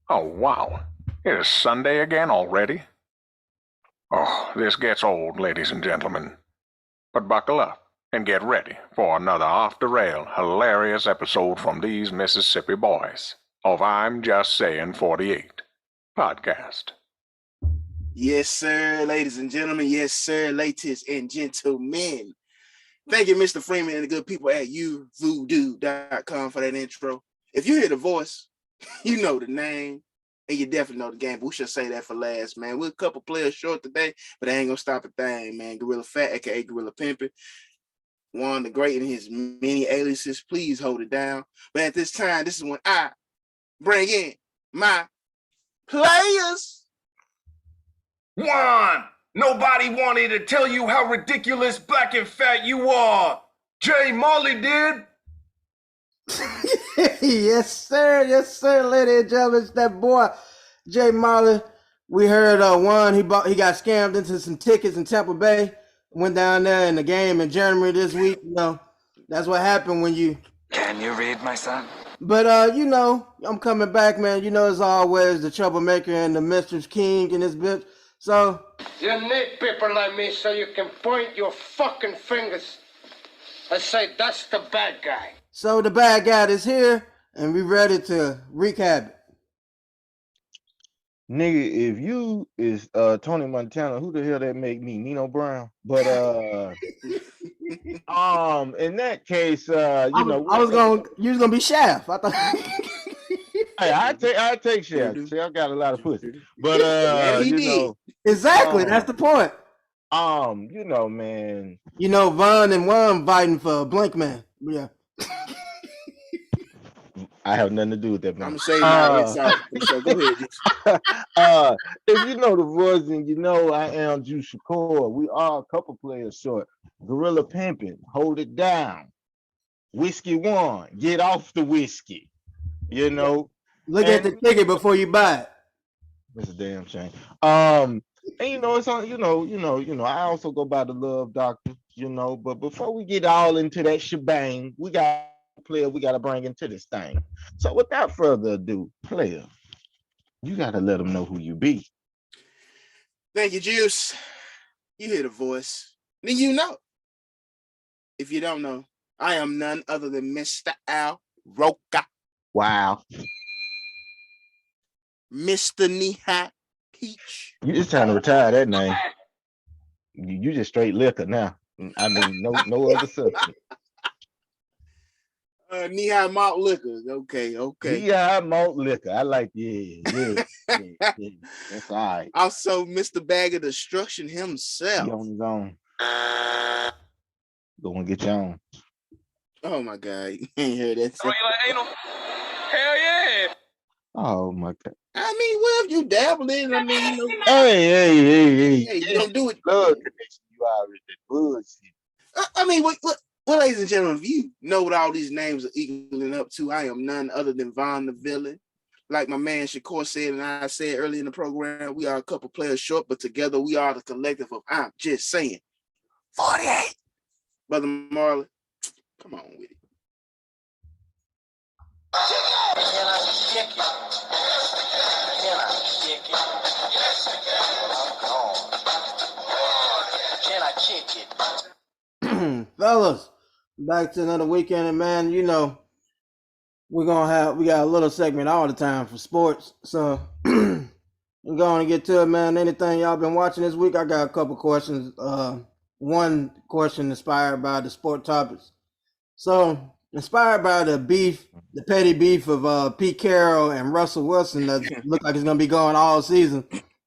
Oh, wow. It is Sunday again already? Oh, this gets old, ladies and gentlemen. But buckle up and get ready for another off-the-rail hilarious episode from these Mississippi boys of I'm Just Saying 48 podcast. Yes, sir, ladies and gentlemen. Yes, sir, ladies and gentlemen. Thank you, Mr. Freeman and the good people at uvoodoo.com for that intro. If you hear the voice, you know the name, and you definitely know the game. But we should say that for last, man. We're a couple players short today, but I ain't gonna stop a thing, man. Gorilla Fat, aka Gorilla Pimpin'. One the great in his many aliases. Please hold it down. But at this time, this is when I bring in my players. One, nobody wanted to tell you how ridiculous, black, and fat you are. Jay Molly did. Yes, sir, ladies and gentlemen. It's that boy, Jay Marley. We heard he got scammed into some tickets in Tampa Bay. Went down there in the game in January this week. You know, that's what happened when you. Can you read, my son? But I'm coming back, man. You know, as always, the troublemaker and the mistress king in this bitch. So you need people like me so you can point your fucking fingers and say that's the bad guy. So the bad guy is here, and we ready to recap it. Nigga, if you is Tony Montana, who the hell that make me? Nino Brown. But in that case, you was gonna be Shaft. I thought hey, I take Shaft. See, I got a lot of pussy. But exactly, that's the point. Man. You know, Von and Juan fighting for Blink Man. Yeah. I have nothing to do with that, man. I'm saying so go ahead. If you know the voice and you know I am Juice Shakur, we are a couple players short. Gorilla Pimpin', hold it down. Whiskey One, get off the whiskey. You know. Look at the ticket before you buy it. That's a damn shame. And it's on, I also go by the Love Doctor, but before we get all into that shebang, we got a player we got to bring into this thing. So without further ado, player, you got to let them know who you be. Thank you, Juice. You hear the voice, then you know. If you don't know, I am none other than Mr. Al Roca. Wow. Mr. Knee-High Peach. You just trying to retire that name. You just straight liquor now. I mean, no other substance. Knee-High Malt Liquor. Okay. Knee-High Malt Liquor. I like, yeah. That's all right. Also, Mr. Bag of Destruction himself. He on his own. Go and get your own. Oh, my God. You ain't heard that. Oh, you like anal? Hell yeah. Oh, my God. I mean, well, if you dabble in it, I mean, you know. Hey. You don't do it. Blood connection. You already bullshit. I mean, what, ladies and gentlemen, if you know what all these names are equaling up to, I am none other than Von the Villain. Like my man Shakur said, and I said earlier in the program, we are a couple players short, but together we are the collective of I'm Just Saying 48. Brother Marley, come on with it. Can I kick it? Can I kick it? Can I kick it? Fellas, back to another weekend, and man, we got a little segment all the time for sports. So we're going to get to it, man. Anything y'all been watching this week? I got a couple questions. One question inspired by the sport topics. So inspired by the petty beef of Pete Carroll and Russell Wilson that look like it's going to be going all season.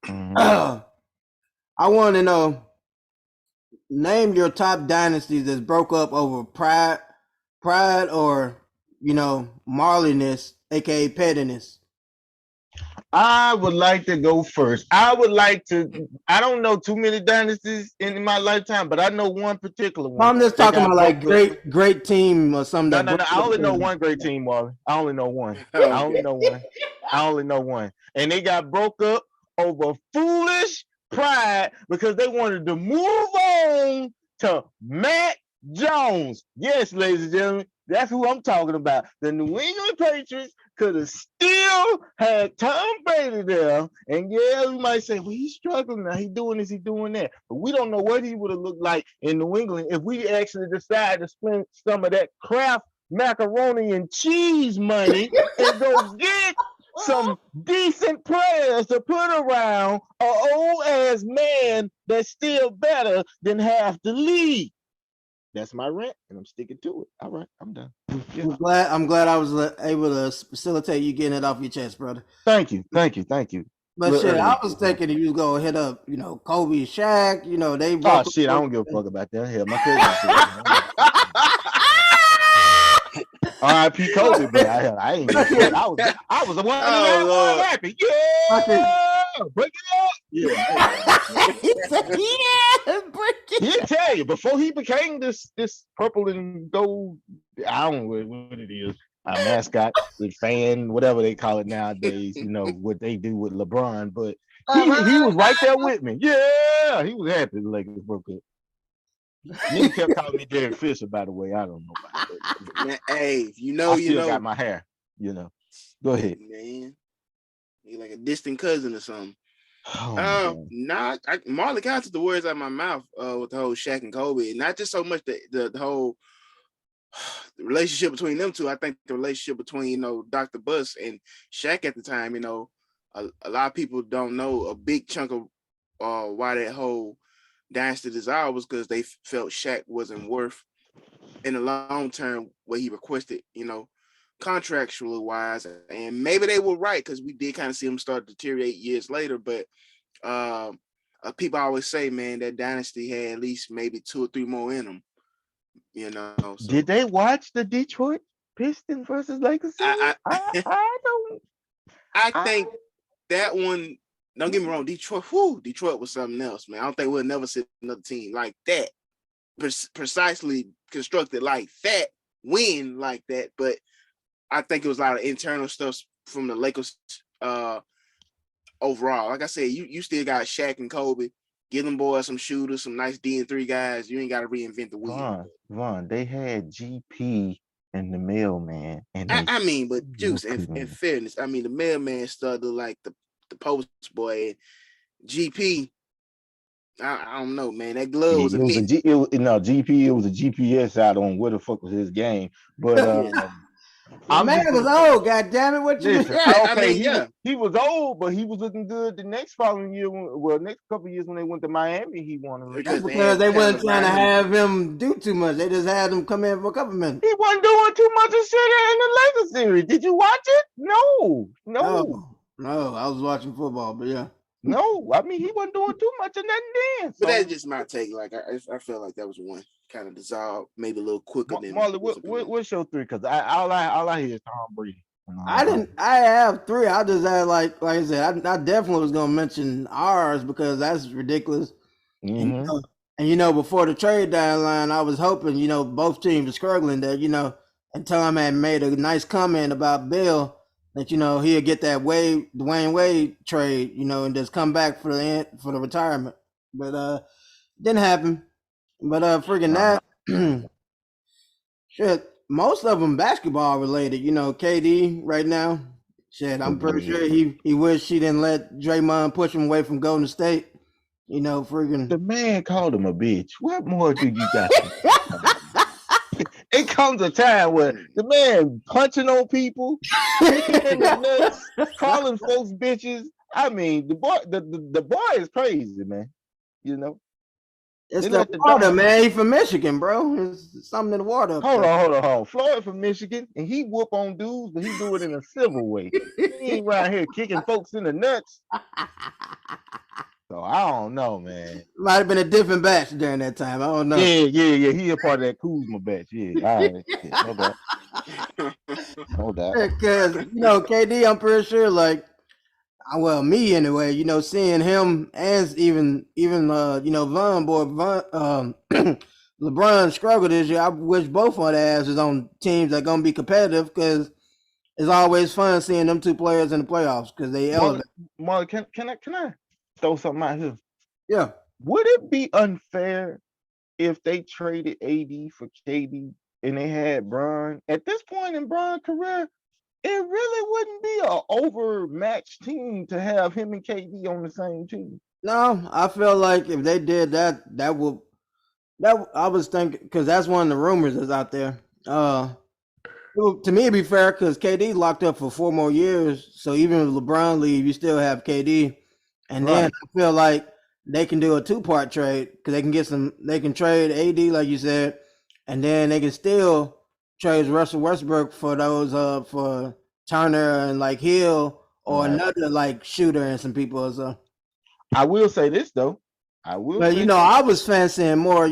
I want to know, name your top dynasties that broke up over pride or, Marliness, aka pettiness. I would like to go first. I don't know too many dynasties in my lifetime, but I know one particular one. I'm just talking about like great team or something. No. I only know one great team, Marley. I only know one. I only know one. And they got broke up over foolish pride because they wanted to move on to Matt Jones. Yes, ladies and gentlemen, that's who I'm talking about. The New England Patriots could have still still had Tom Brady there. And yeah, we might say, well, he's struggling now. He doing this, he doing that. But we don't know what he would have looked like in New England if we actually decided to spend some of that Kraft macaroni and cheese money and go get some decent players to put around an old ass man that's still better than half the league. That's my rant, and I'm sticking to it. All right, I'm done. Yeah. I'm glad I was able to facilitate you getting it off your chest, brother. Thank you. But shit, I was thinking you was gonna hit up, Kobe, Shaq. They. Oh shit, I don't give a fuck about that. Hell, my cousin. R.I.P. Kobe, but I ain't. I was the one who was happy. Yeah, break it up. Yeah. He said, yeah, break it. He'll tell you before he became this purple and gold. I don't know what it is. A mascot, a fan, whatever they call it nowadays. What they do with LeBron, but he was right there with me. Yeah, he was happy the Lakers broke up. Nigga kept calling me Derek Fisher, by the way. I don't know about that. Hey, if you I still got my hair. Go ahead, man. You're like a distant cousin or something. Marley kind of took the words out of my mouth with the whole Shaq and Kobe. Not just so much the whole the relationship between them two. I think the relationship between Dr. Buss and Shaq at the time. A lot of people don't know a big chunk of why that whole dynasty dissolved was because they felt Shaq wasn't worth in the long term what he requested, contractually wise, and maybe they were right because we did kind of see him start to deteriorate years later. But people always say, man, that dynasty had at least maybe 2 or 3 more in them. So. Did they watch the Detroit Pistons versus Lakers? I don't. I think that one. Don't get me wrong, Detroit was something else, man. I don't think we'll never see another team like that, precisely constructed like that, win like that. But I think it was a lot of internal stuff from the Lakers overall. Like I said, you still got Shaq and Kobe. Give them boys some shooters, some nice D&3 guys. You ain't got to reinvent the wheel. Vaughn, they had GP and the mailman. And I mean, but Juice, in fairness, I mean, the mailman started like the post boy, and GP. I don't know, man. That glove was a myth. GP. It was a GPS out on where the fuck was his game, but man was old. God damn it! What you? He was old, but he was looking good. The next following year, next couple of years when they went to Miami, he won. Because they wasn't trying to have him do too much. They just had him come in for a couple minutes. He wasn't doing too much of shit in the Lakers series. Did you watch it? No. No, I was watching football, but yeah. No, I mean he wasn't doing too much of nothing then. But that's just my take. Like I felt like that was one kind of dissolved, maybe a little quicker than Marley. What's your 3? Because all I hear is Tom Brady. I have 3. I just had like I said, I definitely was gonna mention ours because that's ridiculous. Mm-hmm. And before the trade deadline, I was hoping both teams were struggling there. And Tom had made a nice comment about Bill. That he'll get that Dwayne Wade trade, and just come back for the retirement, but didn't happen. But freaking that, shit, most of them basketball related. KD right now, shit, I'm pretty sure he wished she didn't let Draymond push him away from Golden State. Freaking the man called him a bitch. What more do you got? It comes a time where the man punching on people, kicking in the nuts, calling folks bitches. I mean, the boy is crazy, man. It's the water, man. He from Michigan, bro. It's something in the water. Hold on. Floyd from Michigan, and he whoop on dudes, but he do it in a civil way. He ain't right here kicking folks in the nuts. So I don't know, man. Might have been a different batch during that time. I don't know. Yeah. He a part of that Kuzma batch. Yeah, all right. Yeah, no doubt. Because KD, I'm pretty sure, me anyway. Seeing him and even LeBron struggled this year. I wish both of their asses on teams that are gonna be competitive because it's always fun seeing them 2 players in the playoffs because they elevate. Marley, can I throw something out here? Yeah. Would it be unfair if they traded AD for KD and they had Bron? At this point in Bron's career, it really wouldn't be an overmatched team to have him and KD on the same team. No, I feel like if they did that, I was thinking because that's one of the rumors that's out there. To me, it'd be fair because KD locked up for 4 more years. So even if LeBron leave, you still have KD. And then Right. I feel like they can do a 2-part trade because they can get some. They can trade AD like you said, and then they can still trade Russell Westbrook for those for Turner and like Hill or Right. another like shooter and some people. So, I will say this though. I will but say I was fancying more.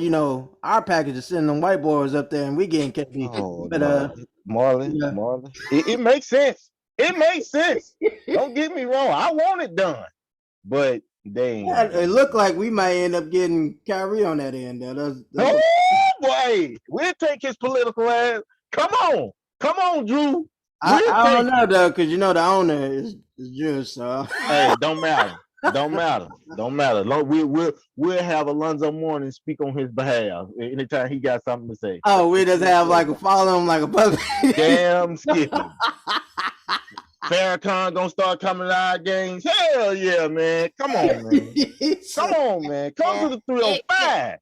Our package is sending them white boys up there and we getting KD. oh But no. yeah. Marlon. It makes sense. It makes sense. Don't get me wrong. I want it done. But they ain't. Yeah, it looked like we might end up getting Kyrie on that end. That's Oh boy, we'll take his political ass. Come on, Drew. I don't know though, because the owner is Jewish, so Hey, don't matter. Don't matter. We'll have Alonzo Mourning speak on his behalf anytime he got something to say. Oh, we just have like a follow him like a puppy. Damn Skippy. Farrakhan gonna start coming to our games. Hell yeah, man. Come on, man. Come on, man. Come to the 305.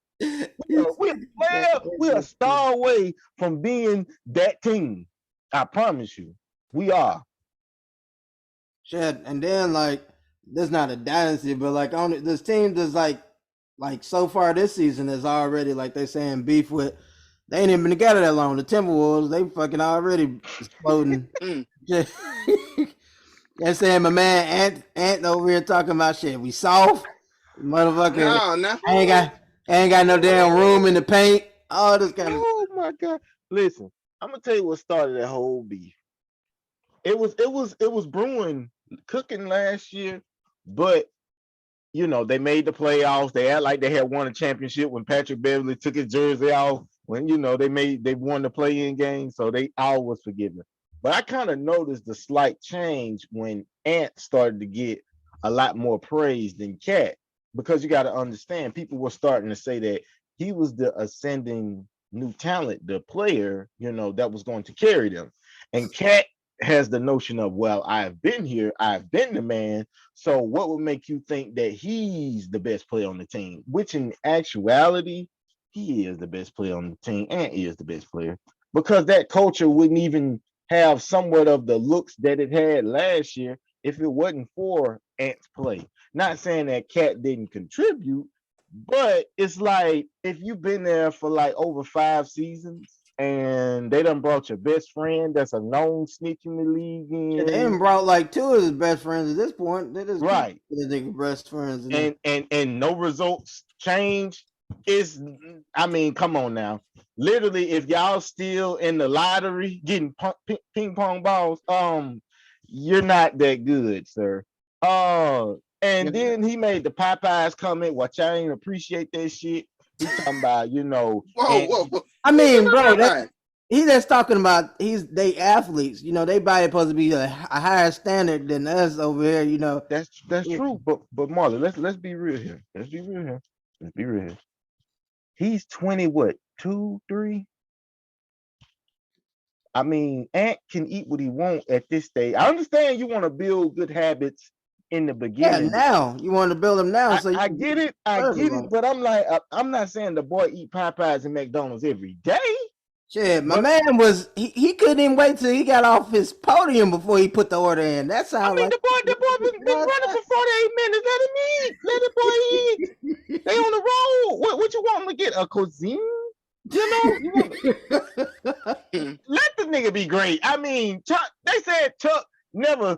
We're a player. We're a star away from being that team. I promise you. We are. Shit, and then like this not a dynasty, but like on this team that's like so far this season is already like they saying beef with. They ain't even been together that long. The Timberwolves, they fucking already exploding. They're saying my man Ant over here talking about shit. We soft, motherfucker. No. ain't got no damn room in the paint. All this kind of. Oh my god! Listen, I'm gonna tell you what started that whole beef. It was brewing, cooking last year, but they made the playoffs. They act like they had won a championship when Patrick Beverly took his jersey off. When they won the play-in game, so they all was forgiven. But I kind of noticed the slight change when Ant started to get a lot more praise than Cat, because you got to understand, people were starting to say that he was the ascending new talent, the player, that was going to carry them. And Cat has the notion of, well, I've been here, I've been the man. So what would make you think that he's the best player on the team? Which in actuality, he is the best player on the team and is the best player, because that culture wouldn't even have somewhat of the looks that it had last year if it wasn't for Ant's play. Not saying that Cat didn't contribute, but it's like if you've been there for like over 5 seasons and they done brought your best friend that's a known snitch in the league in. They even brought like 2 of his best friends at this point. They just right. They best friends. And no results change. Come on now. Literally, if y'all still in the lottery getting ping pong balls, you're not that good, sir. And then he made the Popeyes comment, which I ain't appreciate that shit. He talking about, Whoa. I mean, bro, he's just talking about they athletes. They body supposed to be a higher standard than us over here. That's true. But Marlon, let's be real here. Let's be real here. He's 20, what, 2, 3? I mean, Ant can eat what he wants at this stage. I understand you want to build good habits in the beginning. Yeah, now you want to build them now. So I get it, but I'm like, I'm not saying the boy eat Popeyes and McDonald's every day. Shit, my man was he couldn't even wait till he got off his podium before he put the order in. That sounds like the boy been running for 48 minutes. Let him eat. Let the boy eat. They on the road. What you want him to get? A cuisine? Let the nigga be great. I mean, Chuck. They said Chuck never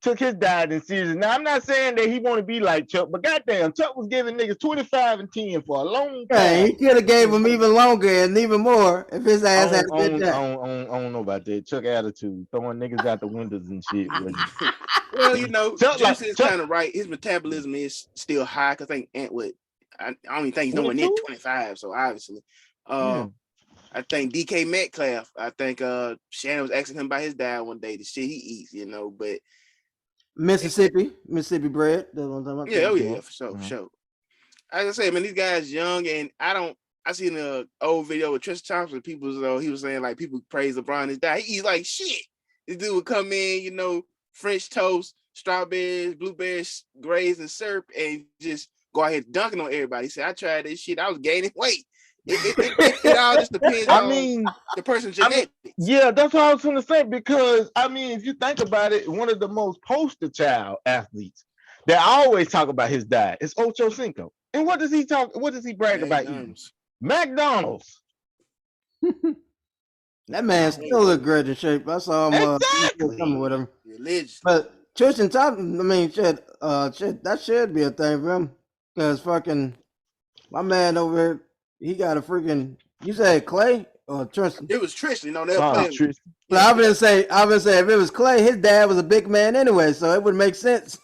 took his dieting serious. Now I'm not saying that he want to be like Chuck, but goddamn, Chuck was giving niggas 25 and 10 for a long time. Yeah, he could have gave him even longer and even more if his ass had I don't know about that. Chuck attitude, throwing niggas out the windows and shit. Well, Juice is kind of right. His metabolism is still high because I think Ant would. I don't even think he's nowhere near 25. So obviously, I think DK Metcalf. I think Shannon was asking him about his diet one day, the shit he eats, but Mississippi bread. That's what I'm talking about. Yeah, for sure. As I say, man, these guys young, and I seen an old video with Tristan Thompson. He was saying like people praise LeBron his diet. He eats like shit. This dude would come in, you know, French toast, strawberries, blueberries, grays, and syrup, and just go ahead dunking on everybody. He said, I tried this shit. I was gaining weight. It all just depends I on mean, the person's I mean, genetics. yeah, that's what I was going to say. Because I mean, if you think about it, one of the most poster child athletes that always talk about his diet is Ocho Cinco. And what does he talk? What does he brag about eating? McDonald's. That man still look great in shape. I saw him Exactly. coming with him. Religious. But Tristan Thompson, I mean, shit, that should be a thing for him. Because fucking my man over here, he got a freaking. You said Clay or Tristan? It was Tristan, you know, they'll play him. Tristan. But I would say if it was Clay, his dad was a big man anyway, so it would make sense.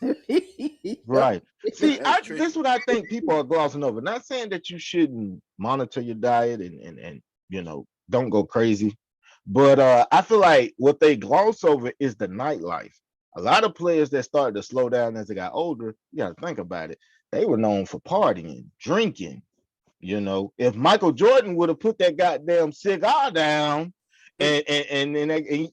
Right. See, That's this is what I think people are glossing over. Not saying that you shouldn't monitor your diet and you know, don't go crazy. But I feel like what they gloss over is the nightlife. A lot of players that started to slow down as they got older, you got to think about it. They were known for partying, drinking. You know, if Michael Jordan would have put that goddamn cigar down, and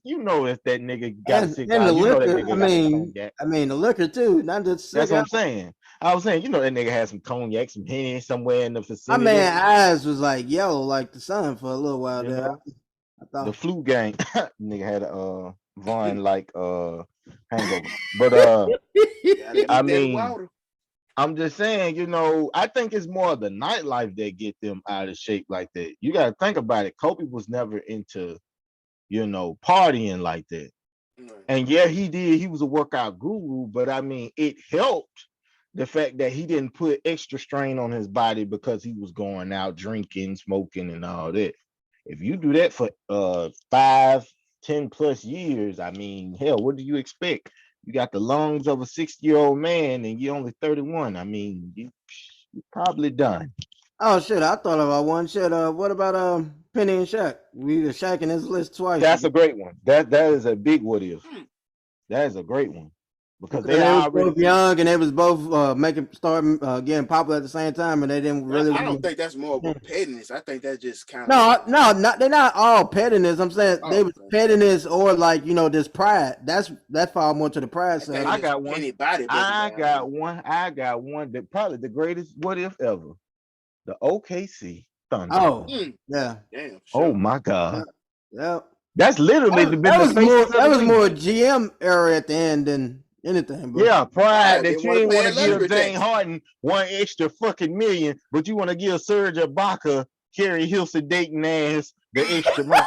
you know, if that nigga got a cigar, and the you liquor, know that nigga got I mean the liquor too, not just cigar. That's what I'm saying. I was saying, you know, that nigga had some cognac, some Henny somewhere in the vicinity. My man eyes was like yellow like the sun for a little while You there. know? I thought The flu gang nigga had a Vaughn like hangover. But I mean, I'm just saying, you know, I think it's more of the nightlife that get them out of shape like that. You got to think about it. Kobe was never into, you know, partying like that. And yeah, he did. He was a workout guru, but I mean, it helped the fact that he didn't put extra strain on his body because he was going out drinking, smoking, and all that. If you do that for 5, 10 plus years, I mean, hell, what do you expect? You got the lungs of a 60-year-old man and you're only 31. I mean, you're probably done. Oh shit, I thought about one shit. What about Penny and Shaq? We were Shaq in his list twice. That's a great one. That is a big what if. That is a great one. Because they were both young and they was both getting popular at the same time, and they didn't really. I don't think that's more of pettiness. I think that's just kind of they're not all pettiness. I'm saying they was pettiness or like, you know, this pride. That fall more to the pride side. I got one. I got one that probably the greatest what if ever. The OKC Thunder. Oh, yeah. Damn. Oh my God. Yeah. That's literally that was more GM era at the end than anything. Bro. Yeah, pride that you ain't want to give James Harden one extra fucking million, but you want to give Serge Ibaka, Kerry Hilson Dayton ass the extra money.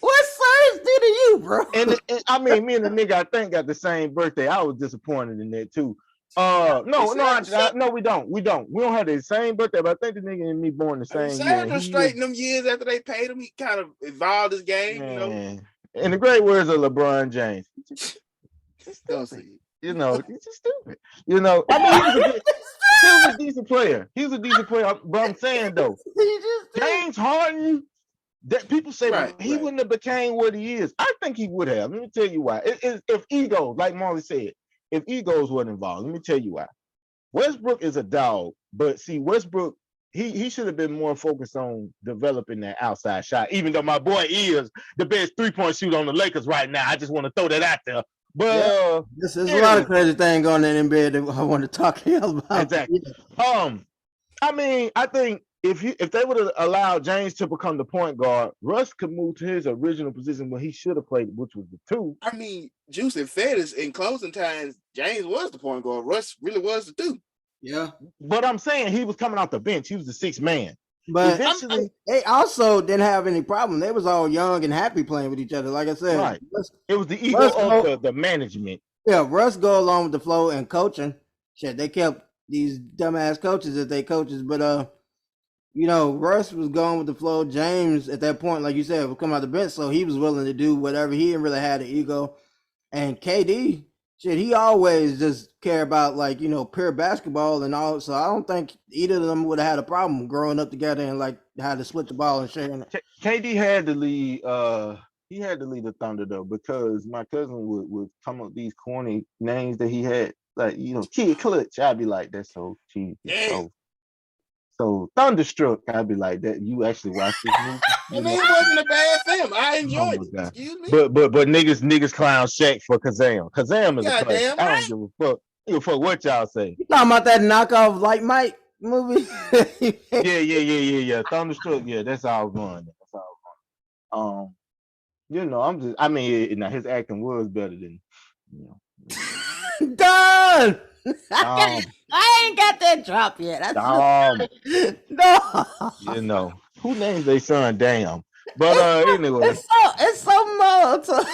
What Serge did to you, bro? And I mean, me and the nigga I think got the same birthday. I was disappointed in that too. No, we don't. We don't have the same birthday, but I think the nigga and me born the same year. He straightened them years after they paid him. He kind of evolved his game, you know. In the great words of LeBron James, you know, he's just stupid. You know, I mean, he was a decent player. He was a decent player, but I'm saying though, James Harden, that people say he wouldn't have became what he is. I think he would have. Let me tell you why. If egos, like Marley said, if egos weren't involved, let me tell you why. Westbrook is a dog, but see, Westbrook, he should have been more focused on developing that outside shot, even though my boy is the best three-point shooter on the Lakers right now. I just want to throw that out there. But there's a lot of crazy things going on in the NBA that I want to talk to you about. Exactly. I mean, I think if they would have allowed James to become the point guard, Russ could move to his original position when he should have played, which was the 2. I mean, Juice and Fedis in closing times, James was the point guard. Russ really was the 2. Yeah. But I'm saying he was coming off the bench. He was the 6th man. But eventually, they also didn't have any problem. They was all young and happy playing with each other. Like I said, right. It was the ego of the management. Yeah, Russ go along with the flow and coaching. Shit, they kept these dumbass coaches as they coaches, but you know, Russ was going with the flow. James, at that point, like you said, would come out the bench, so he was willing to do whatever. He didn't really have the ego. And KD, shit, he always just care about, like, you know, pure basketball and all. So I don't think either of them would have had a problem growing up together and like how to split the ball and sharing it. KD had to lead. He had to lead the Thunder though, because my cousin would come up with these corny names that he had, like, you know, Kid Clutch. I'd be like, that's so cheap. So Thunderstruck, I'd be like, that you actually watch this movie? I mean, it wasn't a bad film. I enjoyed my it. God. Excuse me. But niggas clown Shaq for Kazam. Kazam is a classic. Goddamn I right. don't give a fuck. Give a fuck what y'all say. You talking about that knockoff Like Mike movie? Yeah. Thunderstruck. Yeah, that's all going. That's all. You know, I mean, now his acting was better than, you know. Done. Um, I ain't got that drop yet. um, No. you know, who names their son Damn? But anyway, It's so monotone.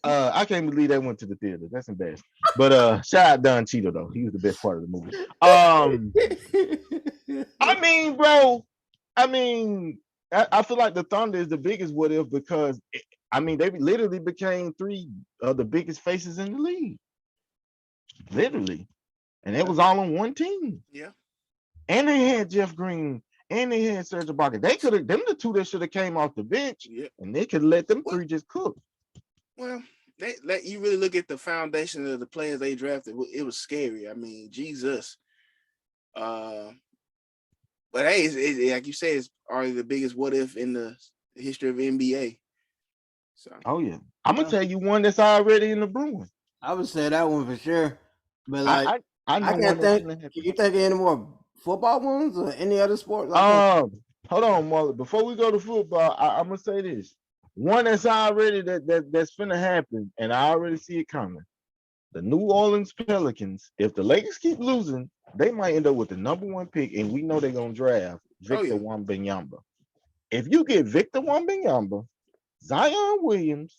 I can't believe that went to the theater. That's embarrassing. But shout out Don Cheadle though. He was the best part of the movie. I mean, bro. I feel like the Thunder is the biggest what if because they literally became three of the biggest faces in the league. Literally. And it was all on one team. Yeah. And they had Jeff Green and they had Serge Ibaka. They could have them the two that should have came off the bench, and they could let them three just cook. Well, they let you really look at the foundation of the players they drafted. It was scary. I mean, Jesus. But hey, it's like you said, it's already the biggest what if in the history of NBA. So, oh yeah, I'm gonna tell you one that's already in the brewing. I would say that one for sure, but like I can't think. Can you think of any more football ones or any other sport? Hold on, Marlon. Before we go to football, I'm gonna say this: one that's already that's finna happen, and I already see it coming. The New Orleans Pelicans, if the Lakers keep losing, they might end up with the #1 pick, and we know they're gonna draft Victor Wembanyama. If you get Victor Wembanyama, Zion Williams,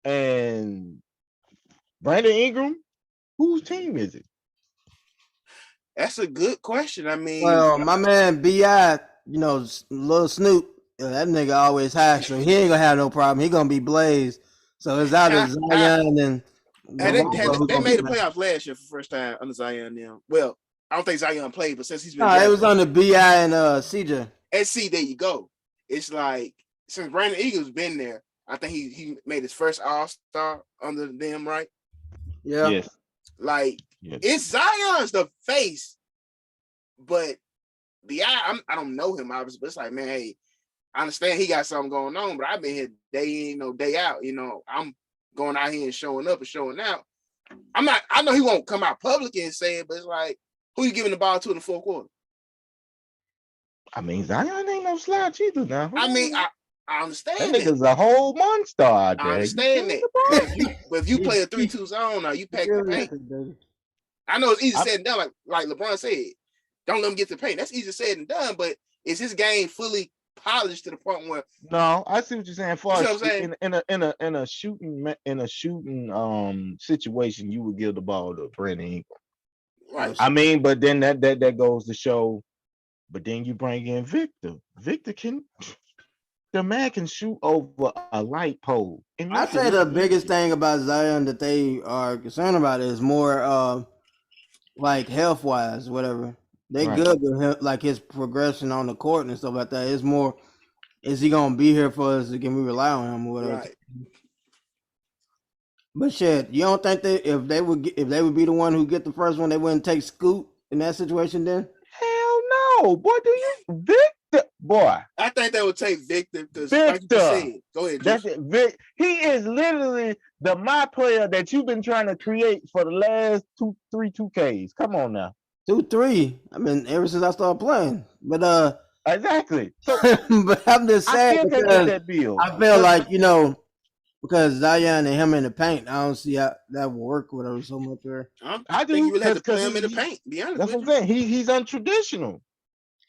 and Brandon Ingram, whose team is it? That's a good question. I mean, well, my man B.I., Lil Snoop, that nigga always high, so he ain't gonna have no problem. He gonna be blazed. So it's out of Zion and they made the playoffs last year for the first time under Zion now. Well, I don't think Zion played, but since he's been it was under B.I. and CJ. And see, there you go. It's like since Brandon Ingram's been there, I think he made his first All-Star under them, right? Yeah. Yes. Like it's Zion's the face, but I don't know him obviously, but it's like, man, hey, I understand he got something going on, but I've been here day in, day out. I'm going out here and showing up and showing out. I know he won't come out public and say it, but it's like, who you giving the ball to in the fourth quarter? I mean, Zion ain't no slouch either now. I mean, I understand that nigga's a whole monster out there. I understand that. But if you play a 3-2 zone, now you pack the paint. I know it's easy said and done, like LeBron said. Don't let him get to the paint. That's easy said and done, but is his game fully polished to the point where? No, I see what you're saying. In a shooting situation, you would give the ball to Brandon Ingram. Right. I mean, but then that goes to show. But then you bring in Victor. Victor the man can shoot over a light pole. And I'd say the biggest thing about Zion that they are concerned about is more like health wise, whatever. They good with him, like his progression on the court and stuff like that. It's more, is he gonna be here for us? Can we rely on him or whatever? Right. But shit, you don't think that if they would be the one who get the first one, they wouldn't take Scoot in that situation then? Hell no, boy. Do you Victor? Boy, I think they would take Victor because, like you said, go ahead. That's it. He is literally my player that you've been trying to create for the last 2-3 2Ks. Come on now. 2-3. I mean, ever since I started playing, but exactly. So, but I'm just saying because that bill. I feel like because Zion and him in the paint, I don't see how that will work with him so much. I think you would have to play him in the paint. Be honest, that's what I'm saying. He's untraditional.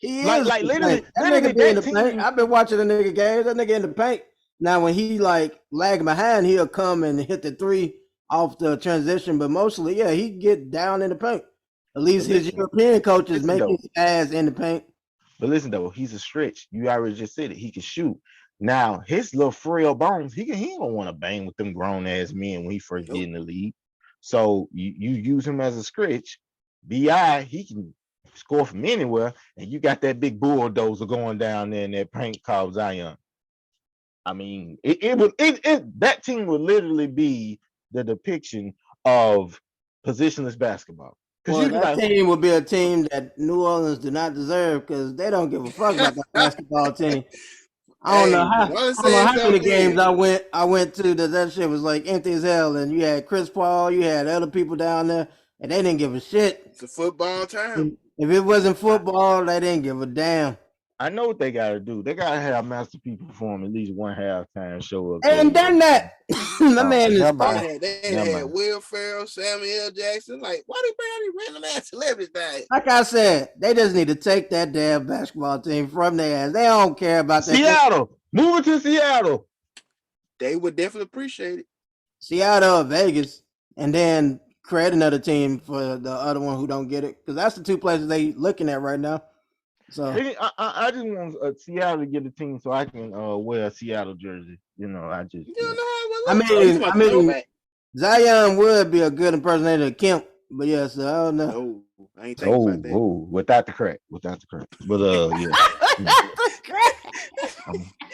He is like literally that nigga be in the paint. I've been watching the nigga games. That nigga in the paint. Now when he like lagging behind, he'll come and hit the three off the transition. But mostly, he get down in the paint. At least his European coaches make his ass in the paint. But listen though, he's a stretch. You already just said it. He can shoot. Now his little frail bones, he don't want to bang with them grown ass men when he first get in the league. So you use him as a stretch. Bi, he can score from anywhere, and you got that big bulldozer going down there in that paint called Zion. I mean, that team would literally be the depiction of positionless basketball. Because Well, you be that like, team would be a team that New Orleans do not deserve because they don't give a fuck about that basketball team. Hey, one I don't know said how many something games then. I went to that shit was like empty as hell, and you had Chris Paul, you had other people down there, and they didn't give a shit. It's a football time. If it wasn't football, they didn't give a damn. I know what they gotta do. They gotta have Master P perform at least one halftime show up They there. ain't done that. My man is never fine. mind. They Never had mind. Will Ferrell, Samuel L. Jackson. Like, why they bring all these random ass celebrities back? Like I said, they just need to take that damn basketball team from their ass. They don't care about that. Seattle, move it to Seattle. They would definitely appreciate it. Seattle or Vegas, and then create another team for the other one who don't get it, because that's the two places they looking at right now. So I just want Seattle to get a team so I can wear a Seattle jersey. You know, I just. You don't know how it I looks. mean, Zion would be a good impersonator of Kemp, but yes, I don't know. No, I ain't thinking about that. Without the crack. But yeah.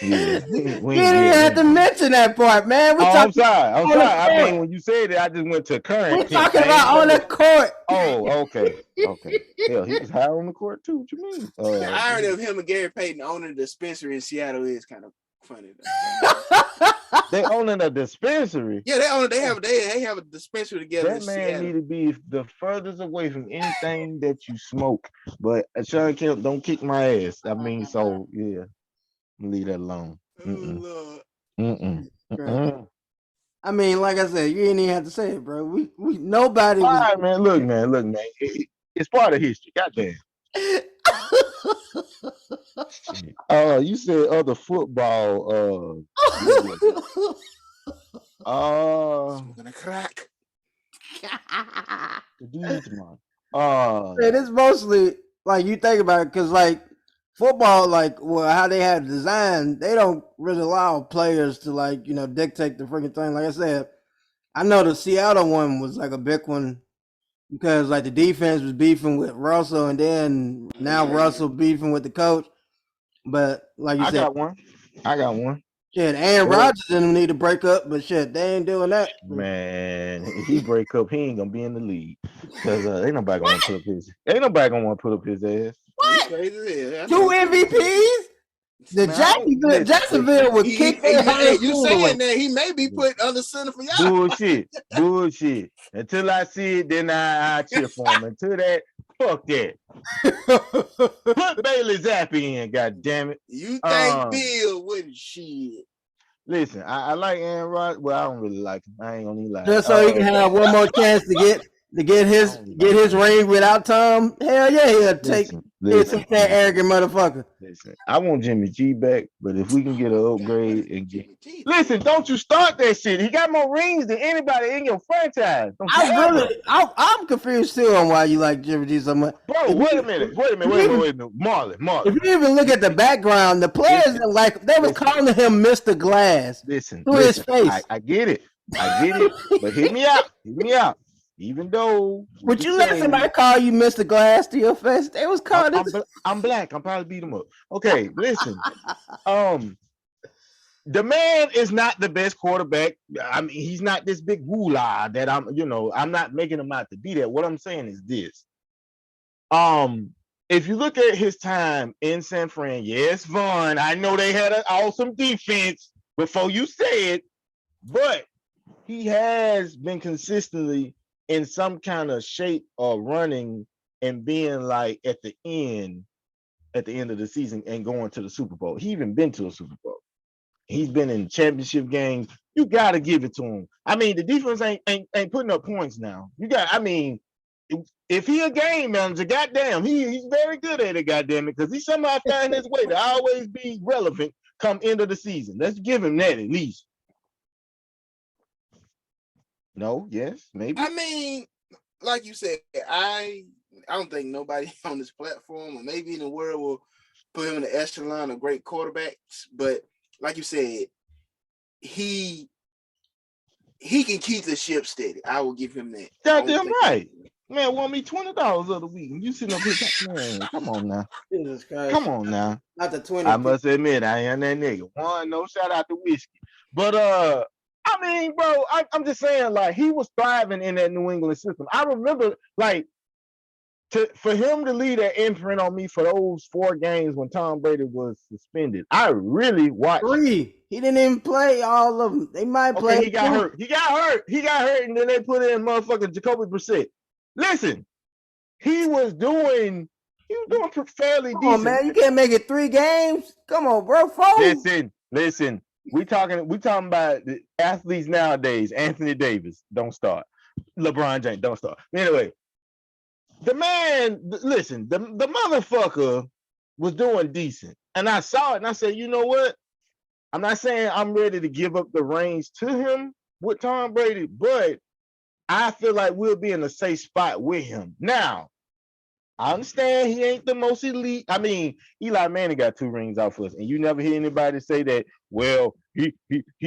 Yeah. You didn't even have to mention that part, man. I'm sorry. on the I mean, court. when you said it, I just went to current. We're talking about on the court. Oh, okay. Hell, he was high on the court too. What you mean? The irony of him and Gary Payton owning the dispensary in Seattle is kind of funny. Though. They owning a dispensary. Yeah, they have a dispensary together. That man need to be the furthest away from anything that you smoke. But Sean Kemp, don't kick my ass. I mean, so yeah, leave that alone. Oh, Lord. I mean, like I said, you ain't even have to say it, bro. We nobody. All right, man. Look, man. It's part of history. Goddamn. You said other football. Smoking a crack. It's mostly like you think about it, because like football, like how they have designed, they don't really allow players to dictate the freaking thing. Like I said, I know the Seattle one was like a big one because like the defense was beefing with Russell, and then now Russell beefing with the coach. But like you said, I got one. Shit, Aaron Rodgers didn't need to break up, but shit, they ain't doing that. Man, if he break up, he ain't gonna be in the league because ain't nobody gonna want to put up his ass. What? Two MVPs? Jacksonville would kick their ass. You saying that he may be put under center for y'all? Bullshit. Until I see it, then I cheer for him. Until that, fuck that. Put Bailey Zappi in, god damn it. You think Bill wouldn't shit? Listen, I like Aaron Rodgers. Well, I don't really like him. I ain't gonna lie. Just so he can have one more chance to get his ring without Tom. Hell yeah, he'll take that arrogant motherfucker. Listen, I want Jimmy G back, but if we can get an upgrade and get listen, don't you start that shit. He got more rings than anybody in your franchise. I'm confused too on why you like Jimmy G so much. Bro, wait a minute. Marlon. If you even look at the background, the players they was calling him Mr. Glass. Listen, his face. I get it, but hear me out. Even though would you let somebody call you Mr. Glass to your face? They was calling I'm black. I'm probably beat him up. Okay, listen. The man is not the best quarterback. I mean, he's not this big woolah that I'm not making him out to be that. What I'm saying is this. If you look at his time in San Fran, yes, Vaughn, I know they had an awesome defense before you said, but he has been consistently in some kind of shape or running and being like at the end of the season and going to the Super Bowl. He even been to a Super Bowl. He's been in championship games. You got to give it to him. I mean, the defense ain't putting up points now. If he a game manager, goddamn, he's very good at it, goddamn it, because he somehow found his way to always be relevant come end of the season. Let's give him that at least. No, yes, maybe. I mean, like you said, I don't think nobody on this platform or maybe in the world will put him in the echelon of great quarterbacks. But like you said, he can keep the ship steady. I will give him that. Goddamn right. Man, want me $20 of the week. You sitting up here, man, come on now. Jesus Christ. Come on now. Not the 20. I must admit, I am that nigga. No shout out to whiskey. But I mean, bro, I'm just saying, like, he was thriving in that New England system. I remember, like, for him to leave that imprint on me for those 4 games when Tom Brady was suspended, I really watched. 3. He didn't even play all of them. They might play. Okay, he got hurt. He got hurt, and then they put in motherfucking Jacoby Brissett. Listen, he was doing fairly decent. Oh man, you can't make it 3 games. Come on, bro. 4. Listen. We talking about the athletes nowadays. Anthony Davis, don't start. LeBron James, don't start. Anyway, the man, listen, the motherfucker was doing decent. And I saw it and I said, you know what? I'm not saying I'm ready to give up the reins to him with Tom Brady, but I feel like we'll be in a safe spot with him. Now, I understand he ain't the most elite. I mean, Eli Manning got 2 rings out for us, and you never hear anybody say that. Well, he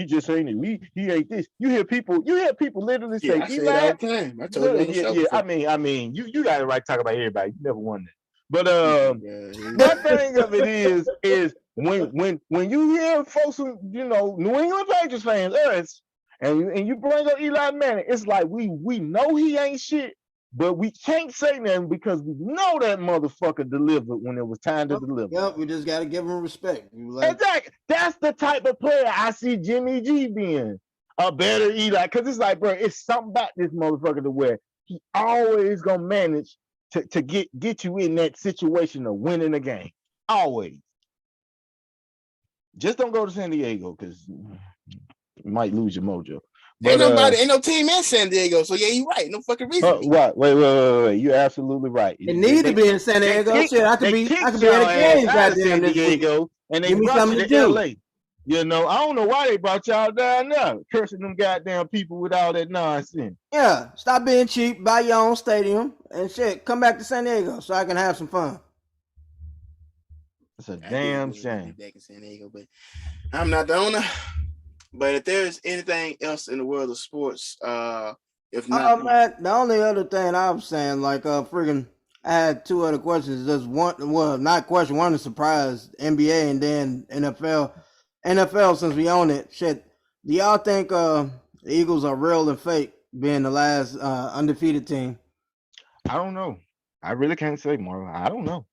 just ain't elite. He ain't this. You hear people literally say, I say that all the time. I told you on the show before. I mean, you got the right to talk about everybody. You never won that. But one thing of it is when you hear folks who, New England Patriots fans, us, and you bring up Eli Manning, it's like we know he ain't shit. But we can't say nothing because we know that motherfucker delivered when it was time to deliver. Yep, we just gotta give him respect. Exactly. That's the type of player I see Jimmy G being. A better Eli. Because it's like, bro, it's something about this motherfucker to where he always gonna manage to get you in that situation of winning a game. Always. Just don't go to San Diego because you might lose your mojo. But, ain't no team in San Diego, so yeah, you're right. No fucking reason. Wait. You're absolutely right. It need to be in San Diego. Shit, I could be at a game San Diego, and they brought you to LA. I don't know why they brought y'all down there, cursing them goddamn people with all that nonsense. Yeah, stop being cheap, buy your own stadium, and shit, come back to San Diego so I can have some fun. It's a damn shame. Back in San Diego, but I'm not the owner. But if there's anything else in the world of sports, if not, man, the only other thing I'm saying, like, I had 2 other questions. Just one, well, not question. One is surprise NBA and then NFL. NFL, since we own it, shit. Do y'all think the Eagles are real and fake, being the last undefeated team? I don't know. I really can't say more. I don't know.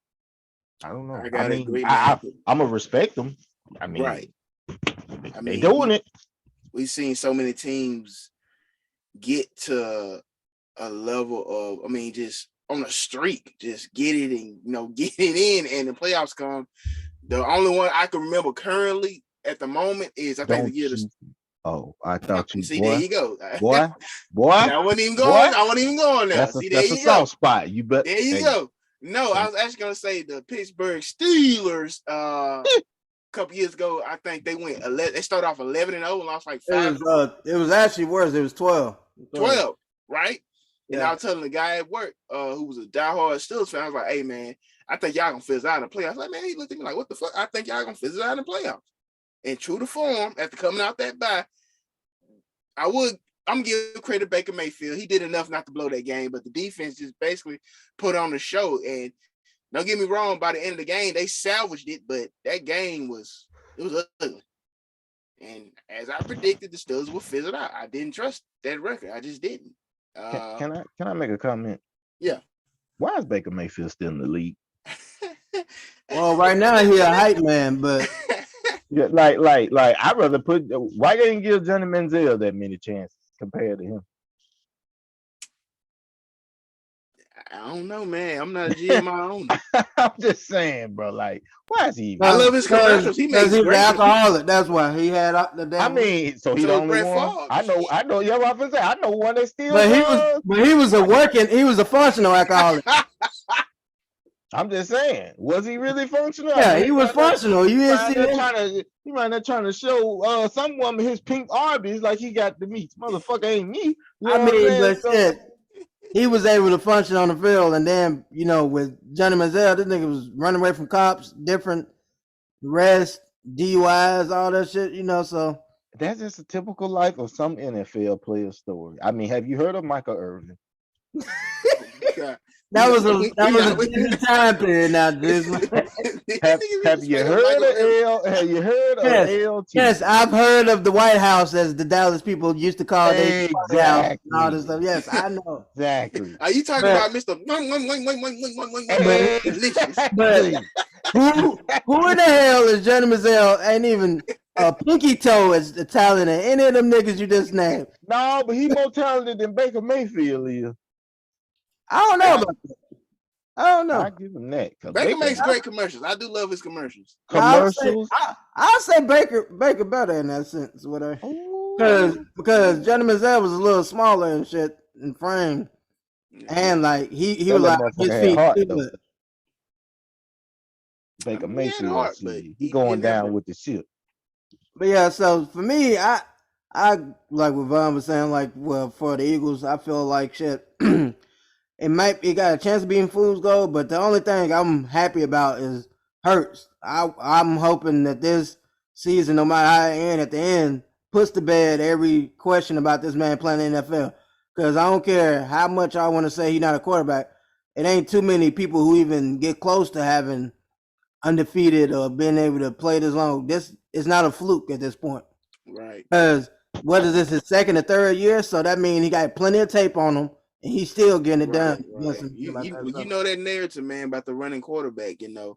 I'm gonna respect them. I mean, right. They doing it. We've seen so many teams get to a level of, just on a streak, just get it and get it in, and the playoffs come. The only one I can remember currently at the moment is I think the year. Oh, I thought you. See, boy, there you go, boy. I wasn't even going there. That's a soft spot. You bet. There you go. No, I was actually gonna say the Pittsburgh Steelers. A couple years ago, I think they went 11. They started off 11-0 and lost like 5. It was actually worse. It was 12. 12, right? Yeah. And I was telling the guy at work, who was a diehard Steelers fan, I was like, "Hey man, I think y'all gonna fizzle out in the playoffs." Like, man, he looked at me like, "What the fuck?" I think y'all gonna fizzle out in the playoffs. And true to form, after coming out that bye, I'm gonna give credit to Baker Mayfield. He did enough not to blow that game, but the defense just basically put on the show. And don't get me wrong, by the end of the game, they salvaged it, but that game was ugly. And as I predicted, the Steelers would fizzle out. I didn't trust that record. I just didn't. Can I make a comment? Yeah. Why is Baker Mayfield still in the league? Well, right now he's a hype man, but yeah, like I'd rather why they didn't give Johnny Manziel that many chances compared to him? I don't know, man. I'm not a GM my own. I'm just saying, bro. Like, why is he? I love his commercials. He makes he's alcoholic. That's why he had the damn. I mean, so he's the only one. I know. Yeah, what I'm saying. I know one that still. But he was a functional alcoholic. I'm just saying, was he really functional? Yeah, he was functional. You didn't see him. He might not trying to show some woman his pink Arby's like he got the meat. Motherfucker ain't me. Shit. He was able to function on the field, and then with Johnny Manziel, this nigga was running away from cops, different arrests, DUIs, all that shit. So that's just a typical life of some NFL player story. I mean, have you heard of Michael Irvin? That was a we different time period. Now, this. Have you heard of L? Have you heard of LT? Yes, I've heard of the White House, as the Dallas people used to call it. Exactly. And all this stuff. Yes, I know. Exactly. Are you talking about Mr. Delicious? But who in the hell is Johnny Manziel? Ain't even a pinky toe as the talent of any of them niggas you just named. No, but he more talented than Baker Mayfield is. I don't know about that. I don't know. I give him that. Baker makes great commercials. I do love his commercials. Commercials. I'll say Baker better in that sense, whatever. Because Johnny Manziel was a little smaller and shit in frame, and like he was like his feet. Baker Mayfield, he going down with the ship. But yeah, so for me, I like what Von was saying. Like, well, for the Eagles, I feel like shit. It got a chance of being fool's gold, but the only thing I'm happy about is Hurts. I'm hoping that this season, no matter how it ends, at the end, puts to bed every question about this man playing in the NFL. Because I don't care how much I want to say he's not a quarterback. It ain't too many people who even get close to having undefeated or being able to play this long. This is not a fluke at this point. Right. Because what is this, his second or third year? So that means he got plenty of tape on him. And he's still getting it done. Right. You know that narrative, man, about the running quarterback. You know,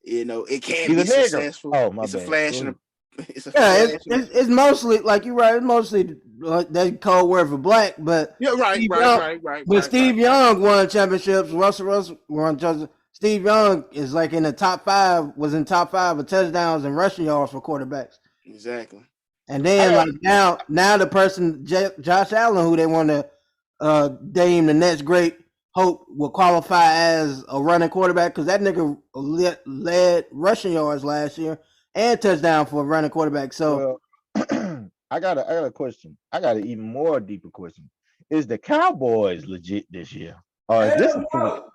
it can't be successful. It's a flash and it's mostly like you're right. It's mostly that code word for black, but right. But Steve Young won championships. Russell won. Steve Young is like in the top 5. Was in top 5 of touchdowns and rushing yards for quarterbacks. Exactly. And then like now the person Josh Allen, who they want to deem the next great hope, will qualify as a running quarterback because that nigga led rushing yards last year and touchdown for a running quarterback. So I got a question. I got an even more deeper question. Is the Cowboys legit this year? Or is this a fluke?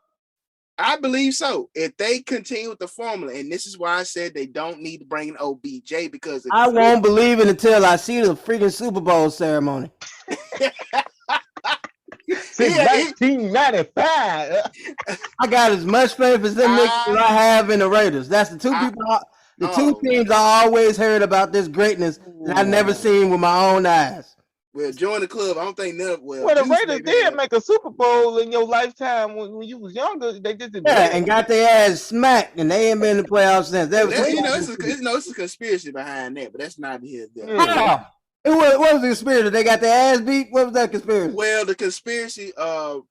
I believe so. If they continue with the formula, and this is why I said they don't need to bring in OBJ, because I won't believe it until I see the freaking Super Bowl ceremony. Since 1995. I got as much faith as them niggas as I have in the Raiders. That's the two teams I always heard about this greatness that I've never seen with my own eyes. Well, join the club. I don't think none. Well, the Raiders did make a Super Bowl in your lifetime when you was younger. They did and got their ass smacked, and they ain't been in the playoffs since. It's a conspiracy behind that, but that's not here. What was the conspiracy? They got their ass beat? What was that conspiracy? Well, the conspiracy was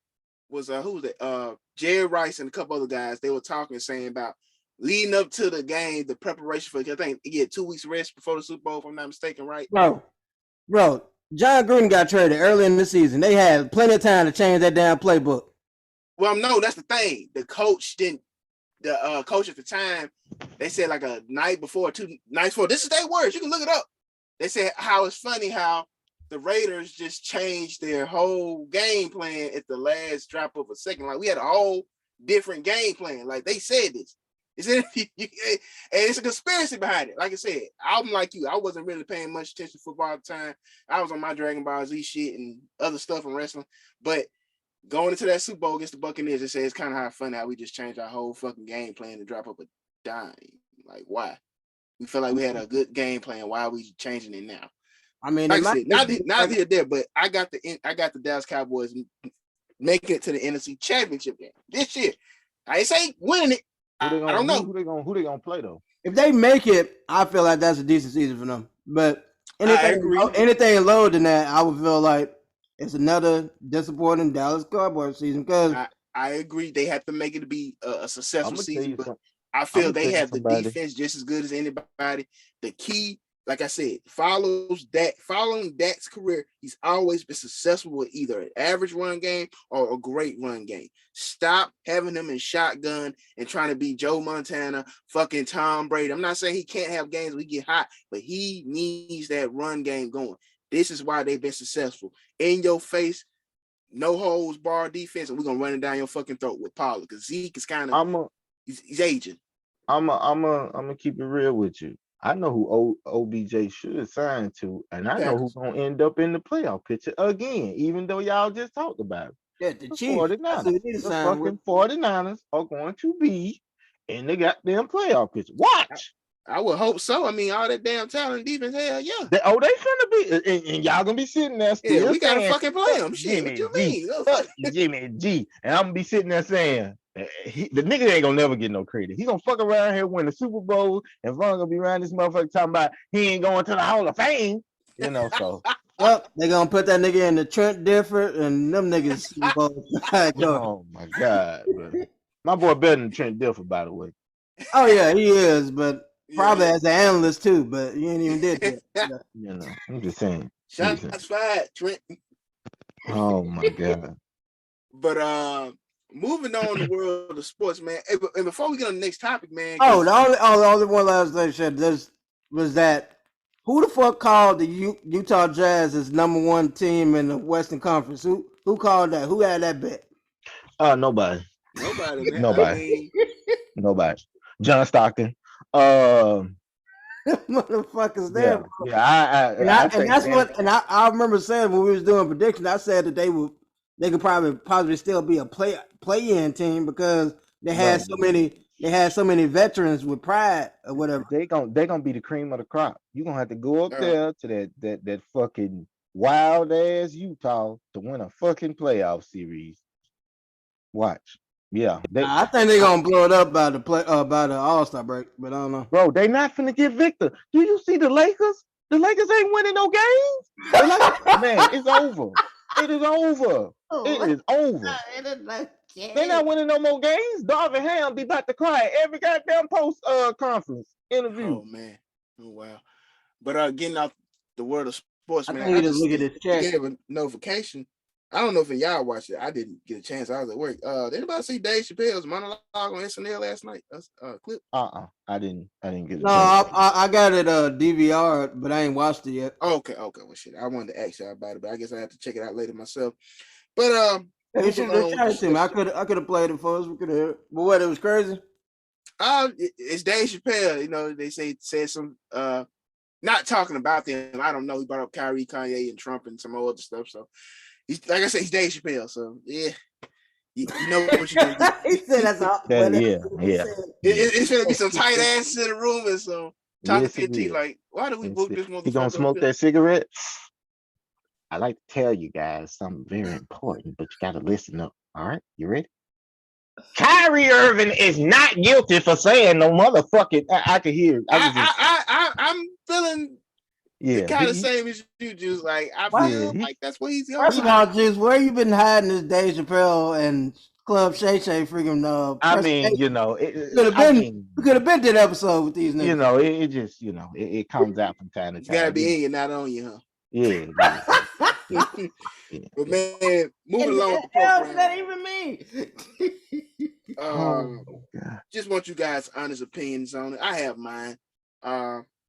who was that? Jerry Rice and a couple other guys. They were talking, saying about leading up to the game, the preparation for. I think he had 2 weeks rest before the Super Bowl, if I'm not mistaken, right? Bro, John Gruden got traded early in the season. They had plenty of time to change that damn playbook. Well, no, that's the thing. The coach didn't. The coach at the time, they said like a night before, 2 nights before. This is their words. You can look it up. They said how it's funny how the Raiders just changed their whole game plan at the last drop of a second. Like we had a whole different game plan. Like they said this. And it's a conspiracy behind it. Like I said, I'm like you. I wasn't really paying much attention to football at the time. I was on my Dragon Ball Z shit and other stuff in wrestling. But going into that Super Bowl against the Buccaneers, it says it's kind of funny how we just changed our whole fucking game plan to drop up a dime. Like why? We feel like we had a good game plan. Why are we changing it now? I mean, like I said, not here there, but I got the Dallas Cowboys making it to the NFC Championship game this year. I ain't say winning it. I don't know who they gonna play though. If they make it, I feel like that's a decent season for them. But anything lower than that, I would feel like it's another disappointing Dallas Cowboys season. Because I agree, they have to make it to be a successful season. But I feel they have the defense just as good as anybody. The key, like I said, following Dak's career, he's always been successful with either an average run game or a great run game. Stop having him in shotgun and trying to be Joe Montana, fucking Tom Brady. I'm not saying he can't have games where he get hot, but he needs that run game going. This is why they've been successful. In your face, no holds bar defense, and we're gonna run it down your fucking throat with Pollard because Zeke is kind of he's aging. I'm gonna keep it real with you. I know who OBJ should sign to, and I know who's gonna end up in the playoff picture again, even though y'all just talked about it. Yeah, the The Chiefs. That's who 49ers. we need to The sign with. fucking 49ers are going to be in the goddamn playoff picture. Watch. I would hope so. I mean, all that damn talent defense, hell yeah. They finna be, and y'all gonna be sitting there Yeah, still we gotta saying, fucking play fuck them. Shit, what Jimmy you G, mean? Oh, fuck fuck. Jimmy G. And I'm gonna be sitting there saying, the nigga ain't gonna never get no credit. He gonna fuck around here, win the Super Bowl, and Vaughn gonna be around this motherfucker talking about he ain't going to the Hall of Fame. You know, so. Yep, they gonna put that nigga in the Trent Difford and them niggas. Oh my God, bro. My boy better than Trent Dilfer, by the way. Oh yeah, he is, but probably Yeah. as an analyst too. But you ain't even did that. You know, I'm just saying. Shots fired, Trent. Oh my God. But moving on the world of sports, man. And before we get on the next topic, man. Oh, the only one last thing I said this was that who the fuck called the Utah Jazz as #1 team in the Western Conference? Who called that? Who had that bet? Nobody. Nobody, man. Nobody. I mean, Nobody. John Stockton. Motherfuckers there. Yeah. I remember saying when we was doing predictions, I said that they could possibly still be a play-in team because they had so many veterans with pride or whatever. They gonna be the cream of the crop. You gonna have to go up there to that fucking wild ass Utah to win a fucking playoff series. Watch. Yeah. I think they're gonna blow it up by the All-Star break, but I don't know. Bro, they not finna get Victor. Do you see the Lakers? The Lakers ain't winning no games. Man, it's over. It is over. It is over. They're not winning no more games. Darvin Ham be about to cry every goddamn post conference interview. Oh man. Oh wow. But getting off the world of sports, man. I just look at this check. Gave a notification. I don't know if y'all watched it. I didn't get a chance. I was at work. Did anybody see Dave Chappelle's monologue on SNL last night? Clip. I didn't get it. No, I got it DVR, but I ain't watched it yet. Okay. Well, shit. I wanted to ask y'all about it, but I guess I have to check it out later myself. But you should have tried to me. I could have played it for us. We could have. But what? It was crazy. It's Dave Chappelle. You know, they said some not talking about them. I don't know. He brought up Kyrie, Kanye, and Trump and some other stuff. So he's like I said, he's Dave Chappelle. So yeah, you know what you're gonna do. He said that's all. Yeah. It's gonna be some tight ass in the room and some talking to your teeth like, why do we book this motherfucker? You gonna smoke that cigarette? I like to tell you guys something very important, but you gotta listen up. All right, you ready? Kyrie Irving is not guilty for saying no motherfucking. I can hear. I'm feeling the kind of same as you, Juice. Like I feel like that's what he's going. First of all, Juice, where you been hiding this Dave Chappelle and Club Shay Shay freaking? I mean, you know, we could have been to the episode with these niggas. You know, it just, you know, it comes out from time to time. You gotta be in you, not on you, huh? Yeah. But man, moving along. What the hell does that even mean? Just want you guys' honest opinions on it. I have mine.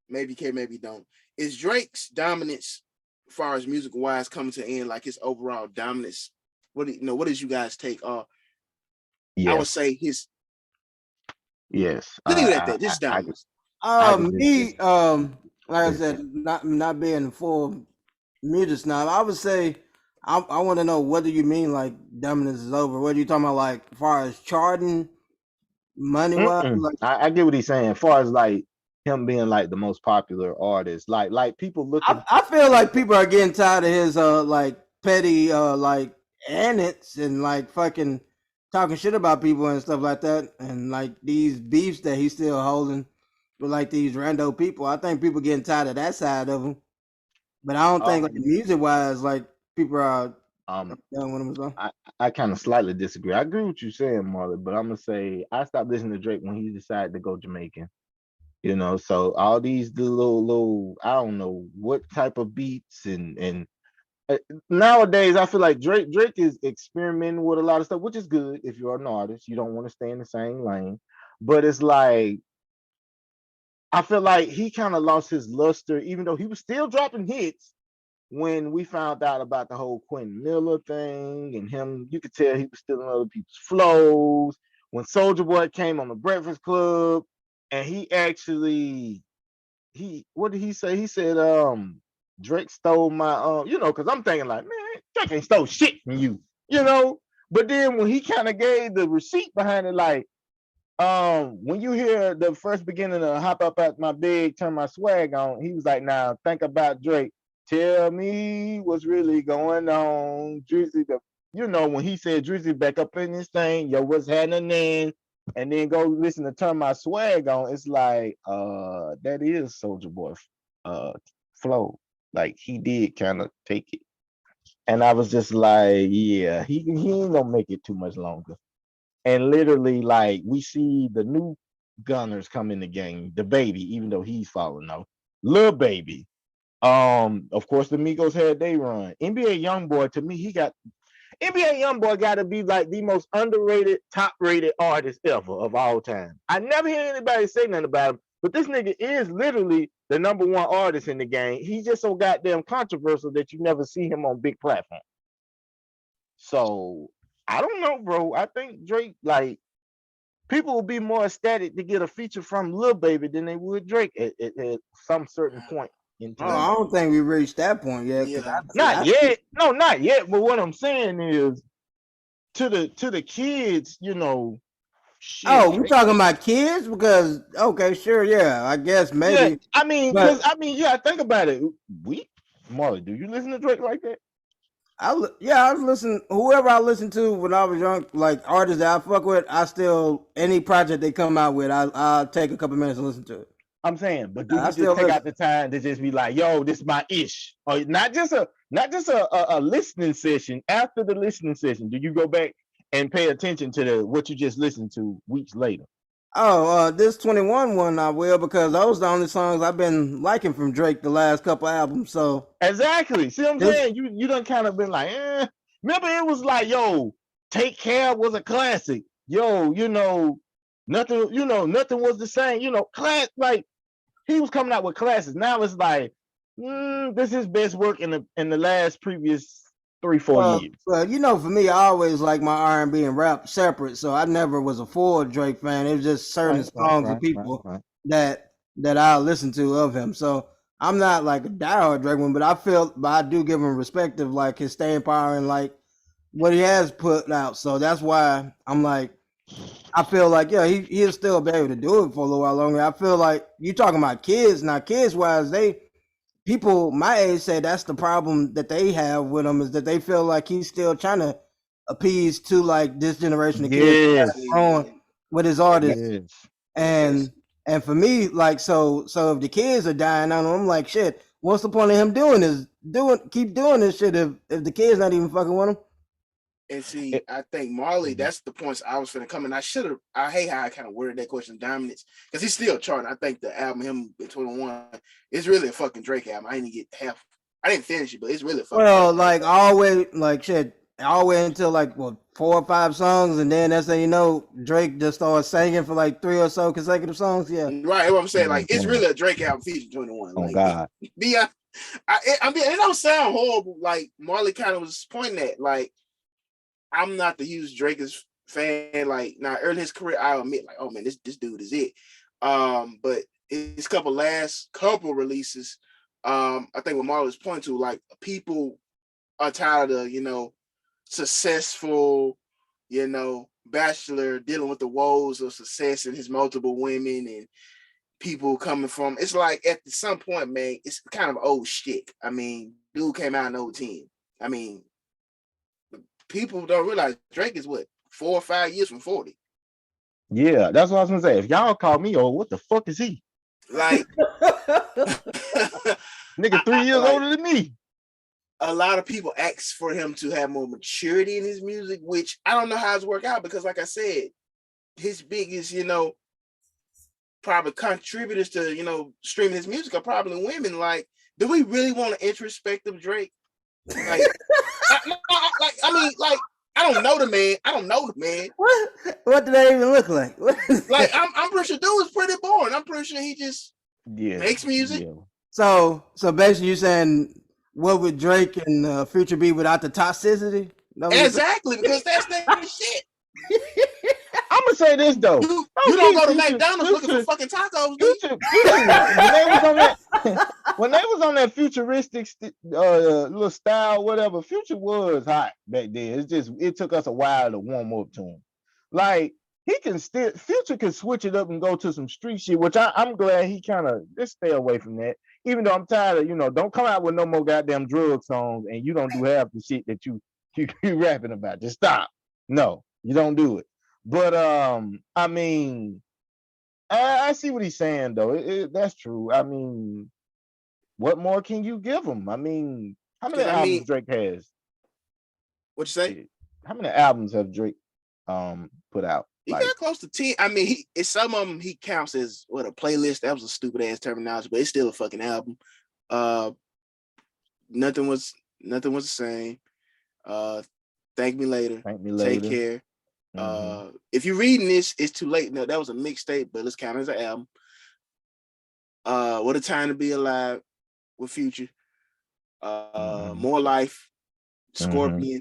Maybe you can, maybe don't. Is Drake's dominance, as far as musical wise, coming to an end? Like his overall dominance? What does you guys take? I would say his. Yes. Leave it at that. Just dominance. Like I said, not being full music snob, I would say I want to know what do you mean like dominance is over? What are you talking about? Like as far as charting, money wise? Like, I get what he's saying. As far as like him being like the most popular artist, like people looking. I feel like people are getting tired of his like petty like antics and like fucking talking shit about people and stuff like that, and like these beefs that he's still holding with like these rando people. I think people getting tired of that side of him. But I don't think like music wise, like people are done with him as well. I kind of slightly disagree. I agree with what you're saying, Marley, but I'm gonna say I stopped listening to Drake when he decided to go Jamaican. You know, so all these little I don't know what type of beats and nowadays I feel like Drake is experimenting with a lot of stuff, which is good if you're an artist. You don't want to stay in the same lane, but it's like I feel like he kind of lost his luster, even though he was still dropping hits when we found out about the whole Quentin Miller thing and him. You could tell he was stealing other people's flows. When Soulja Boy came on the Breakfast Club and he what did he say? He said, Drake stole my, you know, because I'm thinking like, man, Drake ain't stole shit from you, you know? But then when he kind of gave the receipt behind it, like, when you hear the first beginning of hop up at my bed, turn my swag on, he was like, now think about Drake. Tell me what's really going on. Drizzy, when he said Drizzy back up in this thing, yo, what's happening? And then go listen to turn my swag on. It's like, that is Soulja Boy flow. Like he did kind of take it. And I was just like, yeah, he ain't gonna make it too much longer. And literally, like, we see the new Gunners come in the game, the baby, even though he's falling off. Lil Baby. Of course, the Migos had they run. NBA Youngboy, to me, NBA Youngboy got to be like the most underrated, top-rated artist ever of all time. I never hear anybody say nothing about him, but this nigga is literally the number one artist in the game. He's just so goddamn controversial that you never see him on big platforms. So I don't know, bro. I think Drake, like, people will be more ecstatic to get a feature from Lil Baby than they would Drake at some certain point in time. I don't think we reached that point yet. Yeah. Not yet. No, not yet. But what I'm saying is, to the kids, shit. Oh, we talking about kids? Because okay, sure, yeah, I guess maybe. Yeah, I mean, think about it. Marley, do you listen to Drake like that? I was listening. Whoever I listened to when I was young, like artists that I fuck with, I still any project they come out with, I'll take a couple minutes to listen to it. I'm saying, but do you just take out the time to just be like, yo, this is my ish, or not just a listening session? After the listening session, do you go back and pay attention to what you just listened to weeks later? Oh, this 21 one I will, because those are the only songs I've been liking from Drake the last couple albums. So exactly, see what I'm saying? You done kind of been like, Remember it was like, yo, Take Care was a classic. Yo, nothing was the same. Class, like, he was coming out with classes. Now it's like, this is best work in the last previous 3-4 years. Well, for me, I always like my R&B and rap separate, so I never was a full Drake fan. It was just certain songs and people that I listen to of him. So I'm not like a diehard Drake one, but I do give him respect of like his staying power and like what he has put out. So that's why I'm like, I feel like, yeah, he'll still be able to do it for a little while longer. I feel like you talking about kids now. Kids wise, people my age say that's the problem that they have with him, is that they feel like he's still trying to appease to like this generation of kids growing with his artists. And for me, like, so if the kids are dying on him, I'm like, shit, what's the point of him keep doing this shit if the kids not even fucking with him? And see, I think Marley, that's the points I was finna come in. I hate how I kind of worded that question, dominance, because he's still charting. I think the album, him in 21, is really a fucking Drake album. I didn't finish it, but it's really fucking. Well, like always, like shit, all the way until like 4 or 5 songs, and then that's how Drake just started singing for like 3 or so consecutive songs. Yeah, right. What I'm saying, like, it's really a Drake album featuring 21. Oh like, God. I mean, it don't sound horrible. Like Marley kind of was pointing at, like, I'm not the huge Drake fan. Like, now early in his career, I'll admit, like, oh man, this dude is it. But his last couple releases, I think what Marley was pointing to, like, people are tired of, successful, bachelor dealing with the woes of success and his multiple women and people coming from. It's like at some point, man, it's kind of old shtick. I mean, dude came out in 2010. I mean, people don't realize Drake is what, 4 or 5 years from 40. Yeah, that's what I was gonna say. If y'all call me old, what the fuck is he? Like, nigga, 3 years older than me. A lot of people ask for him to have more maturity in his music, which I don't know how it's worked out, because like I said, his biggest, probably contributors to, streaming his music are probably women. Like, do we really want an introspective Drake? Like, I don't know the man. What do they even look like? Like, I'm pretty sure dude is pretty boring. I'm pretty sure he just makes music. Yeah. So basically, you're saying, what would Drake and Future be without the toxicity? Exactly, because that's that shit. I'm gonna say this though. You don't go to McDonald's looking for fucking tacos, dude. Future, when they was on that, when they was on that futuristic little style, whatever. Future was hot back then. It's just it took us a while to warm up to him. Like he can still Future can switch it up and go to some street shit, which I'm glad he kind of just stay away from that. Even though I'm tired of don't come out with no more goddamn drug songs and you don't do half the shit that you rapping about. Just stop. No, you don't do it. But I mean, I see what he's saying though. That's true. I mean, what more can you give him? I mean, how many albums Drake has? What you say? How many albums have Drake put out? He got close to 10. I mean, some of them he counts as a playlist. That was a stupid ass terminology, but it's still a fucking album. Nothing was the same. Thank Me Later. Take Care. Mm-hmm. If you're reading this, it's too late. No, that was a mixtape, but let's count it as an album. What a Time to Be Alive with Future. More Life, Scorpion,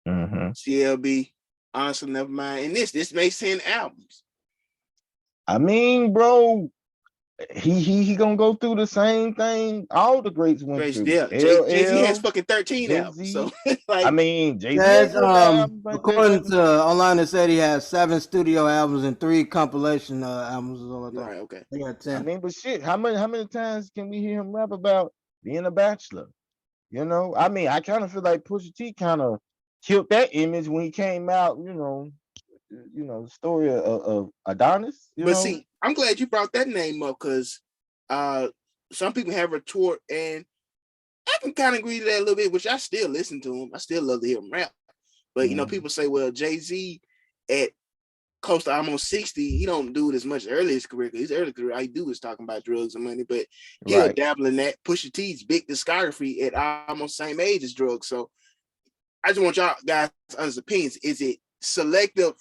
CLB, Honestly Never Mind. And this makes 10 albums. I mean, bro, he gonna go through the same thing all the greats went through. Yeah, Jay-Z has fucking 13 albums. So like, I mean, Jay-Z according to online, it said he has 7 studio albums and 3 compilation albums. Right, okay. He got 10. I mean, but shit, how many times can we hear him rap about being a bachelor? I mean, I kind of feel like Pusha T kind of killed that image when he came out. The story of Adonis. See, I'm glad you brought that name up because some people have retort, and I can kind of agree to that a little bit, which I still listen to him. I still love to hear him rap. But people say, well, Jay-Z at close to almost 60, he don't do it as much early in his career. His early career, all he do is talking about drugs and money, but he'll dabble in that. Pusha T's big discography at almost the same age as drugs. So I just want y'all guys' honest opinions. Is it selective,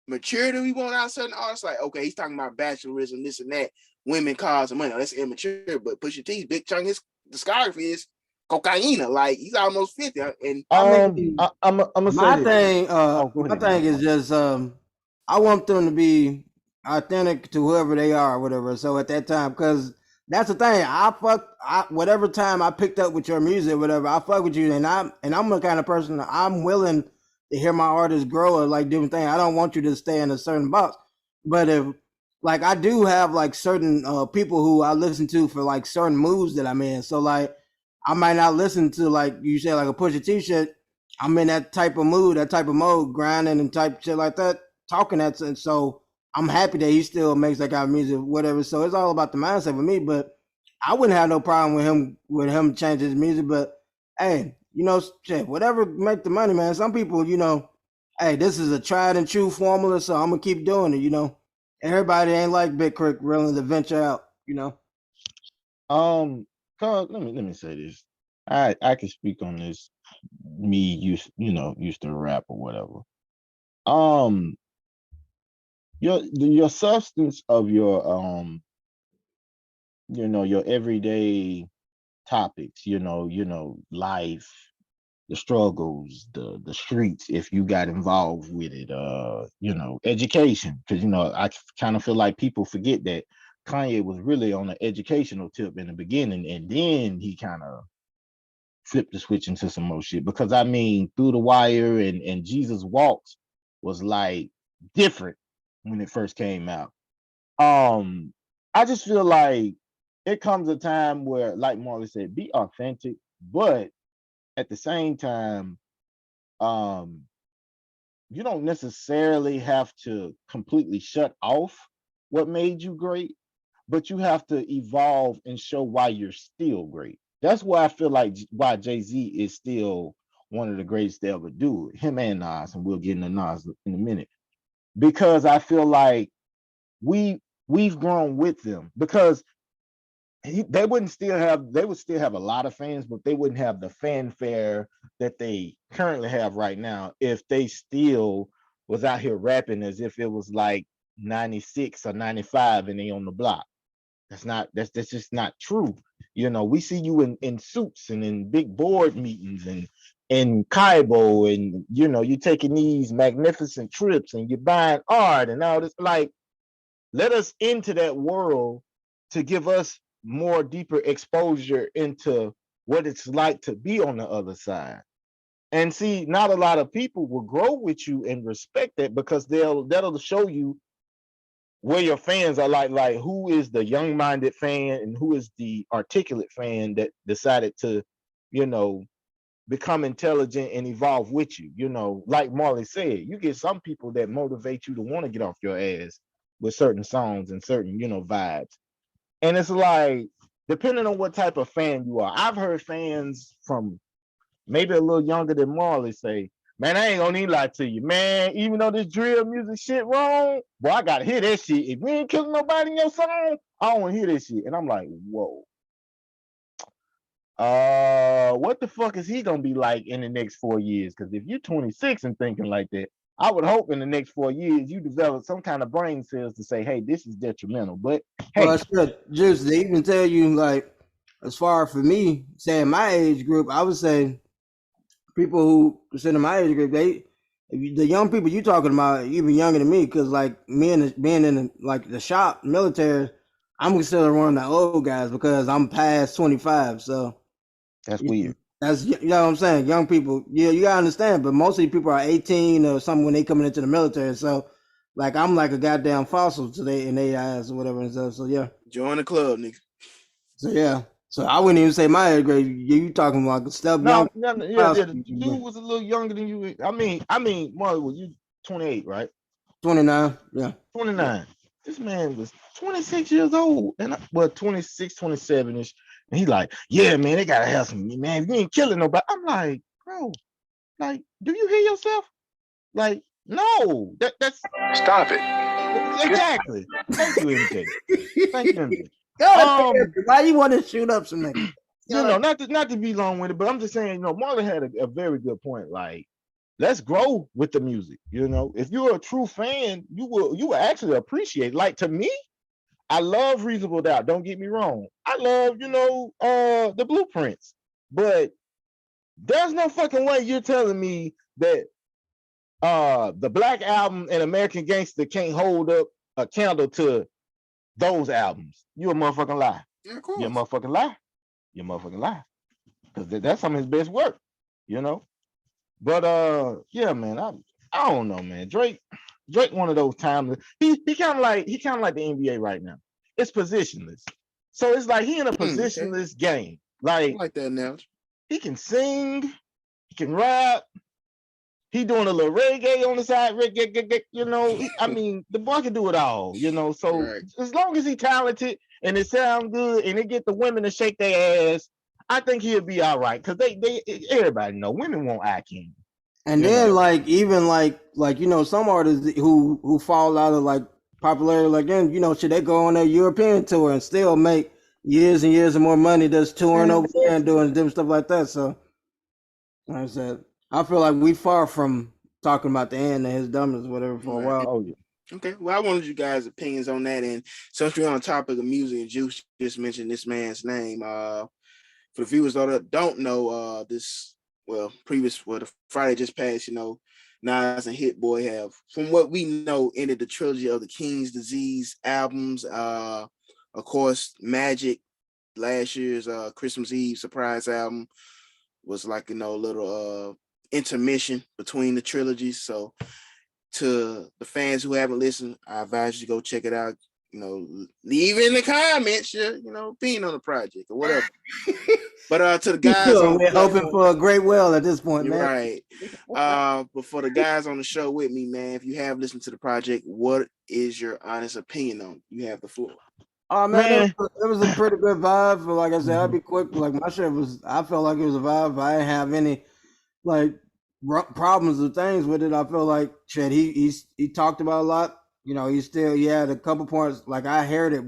maturity we want out of certain artists? Like, okay, he's talking about bachelorism, this and that, women, cars, and money. That's immature. But Pusha T's big chunk of his discography is cocaine. Like, he's almost 50. And my thing is just I want them to be authentic to whoever they are or whatever. So at that time, because that's the thing, whatever time I picked up with your music, whatever, I fuck with you, and I'm the kind of person that I'm willing to hear my artists grow or like different things. I don't want you to stay in a certain box. But if like I do have like certain people who I listen to for like certain moods that I'm in. So like I might not listen to like you said like a Pusha T shit. I'm in that type of mood, that type of mode, grinding and type shit like that, talking that. And so I'm happy that he still makes that kind of music, whatever. So it's all about the mindset for me. But I wouldn't have no problem with him changing his music. But hey, shit, whatever make the money, man. Some people, hey, this is a tried and true formula, so I'm gonna keep doing it. Everybody ain't like Big Crick willing to venture out, Let me say this. I can speak on this. Me used to rap or whatever. Your substance of your your everyday topics, life, the struggles, the streets, if you got involved with it, education, because I kind of feel like people forget that Kanye was really on an educational tip in the beginning, and then he kind of flipped the switch into some more shit. Because I mean, Through the Wire and Jesus Walks was like different when it first came out. I just feel like it comes a time where, like Marley said, be authentic, but at the same time, you don't necessarily have to completely shut off what made you great, but you have to evolve and show why you're still great. That's why I feel like why Jay-Z is still one of the greatest to ever do it. Him and Nas, and we'll get into Nas in a minute. Because I feel like we've grown with them. Because they would still have a lot of fans, but they wouldn't have the fanfare that they currently have right now if they still was out here rapping as if it was like 96 or 95 and they on the block. That's just not true. We see you in suits and in big board meetings and in Cabo, and you know, you're taking these magnificent trips and you're buying art and all this. Like, let us into that world to give us more deeper exposure into what it's like to be on the other side. And see, not a lot of people will grow with you and respect that, because that'll show you where your fans are, like who is the young-minded fan and who is the articulate fan that decided to, you know, become intelligent and evolve with you. You know, like Marley said, you get some people that motivate you to want to get off your ass with certain songs and certain, you know, vibes. And it's like, depending on what type of fan you are. I've heard fans from maybe a little younger than Marley say, man, I ain't gonna need lie to you, man. Even though this drill music shit wrong, boy, I gotta hear that shit. If you ain't killing nobody in your song, I don't wanna hear this shit. And I'm like, whoa. What the fuck is he gonna be like in the next 4 years? Because if you're 26 and thinking like that, I would hope in the next 4 years you develop some kind of brain cells to say, hey, this is detrimental. But hey, Well, just to even tell you, like, as far for me, saying my age group, I would say people who consider my age group, the young people you talking about, even younger than me, because like me and being in the shop military, I'm considered one of the old guys because I'm past 25. So that's weird. That's, you know what I'm saying. Young people, yeah, you gotta understand. But most of these people are 18 or something when they coming into the military. So like I'm like a goddamn fossil today in their eyes or whatever and stuff. So yeah, join the club, nigga. So yeah. So I wouldn't even say my age grade. You talking about stuff? No, the dude was a little younger than you. I mean, Marley, was you 28, right? 29, yeah. 29. Yeah. This man was 26 years old, and 26, 27-ish. And he's like, yeah, man, they gotta have some, man. You ain't killing nobody. I'm like, bro, like, do you hear yourself? Like, no, that's stop it. Exactly. Thank you, MJ. Thank you, MJ. Why you want to shoot up some niggas? You know, not to be long-winded, but I'm just saying, you know, Marlon had a very good point. Like, let's grow with the music. You know, if you're a true fan, you will actually appreciate. Like, to me, I love Reasonable Doubt. Don't get me wrong. I love, you know, the Blueprints. But there's no fucking way you're telling me that the Black Album and American Gangster can't hold up a candle to those albums. You a motherfucking lie. Yeah, of course. You a motherfucking lie. You a motherfucking lie. Because that's some of his best work, you know. But yeah, man, I don't know, man. Drake one of those times. He kind of like the NBA right now. It's positionless. So it's like he in a positionless game. Like, I like that analogy. He can sing, he can rap. He doing a little reggae on the side, you know. I mean, the boy can do it all, you know. So as long as he talented and it sound good and it get the women to shake their ass, I think he'll be all right. Because they everybody know women want eye candy. And then like even like you know, some artists who fall out of like popularity, like then, you know, should they go on a European tour and still make years and years of more money just touring over there and doing different stuff like that. So like I said, I feel like we far from talking about the end and his dumbness, whatever, for a while. Oh yeah. Okay, well, I wanted you guys' opinions on that, and since we're on the topic of music, and Juice just mentioned this man's name. For the viewers that don't know, the Friday just passed, you know, Nas and Hit Boy have, from what we know, ended the trilogy of the King's Disease albums. Of course, Magic, last year's Christmas Eve surprise album, was like, you know, a little intermission between the trilogies. So to the fans who haven't listened, I advise you to go check it out. You know, leave in the comments your, you know, opinion on the project or whatever. But to the guys, we're hoping for a great well at this point, man. Right. But for the guys on the show with me, man, if you have listened to the project, what is your honest opinion on it? You have the floor. Oh man, it was a pretty good vibe. But like I said, I'll be quick. Like my shit I felt like it was a vibe. I didn't have any like problems or things with it. I feel like shit. He talked about a lot. You know, he had a couple points. Like I heard it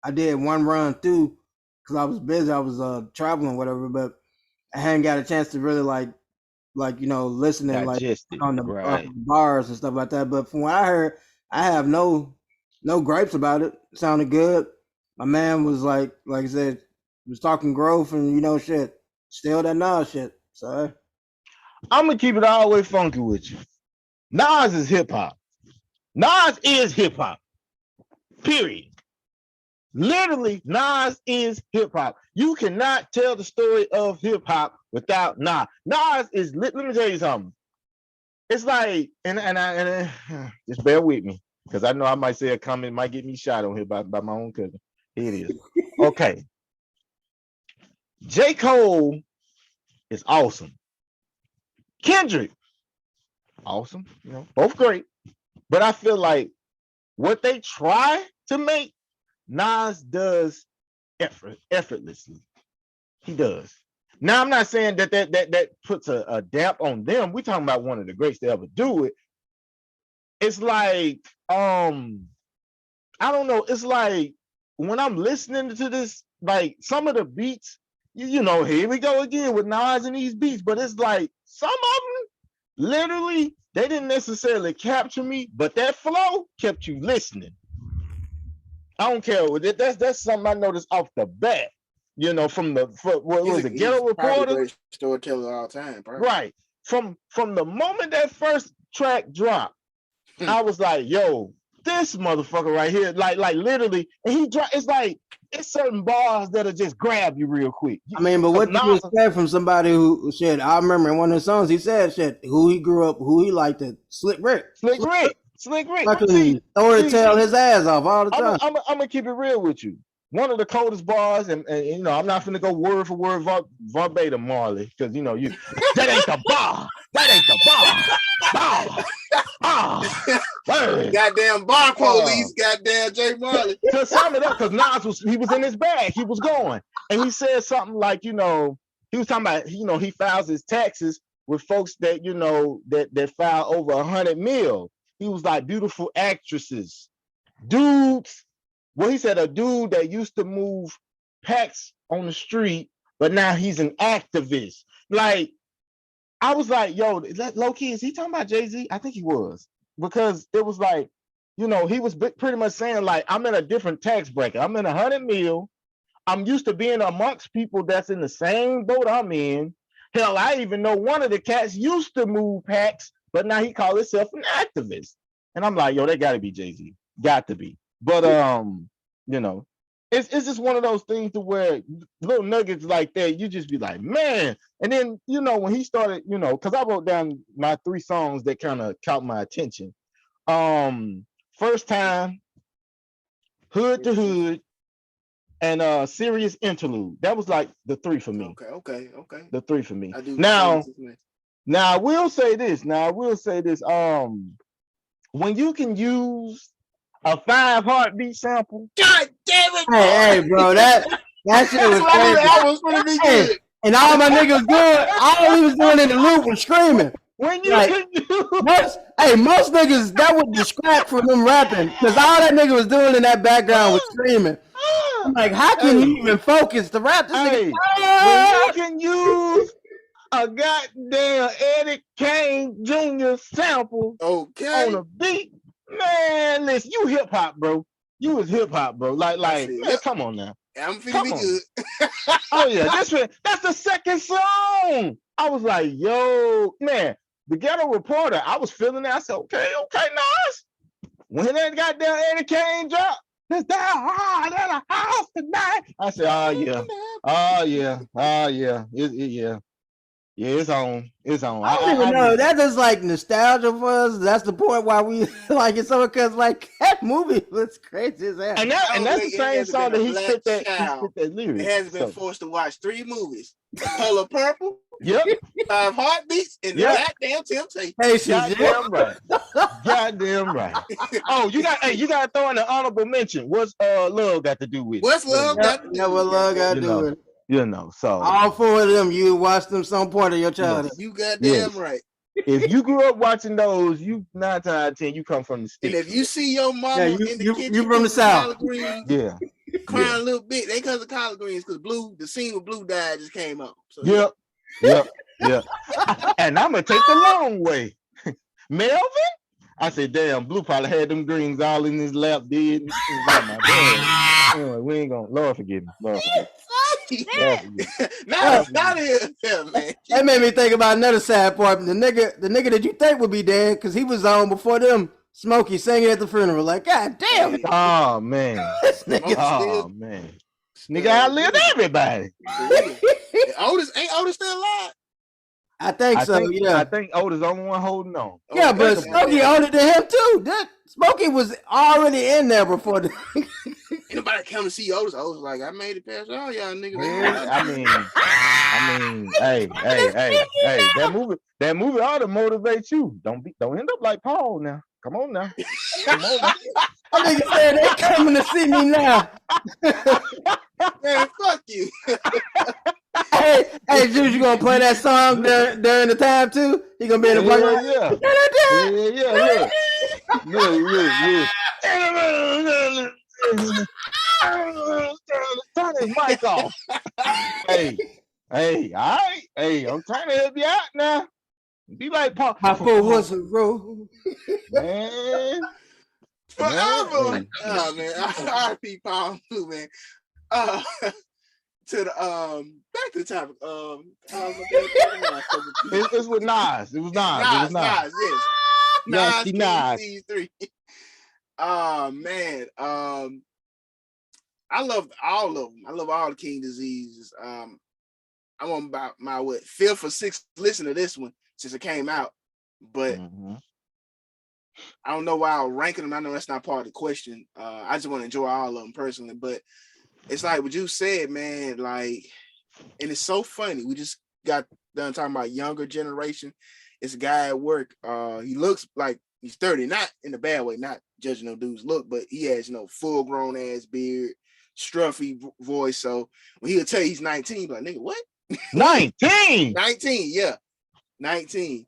I did one run through because I was busy. I was traveling, whatever. But I hadn't got a chance to really like you know, listening like on the bars and stuff like that. But from what I heard, I have no gripes about it. It sounded good. My man was like I said, was talking growth and, you know, shit. Still that Nas shit. So I'm gonna keep it all the way funky with you. Nas is hip hop. Nas is hip hop. Period. Literally, Nas is hip hop. You cannot tell the story of hip hop without Nas. Nas is. Let me tell you something. It's like, and just bear with me, because I know I might say a comment might get me shot on here by my own cousin. Here it is. Okay. J. Cole is awesome. Kendrick, awesome. You know, both great. But I feel like what they try to make, Nas does effortlessly. He does. Now, I'm not saying that puts a damp on them. We're talking about one of the greats to ever do it. It's like, I don't know. It's like when I'm listening to this, like some of the beats, you know, here we go again with Nas and these beats, but it's like some of them, literally, they didn't necessarily capture me, but that flow kept you listening. I don't care. That's something I noticed off the bat. You know, what was it, Ghetto Reporter? Storyteller all time, probably. Right. From the moment that first track dropped, I was like, yo, this motherfucker right here, like literally, and he dropped, it's like, it's certain bars that'll just grab you real quick. I mean, but what do you expect from somebody who said, I remember in one of the songs he said, who he grew up, who he liked to Slick Rick. Slick Rick. Fucking storytell his ass off all the time. I'm gonna keep it real with you. One of the coldest bars, and you know, I'm not finna go word for word verbatim, Marley, because you know that ain't the bar. That ain't the bar. Goddamn bar police, goddamn Jay Marley. To sum it up, because Nas was in his bag, he was going, and he said something like, you know, he was talking about, you know, he files his taxes with folks that, you know, that file over 100 mil. He was like, beautiful actresses, dudes. Well, he said a dude that used to move packs on the street, but now he's an activist. Like, I was like, yo, low key, is he talking about Jay-Z? I think he was. Because it was like, you know, he was pretty much saying, like, I'm in a different tax bracket. I'm in 100 mil. I'm used to being amongst people that's in the same boat I'm in. Hell, I even know one of the cats used to move packs, but now he calls himself an activist. And I'm like, yo, that gotta be Jay-Z. Got to be. But you know, it's just one of those things to where little nuggets like that, you just be like, man. And then, you know, when he started, you know, because I wrote down my 3 songs that kind of caught my attention. First Time, Hood to Hood, and Serious Interlude. That was like the 3 for me. Okay. The 3 for me. Now I will say this. When you can use a 5 heartbeat sample. God damn it! Hey, bro, that shit was crazy. That was gonna be good. And all my niggas doing, all he was doing in the loop was screaming. When you like, can use most niggas, that would distract from them rapping, because all that nigga was doing in that background was screaming. I'm like, how can he even focus to rap? This nigga, when you can use a goddamn Eddie Kane Jr. sample on a beat. Man, listen, you hip hop, bro. You was hip hop, bro. Like, man, come on now. I'm feeling good. Oh yeah, that's the second song. I was like, yo, man, the Ghetto Reporter. I was feeling that. I said, okay, Nas. When that goddamn Eddie Kane dropped, let's down hard at a house tonight. I said, oh yeah. Yeah, it's on. I don't even know. That is like nostalgia for us. That's the point why we like it so, because like that movie was crazy as hell. And that's the same song that he spit that lyric. It has been forced to watch 3 movies: Color Purple, Yep, 5 Heartbeats, and the goddamn Temptation. Goddamn right. Oh, you got to throw in an honorable mention. What's love got to do with it? What's love got to do? Yeah, what love got to do with it? You know, so all 4 of them, you watched them some point of your childhood. You goddamn right. If you grew up watching those, you 9 times out of 10, you come from the sticks. And if you see your mama in the kitchen, you from the South, greens, crying a little bit, they because of collard greens, because the scene with Blue died just came out. So, Yep. And I'm gonna take the long way. Melvin, I said, damn, Blue probably had them greens all in his lap, did. Anyway, we ain't gonna. Lord forgive me. Not in here, man. That made me think about another sad part. The nigga that you think would be dead because he was on before them. Smokey singing at the funeral, like, God damn it. Oh man. Oh man. Nigga outlived everybody. Ain't Otis still alive? I think so, yeah. I think Otis the only one holding on. Yeah, but Smokey older than him too. Smokey was already in there before the Anybody come to see Otis? Otis like, I made it past all y'all niggas. Yeah, I mean, hey, that movie ought to motivate you. Don't end up like Paul now. Come on now. Come on now. I nigga said they coming to see me now. Man, fuck you. Hey, Juice, you gonna play that song during the time too? You gonna be in the party? Turn his mic off. Hey, all right. Hey, I'm trying to help you out now. Be like Paul. My foot was a road. Man. Forever. Oh man, R.I.P. Paul too, man. To the back to the topic. It's with Nas. It was Nas. Nas, yes. Nas. C3. Oh man. I love all of them. I love all the King diseases. I'm on about my fifth or sixth listen to this one since it came out, but I don't know why I'm ranking them. I know that's not part of the question. I just want to enjoy all of them personally, but it's like what you said, man. Like, and it's so funny. We just got done talking about younger generation. It's a guy at work. He looks like he's 30, not in a bad way, not judging no dude's look, but he has, full grown ass beard, struffy voice. So when he'll tell you he's 19, like, nigga, what? 19? 19, yeah. 19.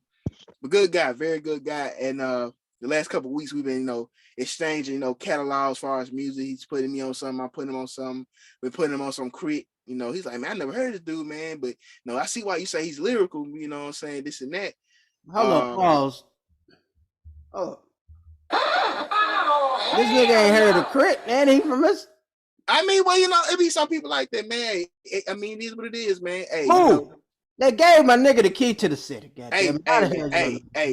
But good guy, very good guy. And the last couple of weeks we've been, exchanging, catalogs as far as music. He's putting me on something, I'm putting him on something. We're putting him on some crit. He's like, man, I never heard of this dude, man. But I see why you say he's lyrical, what I'm saying, this and that. Hold up, pause. Oh. This nigga ain't heard of crit, and he from us. I mean, well, it be some people like that, man. It is what it is, man. Hey, they gave my nigga the key to the city. Hey,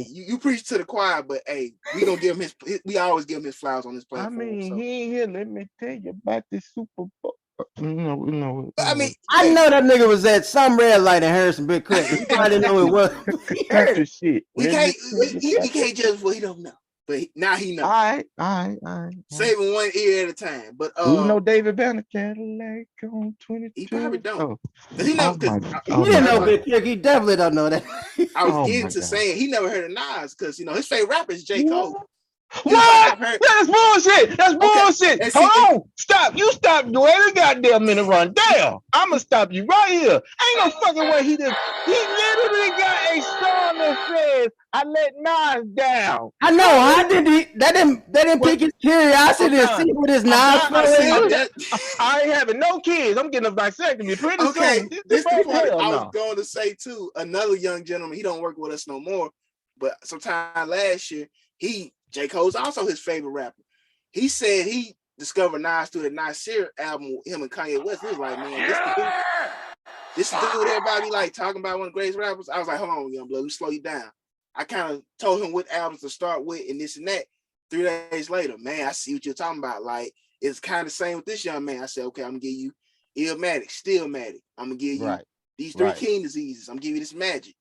you preach to the choir, but hey, we gonna give him we always give him his flowers on this platform. I mean, he ain't here. Let me tell you about this Super Bowl. I mean, I know that nigga was at some red light and heard some big crack. He probably didn't know it was. Country shit. We can't judge what he don't know. But now he knows. All right. Saving one ear at a time. But you know David Banner Cadillac on 22. He probably don't. Oh. He know, he didn't know Big Trick. He definitely don't know that. I was getting to saying he never heard of Nas because his favorite rapper is J. Cole. What? That's bullshit. That's bullshit. Okay. Hold on. Stop. You stop doing the goddamn minute run. Damn. I'ma stop you right here. Ain't no fucking way he literally got a song that says, I let Nas down. I know. How did he? That didn't pique his curiosity to see what his Nas I ain't having no kids. I'm getting a vasectomy pretty soon. This is what I was going to say too. Another young gentleman. He don't work with us no more, but sometime last year, J. Cole's also his favorite rapper. He said he discovered Nas through the Nasir album with him and Kanye West. He was like, man, this is the dude everybody like talking about, one of the greatest rappers. I was like, hold on, young blood, let me slow you down. I kind of told him what albums to start with and this and that. 3 days later, man, I see what you're talking about. Like, it's kind of the same with this young man. I said, okay, I'm gonna give you Illmatic, Stillmatic. I'm gonna give you these 3 King diseases. I'm gonna give you this Magic.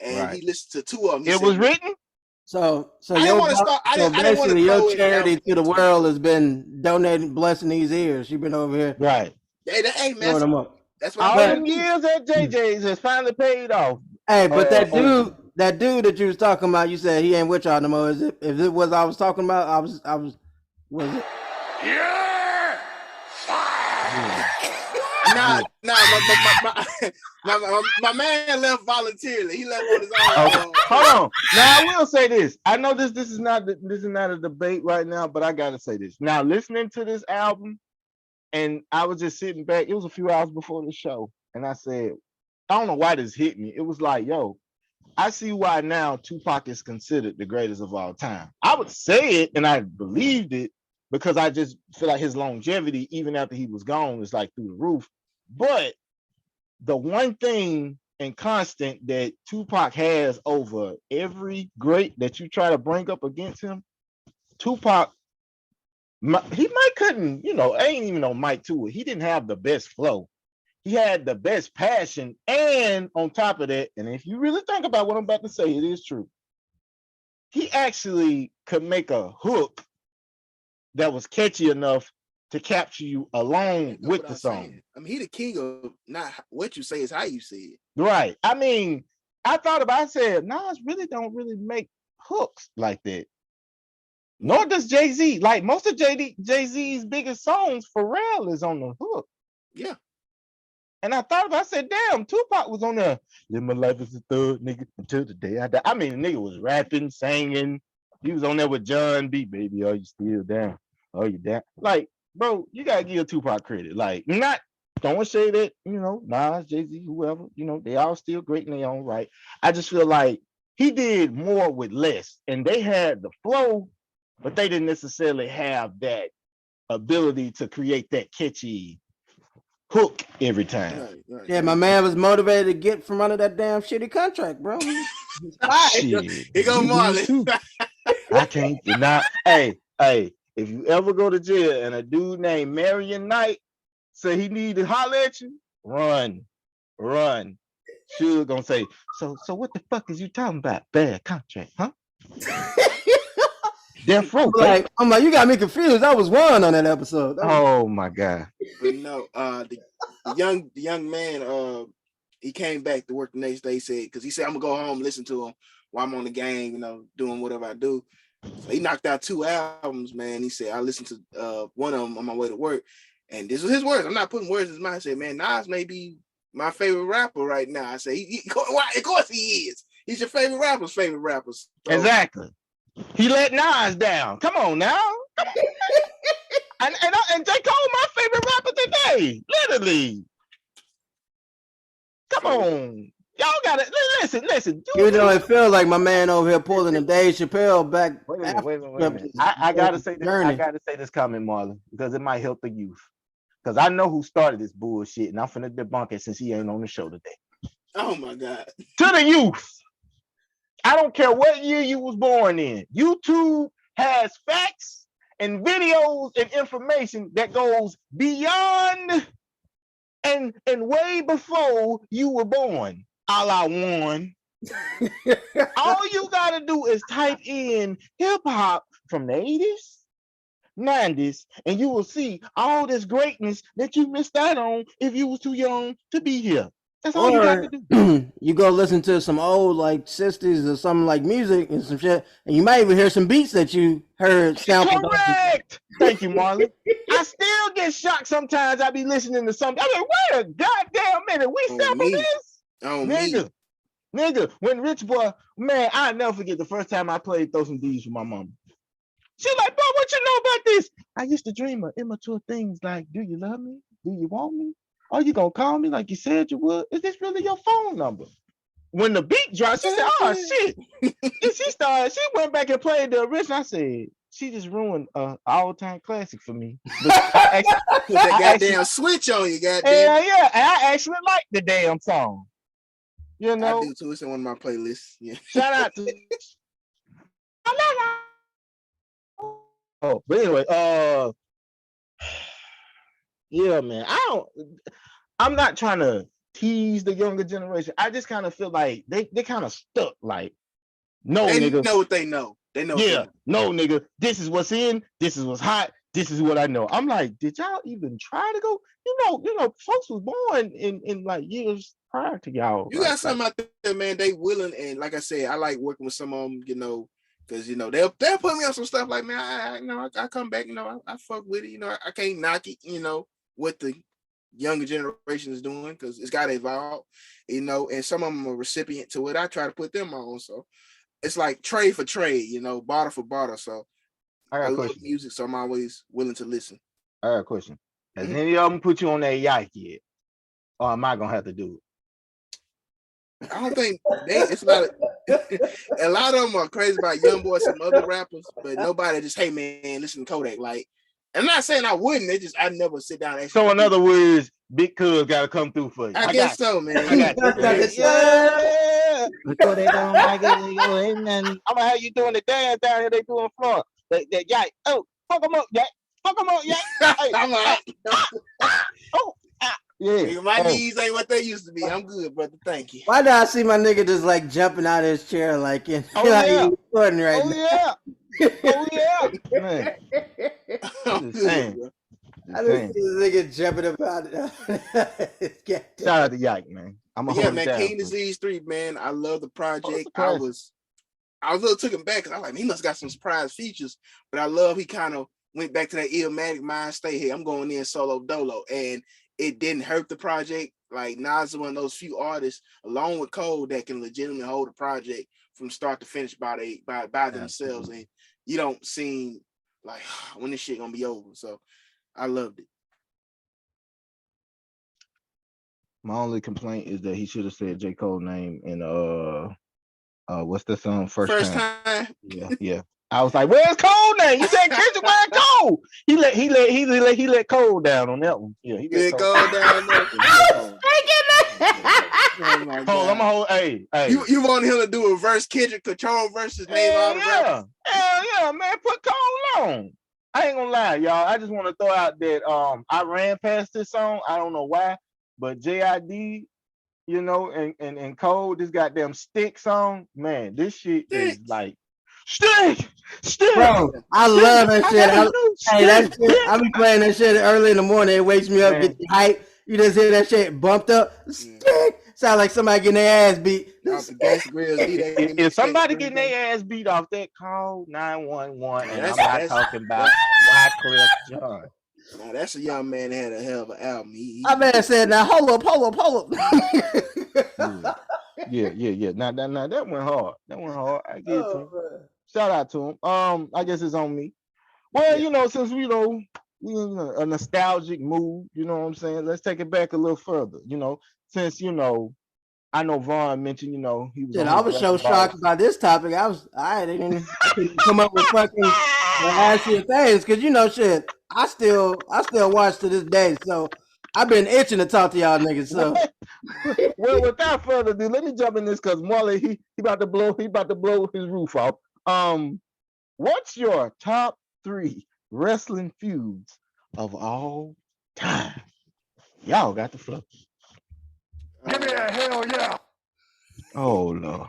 And he listened to 2 of them. It was written? So basically your charity to the world has been donating, blessing these ears. You've been over here. Right. Hey, man. That's what all them years at JJ's has finally paid off. Hey, but that dude that you was talking about, you said he ain't with y'all no more. Is it? If it was I was talking about, was it? Yeah. My man left voluntarily. He left on his own. Okay. Hold on. Now I will say this. I know this is not a debate right now, but I gotta say this. Now listening to this album, and I was just sitting back. It was a few hours before the show, and I said, I don't know why this hit me. It was like, yo, I see why now Tupac is considered the greatest of all time. I would say it, and I believed it because I just feel like his longevity, even after he was gone, is like through the roof. But the one thing and constant that Tupac has over every great that you try to bring up against him, Tupac, he might couldn't, I ain't even on Mike to it. He didn't have the best flow. He had the best passion, and on top of that, and if you really think about what I'm about to say, it is true. He actually could make a hook that was catchy enough to capture you along with the song. Saying. I mean, he the king of not what you say is how you say it. Right. I mean, I thought about it, I said, Nas really don't really make hooks like that. Nor does Jay-Z. Like most of Jay-Z's biggest songs, Pharrell is on the hook. Yeah. And I thought about it, I said, damn, Tupac was on there. Live my life as a thug nigga until the day I die. I mean, the nigga was rapping, singing. He was on there with John B. Baby, are you still down? Are you down? Like, bro, you gotta give Tupac credit. Like, not throwing shade at, Nas, Jay-Z, whoever, they all still great in their own right. I just feel like he did more with less. And they had the flow, but they didn't necessarily have that ability to create that catchy hook every time. Right. Yeah, my man was motivated to get from under that damn shitty contract, bro. Shit. Here go Marlon. I can't deny. Hey, if you ever go to jail and a dude named Marion Knight say he need to holler at you, run. Suge gonna say, so what the fuck is you talking about? Bad contract, huh? Death row. I'm like, you got me confused. I was one on that episode. Oh my god. But no, the young man, he came back to work the next day. He said, because he said, I'm gonna go home, listen to him while I'm on the gang, doing whatever I do. So he knocked out 2 albums, man. He said, I listened to one of them on my way to work, and this was his words. I'm not putting words in his mouth. I said, man, Nas may be my favorite rapper right now. I said, of course he is. He's your favorite rapper's favorite rapper. So, exactly. He let Nas down. Come on now. and J. Cole, my favorite rapper today. Literally. Come on. Y'all gotta listen. Even though it feels like my man over here pulling the Dave Chappelle back. Wait a minute. I gotta say this. I gotta say this comment, Marlon, because it might help the youth. Because I know who started this bullshit, and I'm finna debunk it since he ain't on the show today. Oh my God. To the youth. I don't care what year you was born in. YouTube has facts and videos and information that goes beyond and way before you were born. A la one. All you gotta do is type in hip hop from the 80s, 90s, and you will see all this greatness that you missed out on if you was too young to be here. That's all you got to do. You go listen to some old like 60s or something like music and some shit, and you might even hear some beats that you heard sampled. Correct. Thank you, Marlon. I still get shocked sometimes. I be listening to something. I'm like, wait a goddamn minute. We sampled this? Nigga, when Rich Boy, man, I'll never forget the first time I played Throw Some D's with my mom. She like, bro, what you know about this? I used to dream of immature things like, do you love me? Do you want me? Are you gonna call me like you said you would? Is this really your phone number? When the beat dropped, she said, oh shit. And she went back and played the original. I said, she just ruined an all-time classic for me. Put that goddamn switch on you, goddamn. Yeah, and I actually like the damn song. I do too. It's in one of my playlists. Yeah. Shout out to Oh, but anyway, yeah, man. I'm not trying to tease the younger generation. I just kind of feel like they kind of stuck. Like, no, they nigga. know what they know. They know. Yeah, no, nigga. This is what's in. This is what's hot. This is what I know. I'm like, did y'all even try to go? You know, folks was born in like years prior to y'all. You got something out there, man. They willing, and like I said, I like working with some of them. Because they'll put me on some stuff like, man, I come back, I fuck with it, I can't knock it, what the younger generation is doing, because it's got to evolve, and some of them are recipient to it. I try to put them on, so it's like trade for trade, barter for barter. So I love music, so I'm always willing to listen. I got a question. Has any of them put you on that yike yet, or am I gonna have to do it? I don't think it's a lot of them are crazy about Young Boy, some other rappers, but nobody just, hey man, listen to Kodak. Like, I'm not saying I wouldn't. I never sit down. So in other words, Big Cuz gotta come through for you. I guess so, man. I got you. Yeah. Before they don't like it, they go, ain't nothing. I'm gonna have you doing the dance down here they do in Florida. That yike. Oh, fuck them up, yike. Fuck them up, yike. Hey, I'm all right. oh, yeah. Nigga, my knees ain't what they used to be. I'm good, brother. Thank you. Why do I see my nigga just like jumping out of his chair like in like yeah. he's recording right Oh now? yeah. Oh yeah. Man. I'm Just good, saying. bro. I just see this nigga jumping about it. Shout out to Yike, man. I'm But gonna yeah, hold it man, down. King Disease 3, man. I love the project. I classic. was a little taken back because I was like, he must have got some surprise features. But I love he kind of went back to that Illmatic mind state. Hey, I'm going in solo dolo. And it didn't hurt the project. Like Nas is one of those few artists, along with Cole, that can legitimately hold a project from start to finish by themselves. And you don't seem like when this shit gonna be over. So I loved it. My only complaint is that he should have said J. Cole name in what's the song? First time. Yeah. I was like, where's Cole name? You said Christian, where's Cole? He let Cole down on that one. Yeah, he let Cole down there. Oh my God. Cole, I'm a whole hey. You want him to do a verse Kendrick Control versus name all the rappers? Hell yeah, man. Put Cole on. I ain't gonna lie, y'all. I just want to throw out that I ran past this song. I don't know why, but JID, you know, and Cole, this goddamn stick song, man, this shit is like stick. Bro, I love that shit. Hey, that shit, I be playing that shit early in the morning. It wakes me up, man. Get the hype. You just hear that shit bumped up. Stick. Sound like somebody getting their ass beat. If somebody getting their ass beat off that, call 911, and I'm not talking about Wycliffe John. Now that's a young man that had a hell of an album. My man said, "Now hold up." Yeah. Now that went hard. I get it to him. Shout out to him. I guess it's on me. Well, you know, since we in a nostalgic mood, you know what I'm saying? Let's take it back a little further. You know, since I know Vaughn mentioned, he was. I was so shocked about this topic. I didn't come up with fucking ashy things because shit. I still watch to this day, so I've been itching to talk to y'all niggas. So, well, without further ado, let me jump in this because Marley he about to blow his roof off. What's your top 3 wrestling feuds of all time? Y'all got the flow. Give me a hell yeah. Oh Lord.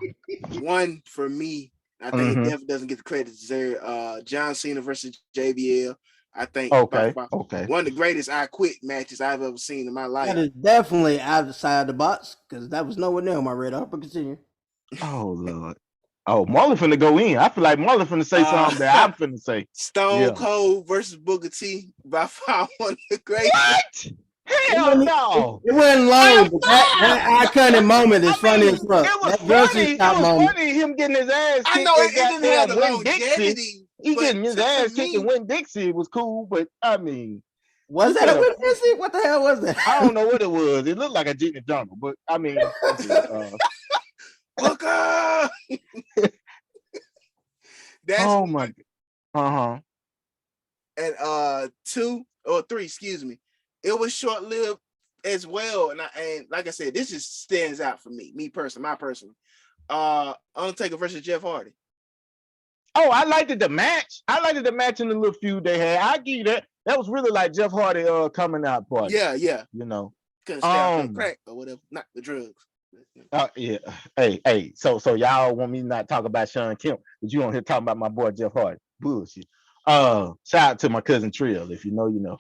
One for me, I think it definitely doesn't get the credit deserved. John Cena versus JBL. I think okay. One of the greatest I Quit matches I've ever seen in my life. That is definitely outside the box because that was nowhere near my radar. But continue. Oh Lord. Oh, Marlon finna go in. I feel like Marlon finna say something that I'm finna say. Stone Cold versus Booker T by far one of the greatest. What? Hell no! It wasn't long, but that iconic moment is funny as fuck. It was funny him getting his ass kicked. I know it didn't have the longevity. He getting his ass kicked and Win Dixie was cool, but I mean, was that a Win Dixie? What the hell was that? I don't know what it was. It looked like a Jeep jungle, but I mean, Booker. Oh my god. And 2 or 3, excuse me. It was short-lived as well, and like I said, this just stands out for me personally, my personal. Undertaker versus Jeff Hardy. Oh, I liked the match. I liked the match in the little feud they had. I give you that. That was really like Jeff Hardy coming out party. Yeah. Couldn't stay out crack or whatever, not the drugs. Yeah. Hey. So y'all want me to not talk about Sean Kemp, but you on here talking about my boy Jeff Hardy? Bullshit. Shout out to my cousin Trill. If you know, you know.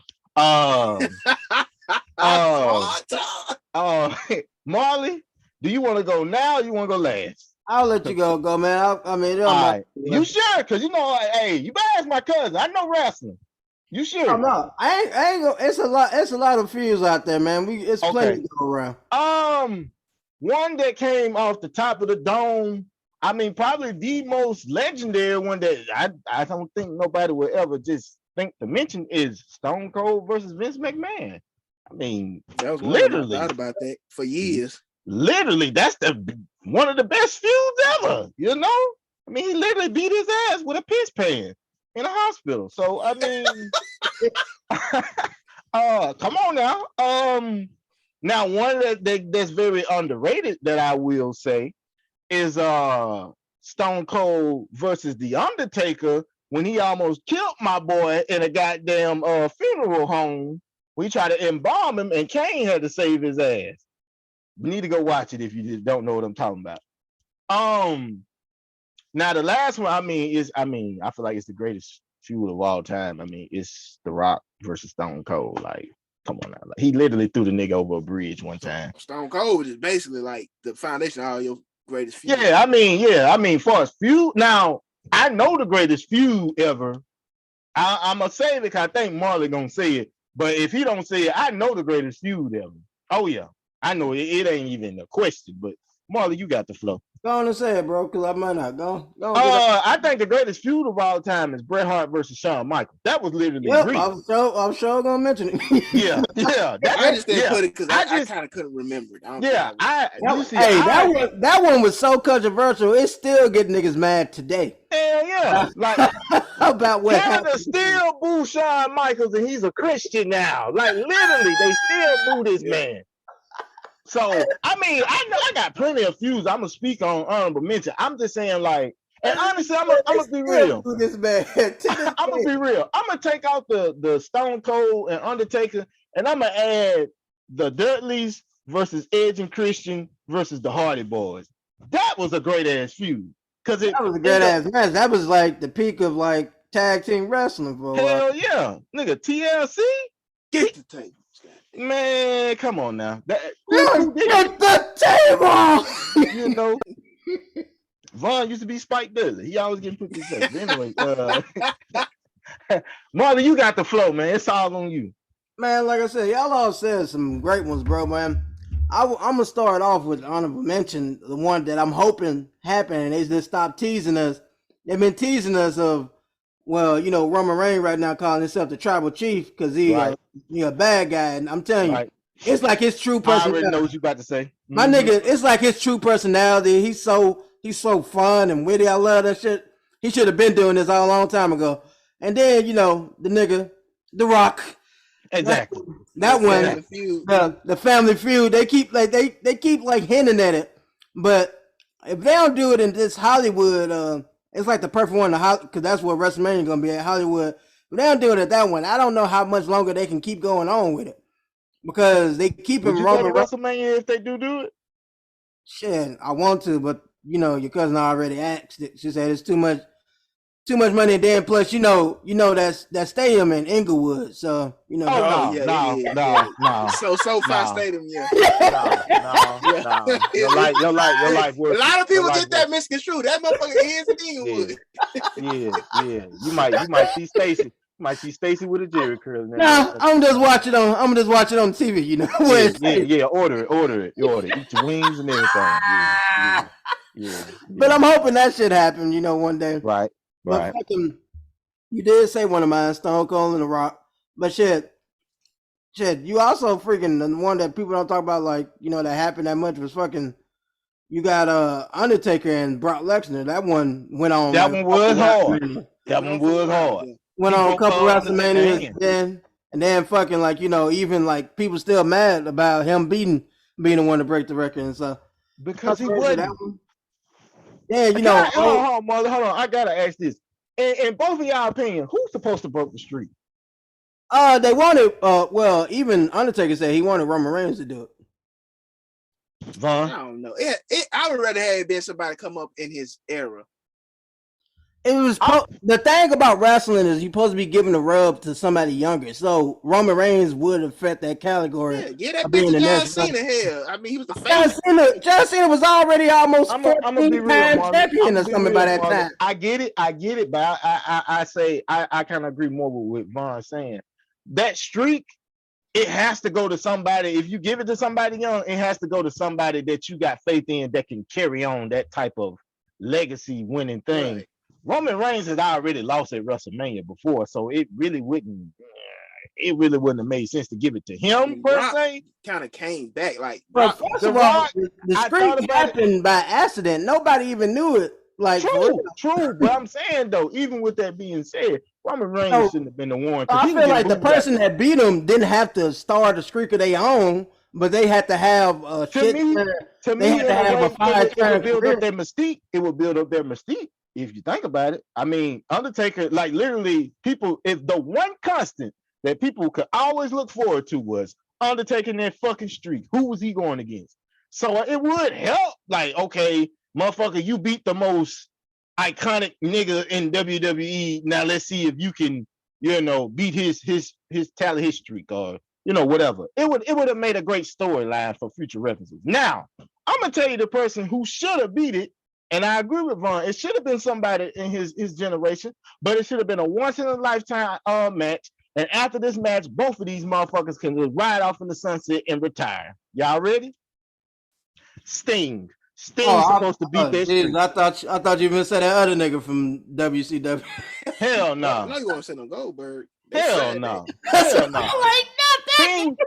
Marley, do you want to go now or you want to go last? I'll let you go, man. I mean, all right. You sure? Because hey, you better ask my cousin. I know wrestling. You sure? Oh, no, I ain't go. It's a lot of feuds out there, man. It's plenty to go around. One that came off the top of the dome. I mean, probably the most legendary one that I don't think nobody will ever just think to mention is Stone Cold versus Vince McMahon. I mean, that was literally I thought about that for years. Literally, that's one of the best feuds ever. I mean, he literally beat his ass with a piss pan in a hospital. So I mean, Come on now. Now one that's very underrated that I will say is Stone Cold versus The Undertaker when he almost killed my boy in a goddamn funeral home. We tried to embalm him and Kane had to save his ass. You need to go watch it if you just don't know what I'm talking about. Now the last one, I feel like it's the greatest feud of all time. I mean, it's The Rock versus Stone Cold. Like, come on now. Like, he literally threw the nigga over a bridge one time. Stone Cold is basically like the foundation of all your greatest feud. Yeah, I mean, far as feud, now I know the greatest feud ever. I'm gonna say it because I think Marley gonna say it. But if he don't say it, I know the greatest feud ever. Oh yeah, I know it. It ain't even a question. But Marley, you got the flow. Go on and say it, bro, because I might not. Go on. I think the greatest feud of all time is Bret Hart versus Shawn Michaels. That was literally great. I'm sure gonna mention it. yeah. I just didn't put it because I kind of couldn't remember it. That one was so controversial. It's still getting niggas mad today. Hell yeah! Like about what Canada still boo Shawn Michaels, and he's a Christian now. Like literally, they still boo this man. So I mean, I got plenty of feuds. I'm gonna speak on honorable mention. I'm just saying, like, and honestly, I'm gonna be real. This man. I'm gonna be real. I'm gonna take out the Stone Cold and Undertaker, and I'm gonna add the Dudleys versus Edge and Christian versus the Hardy Boys. That was a great ass feud. That was a great ass match. That was like the peak of like tag team wrestling for a while. Hell yeah, nigga. TLC, get the tape. Man, come on now. Get the table. You know, Vaughn used to be Spike Dudley. He always getting put this up. Anyway, Marley, you got the flow, man. It's all on you. Man, like I said, y'all all said some great ones, bro, man. I'm going to start off with honorable mention, the one that I'm hoping happen, and they just stop teasing us. They've been teasing us of, well, you know, Roman Reigns right now calling himself the tribal chief because he a bad guy. And I'm telling you, it's like his true personality. I already know what you about to say. My nigga, it's like his true personality. He's so fun and witty. I love that shit. He should have been doing this all a long time ago. And then, you know, the nigga, The Rock. Exactly. That one, the family feud, they keep like they keep like hinting at it. But if they don't do it in this Hollywood, it's like the perfect one to because that's where WrestleMania is gonna be at, Hollywood. If they don't do it at that one, I don't know how much longer they can keep going on with it because they keep him rolling. WrestleMania if they do it. Shit, I want to, but you know your cousin already asked it. She said it's too much money, and then plus you know that stadium in Inglewood, so you know. No. SoFi Stadium, yeah. No. Your life worth. A lot of people get that misconstrued. That motherfucker is in Inglewood. Yeah. You might see Stacy. You might see Stacy with a Jerry curl. Nah, I'm just watching on TV. You know. Yeah. Order it. Eat your wings and everything. Yeah. But I'm hoping that shit happen. You know, one day. Right. But fucking, you did say one of mine, Stone Cold and The Rock. But shit, you also freaking the one that people don't talk about, like, you know, that happened that much was fucking. You got Undertaker and Brock Lesnar. That one went on. That one was hard. Went on a couple WrestleManias, and then fucking like you know even like people still mad about him being the one to break the record and stuff because he wasn't. Yeah, you know. Hold on. I gotta ask this. In both of y'all opinion, who's supposed to break the streak? They wanted. Well, even Undertaker said he wanted Roman Reigns to do it. Vaughn? I don't know. I would rather have it been somebody come up in his era. It was the thing about wrestling is you're supposed to be giving the rub to somebody younger. So Roman Reigns would have fit that category. Yeah, that bitch John Cena. Hell, I mean, he was the favorite. John Cena was already almost 14-time champion or something by that time. I get it, but I say I kind of agree more with Vaughn saying that streak. It has to go to somebody. If you give it to somebody young, it has to go to somebody that you got faith in that can carry on that type of legacy winning thing. Right. Roman Reigns had already lost at WrestleMania before, so it really wouldn't have made sense to give it to him per se. Kind of came back like. But first of all, the streak happened by accident. Nobody even knew it Like, for True, real. true. But I'm saying though, even with that being said, Roman Reigns So, shouldn't have been the one. 'Cause I he can feel get like the booed out. person that beat him didn't have to start a streak of their own, but they had to have a To shit. me, They in had to a have way, a fire it would turn build career. up their mystique. It would build up their mystique if you think about it. I mean, Undertaker, like literally, people. If the one constant that people could always look forward to was Undertaker in that fucking streak, who was he going against? So it would help. Like, okay, motherfucker, you beat the most iconic nigga in WWE. Now let's see if you can, beat his talent, his streak, or whatever. It would have made a great storyline for future references. Now, I'm gonna tell you the person who should have beat it, and I agree with Vaughn. It should have been somebody in his generation, but it should have been a once in a lifetime match. And after this match, both of these motherfuckers can just ride off in the sunset and retire. Y'all ready? Sting. Sting's supposed to beat that streak. I thought you were gonna say that other nigga from WCW. Hell no. I know you want to say no Goldberg. Hell no. Hell no.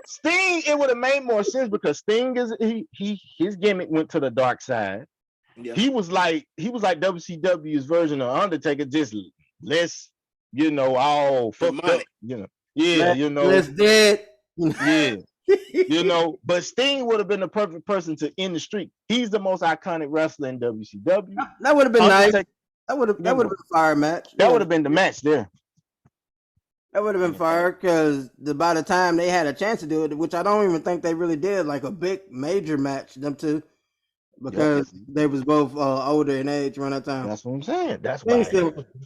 Sting, it would have made more sense because Sting is his gimmick went to the dark side. Yeah. He was like WCW's version of Undertaker, just less, all fucked up, Less dead. Yeah. But Sting would have been the perfect person to end the streak. He's the most iconic wrestler in WCW. That would have been nice. That would have been a fire match. That would have been the match there. That would have been fire because by the time they had a chance to do it, which I don't even think they really did, like a big major match, them two, because they was both older in age around that time. That's what I'm saying. That's why.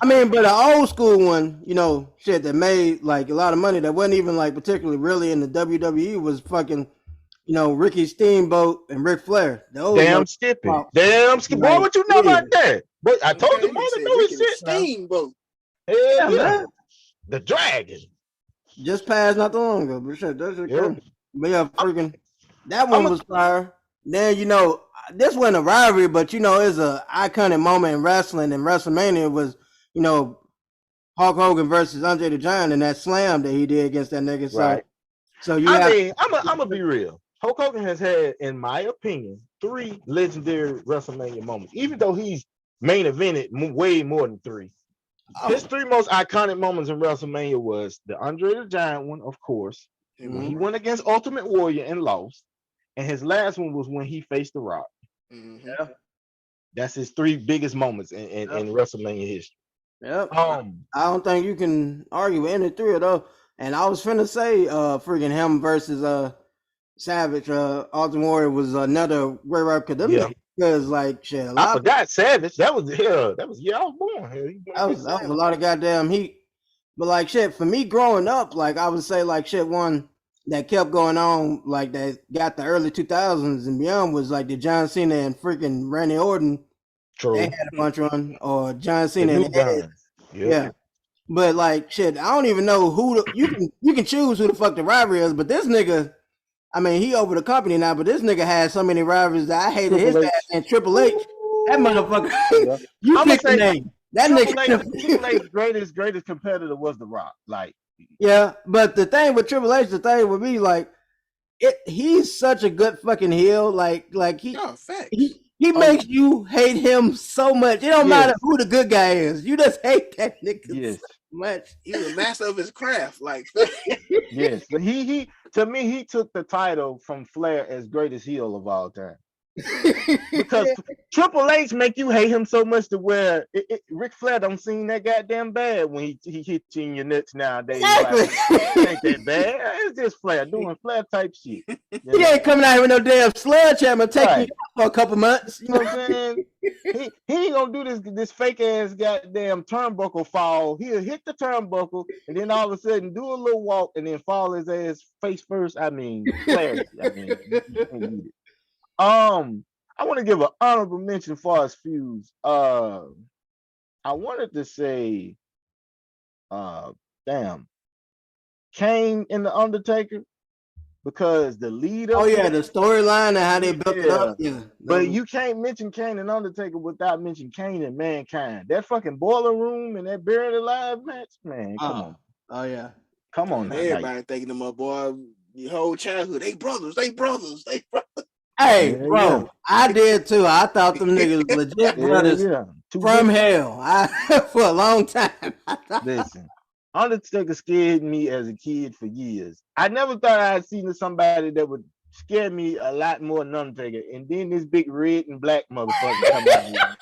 I mean, but an old school one, shit that made like a lot of money that wasn't even like particularly really in the WWE was fucking, Ricky Steamboat and Ric Flair. Damn Skippy. Damn Skippy. Boy, what you know about that? But I told you, man, I know his shit. Steamboat. Hell yeah. The Dragon. Just passed not too long ago, but shit, that's cool. But yeah, freaking, that one was fire. Then, this wasn't a rivalry, but, it's an iconic moment in wrestling, and WrestleMania was, Hulk Hogan versus Andre the Giant and that slam that he did against that nigga. So, right. So I'm gonna be real. Hulk Hogan has had, in my opinion, 3 legendary WrestleMania moments, even though he's main evented way more than 3. His 3 most iconic moments in WrestleMania was the Andre the Giant one, of course, when he went against Ultimate Warrior and lost, and his last one was when he faced The Rock. Mm-hmm. Yeah, that's his 3 biggest moments in WrestleMania history. Yep. I don't think you can argue with any 3 of those. And I was finna say, freaking him versus Savage, Ultimate Warrior was another great rap because like shit. I forgot Savage. That was I was born. That was a lot of goddamn heat. But like shit, for me growing up, like I would say like shit, one that kept going on, like that got the early 2000s and beyond was like the John Cena and freaking Randy Orton. True. They had a bunch on, or John Cena and Ed. Yeah. But like shit, I don't even know who you can choose who the fuck the rivalry is, but this nigga, I mean, he over the company now, but this nigga has so many rivals that I hated his ass and Triple H. That motherfucker, you pick the name. That Triple H's greatest competitor was The Rock. Like, yeah, but the thing with Triple H, the thing would be like, he's such a good fucking heel. Like he makes you hate him so much. It don't matter who the good guy is. You just hate that nigga so much. He's a master of his craft. Like, yes, but he to me, he took the title from Flair as greatest heel of all time. Because Triple H make you hate him so much to where Ric Flair don't seem that goddamn bad when he hits you in your nuts nowadays. Exactly. Like, it ain't that bad. It's just Flair doing Flair type shit. He ain't coming out here with no damn sledgehammer taking you for a couple months. You know what I'm saying? he ain't gonna do this fake ass goddamn turnbuckle fall. He'll hit the turnbuckle and then all of a sudden do a little walk and then fall his ass face first. I mean, Flair. I mean, you can't beat it. I want to give an honorable mention as far as feuds. I wanted to say, Kane and the Undertaker, because the lead up. Oh yeah, the storyline and how they built it up. Yeah, but you can't mention Kane and Undertaker without mentioning Kane and Mankind. That fucking boiler room and that buried alive match, man. Come on. Oh yeah. Come on. Everybody thinking them up, boy. Your whole childhood, they brothers. Hey, bro, I did too. I thought them niggas legit brothers. From hell. For a long time. Listen, Undertaker scared me as a kid for years. I never thought I'd seen somebody that would scare me a lot more than Undertaker. And then this big red and black motherfucker come out here.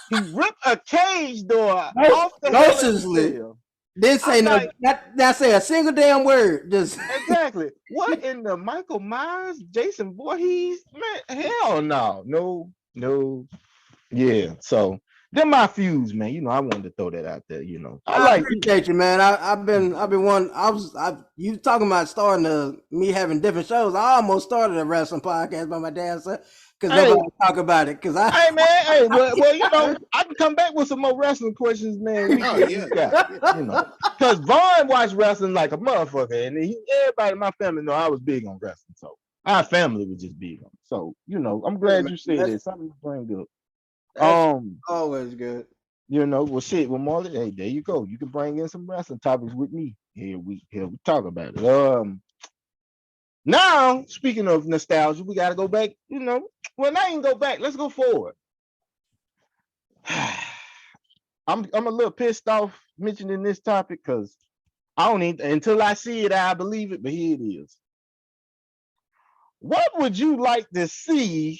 He ripped a cage door off the Mercilessly. hell. Didn't say no. Not say a single damn word. Just exactly. What in the Michael Myers, Jason Voorhees? Man, hell no. Yeah. So they're my feuds, man. You know, I wanted to throw that out there. You know, I appreciate you, man. I've been one. You talking about starting me having different shows. I almost started a wrestling podcast by my dad, son. Because nobody talk about it. Well, you know, I can come back with some more wrestling questions, man. You know, because Vaughn watched wrestling like a motherfucker, and everybody in my family know I was big on wrestling, so our family was just big on it. So, you know, I'm glad you said that. Something to bring up. Always good. You know, well, shit, well, Marley, hey, there you go. You can bring in some wrestling topics with me. Here we talk about it. Now, speaking of nostalgia, we got to go back, you know. Well, not even go back. Let's go forward. I'm a little pissed off mentioning this topic because I don't need, until I see it, I believe it, but here it is. What would you like to see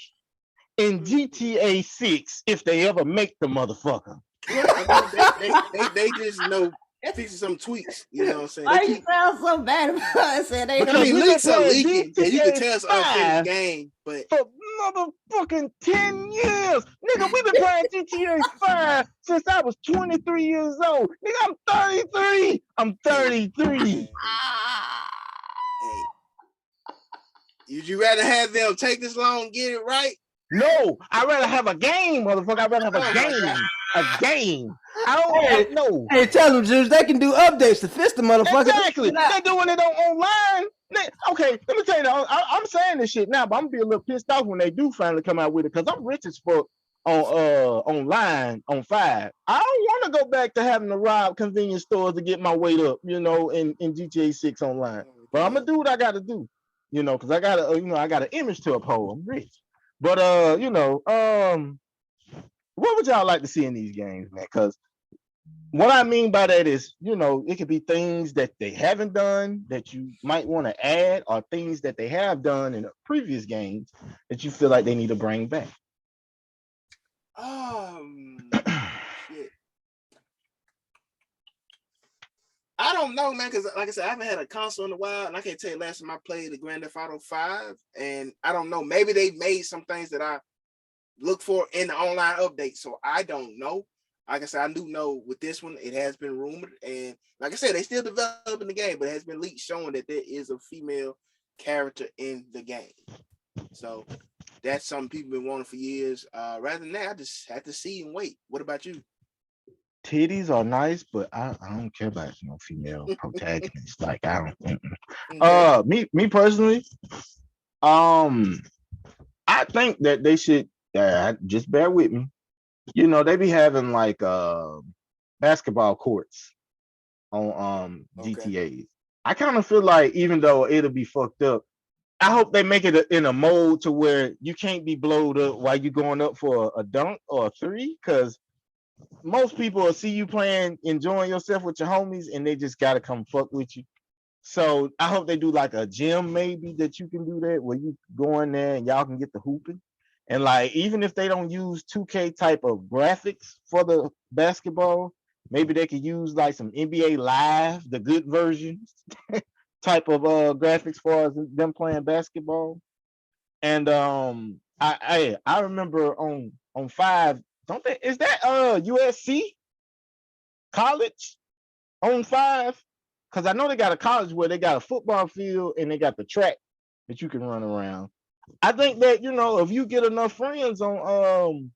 in GTA 6 if they ever make the motherfucker? They just know fixing some tweaks, you know what I'm saying? Why you sound so bad about it? Said they leaks are leaking, and you can tell it's unfinished game, but for motherfucking 10 years, nigga, we've been playing GTA 5 since I was 23 years old. Nigga, I'm 33. I'm 33. Hey, would you rather have them take this long and get it right? No, I'd rather have a game, motherfucker. I'd rather have a game. A game. I don't know. Hey, tell them, Jews, they can do updates to fist the motherfucker. Exactly. They're doing it online. Okay, let me tell you, I'm saying this shit now, but I'm gonna be a little pissed off when they do finally come out with it, because I'm rich as fuck on online on 5. I don't want to go back to having to rob convenience stores to get my weight up, you know, in GTA 6 online. But I'm gonna do what I gotta do, you know, because I got an image to uphold. I'm rich. But you know, what would y'all like to see in these games, man? Because what I mean by that is, you know, it could be things that they haven't done that you might want to add, or things that they have done in the previous games that you feel like they need to bring back. Shit. I don't know, man, because like I said, I haven't had a console in a while, and I can't tell you last time I played the Grand Theft Auto 5, and I don't know, maybe they made some things that I look for in the online update, so I don't know. Like I said, I do know with this one, it has been rumored, and like I said, they still developing the game, but it has been leaked showing that there is a female character in the game. So that's something people been wanting for years. Rather than that, I just have to see and wait. What about you? Titties are nice, but I don't care about no female protagonists. Like I don't. Me personally, I think that they should. Just bear with me. You know, they be having like basketball courts on GTAs. I kind of feel like, even though it'll be fucked up, I hope they make it in a mode to where you can't be blowed up while you're going up for a dunk or a three, because most people will see you playing, enjoying yourself with your homies, and they just gotta come fuck with you. So I hope they do like a gym, maybe, that you can do that, where you go in there and y'all can get the hooping. And like, even if they don't use 2K type of graphics for the basketball, maybe they could use like some NBA Live, the good versions type of graphics for them playing basketball. And I remember on 5, don't they? Is that USC college on 5? Because I know they got a college where they got a football field and they got the track that you can run around. I think that, you know, if you get enough friends on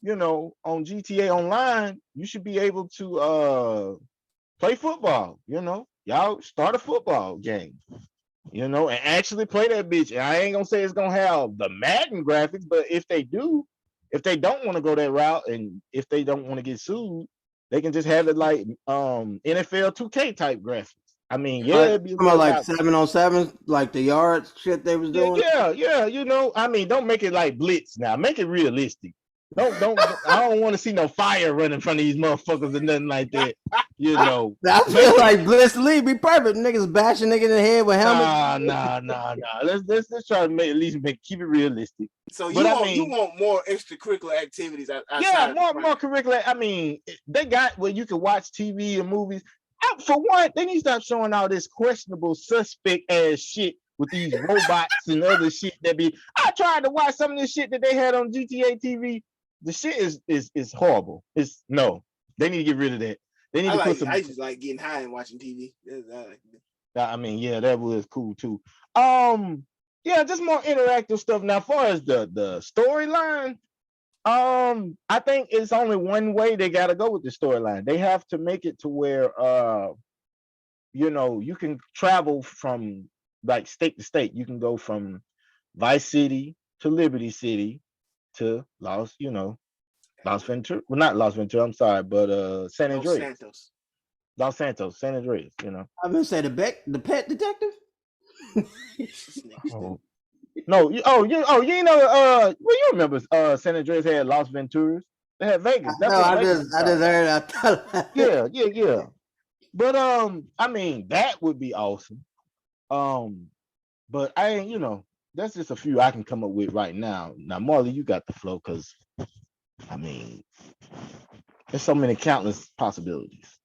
you know, on GTA Online, you should be able to play football. You know, y'all start a football game, you know, and actually play that bitch. And I ain't gonna say it's gonna have the Madden graphics, but if they do, if they don't want to go that route, and if they don't want to get sued, they can just have it like NFL 2K type graphics. I mean, yeah, it'd be like 7-on-7, like the yards shit they was doing. Yeah, you know, I mean, don't make it like Blitz now. Make it realistic. Don't. I don't want to see no fire running from these motherfuckers or nothing like that. You know. I feel like Bliss Lee be perfect. Niggas bashing niggas in the head with helmets. Nah. Let's try to at least keep it realistic. So But you want more extracurricular activities outside yeah, of more curricular. I mean, they got where you can watch TV and movies. For one, they need to stop showing all this questionable suspect ass shit with these robots and other shit that be. I tried to watch some of this shit that they had on GTA TV. The shit is horrible. It's no. They need to get rid of that. They need to put some. I just like getting high and watching TV. I mean, yeah, that was cool too. Yeah, just more interactive stuff. Now, as far as the storyline, I think it's only one way they gotta go with the storyline. They have to make it to where you know, you can travel from like state to state. You can go from Vice City to Liberty City to Los Ventura. Well, not Los Ventura, I'm sorry, but San Andreas. Los Santos, San Andreas, you know. I'm gonna say the pet detective. Oh. No, you know, well, you remember San Andreas had Las Venturas. They had Vegas. No, I just heard. I thought. Yeah. But I mean, that would be awesome. But you know, that's just a few I can come up with right now. Now, Marley, you got the flow, because I mean, there's so many countless possibilities.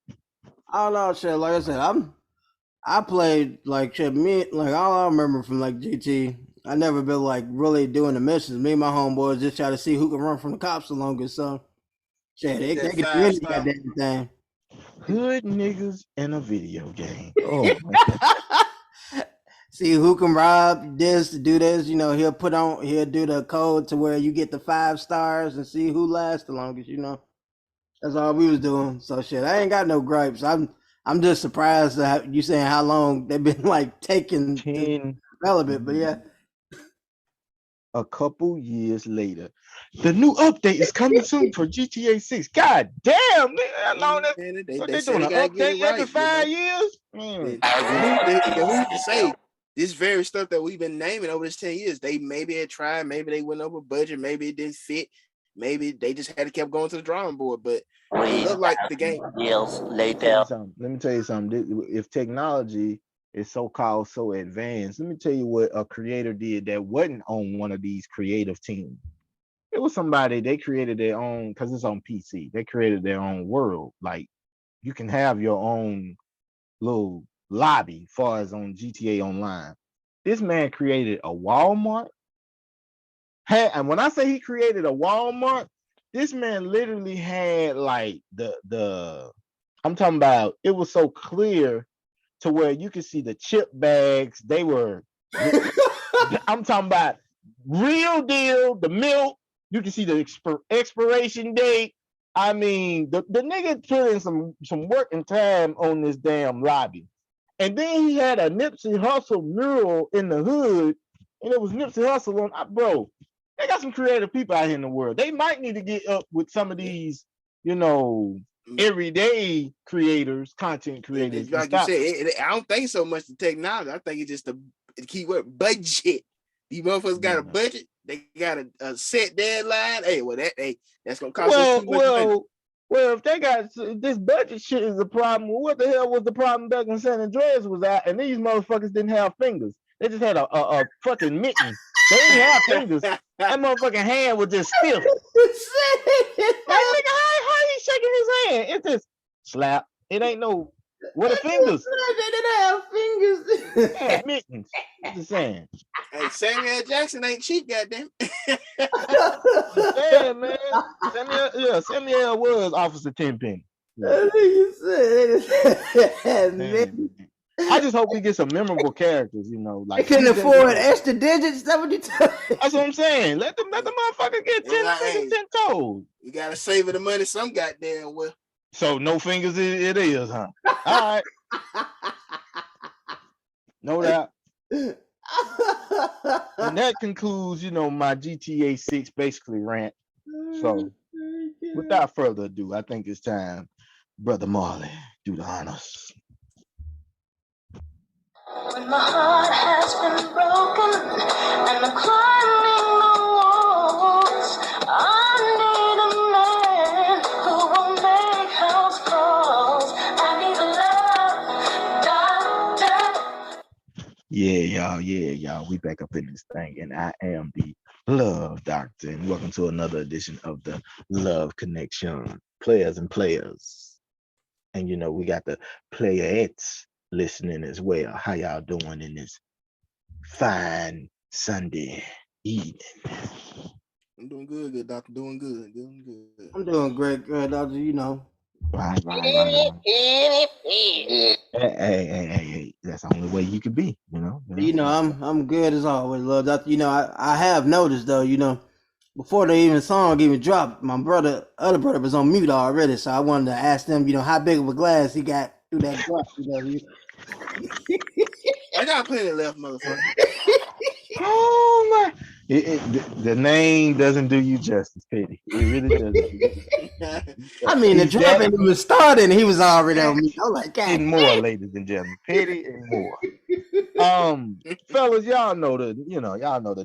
I don't know, shit. Like I said, I played like shit. Like all I remember from like GT. I never been like really doing the missions. Me and my homeboys just try to see who can run from the cops the longest. So shit, they can do any goddamn thing. Hood niggas in a video game. Oh see who can rob this, do this. You know, he'll do the code to where you get the 5 stars and see who lasts the longest. You know, that's all we was doing. So shit, I ain't got no gripes. I'm just surprised that you saying how long they've been like taking to develop it. But yeah. A couple years later, the new update is coming soon for GTA 6. God damn, how long that they doing an update every 5 years? Who's to say this very stuff that we've been naming over this 10 years? They maybe had tried, maybe they went over budget, maybe it didn't fit, maybe they just had to keep going to the drawing board. But it looked like the game. Years later. Let me tell you something. If technology is so-called so advanced, let me tell you what a creator did that wasn't on one of these creative teams. It was somebody, they created their own, because it's on PC, they created their own world. Like, you can have your own little lobby far as on GTA Online. This man created a Walmart. And when I say he created a Walmart, this man literally had like I'm talking about, it was so clear to where you could see the chip bags. They were, I'm talking about real deal, the milk. You can see the expiration date. I mean, the nigga put in some work and time on this damn lobby. And then he had a Nipsey Hussle mural in the hood, and it was Nipsey Hussle on, bro. They got some creative people out here in the world. They might need to get up with some of these, you know, everyday creators, content creators. Like you said, I don't think so much the technology. I think it's just the keyword budget. These motherfuckers got a budget. They got a set deadline. Hey, that's gonna cost us too much money. Well, if they got this budget shit is a problem, well, what the hell was the problem back when San Andreas was out and these motherfuckers didn't have fingers? They just had a fucking mitten. They didn't have fingers. That motherfucking hand was just stiff. That nigga, how he shaking his hand? It's just slap. It ain't no. What are fingers? They didn't have fingers. Yeah, mittens. I'm just saying. Hey, Samuel Jackson ain't cheap, goddamn. Yeah, man. Samuel was Officer Tenpenny. That nigga said. I just hope we get some memorable characters, you know. Like, they couldn't afford extra digits. That's what you tell me. That's what I'm saying. Let the motherfucker get 10 toes. You gotta save the money some goddamn well. So no fingers it is, huh? All right. No doubt. And that concludes, you know, my GTA 6 basically rant. So without further ado, I think it's time, Brother Marley, do the honors. When my heart has been broken and I'm climbing the walls, I need Yeah, y'all. We back up in this thing, and I am the Love Doctor, and welcome to another edition of the Love Connection. Players and players, and we got the playerettes listening as well. How y'all doing in this fine Sunday evening? I'm doing good, doctor. Doing good. I'm doing great, doctor. Right. Hey. That's the only way you could be, I'm good as always, love doctor. I have noticed though, before the even song even dropped, my other brother was on mute already. So I wanted to ask them, how big of a glass he got through that drop. I got plenty left, motherfucker. Oh my! The name doesn't do you justice, Petty. It really doesn't. I mean, the drop ain't even started, and he was already on mute. I'm like, God. And more, ladies and gentlemen, Petty and more. Fellas, y'all know the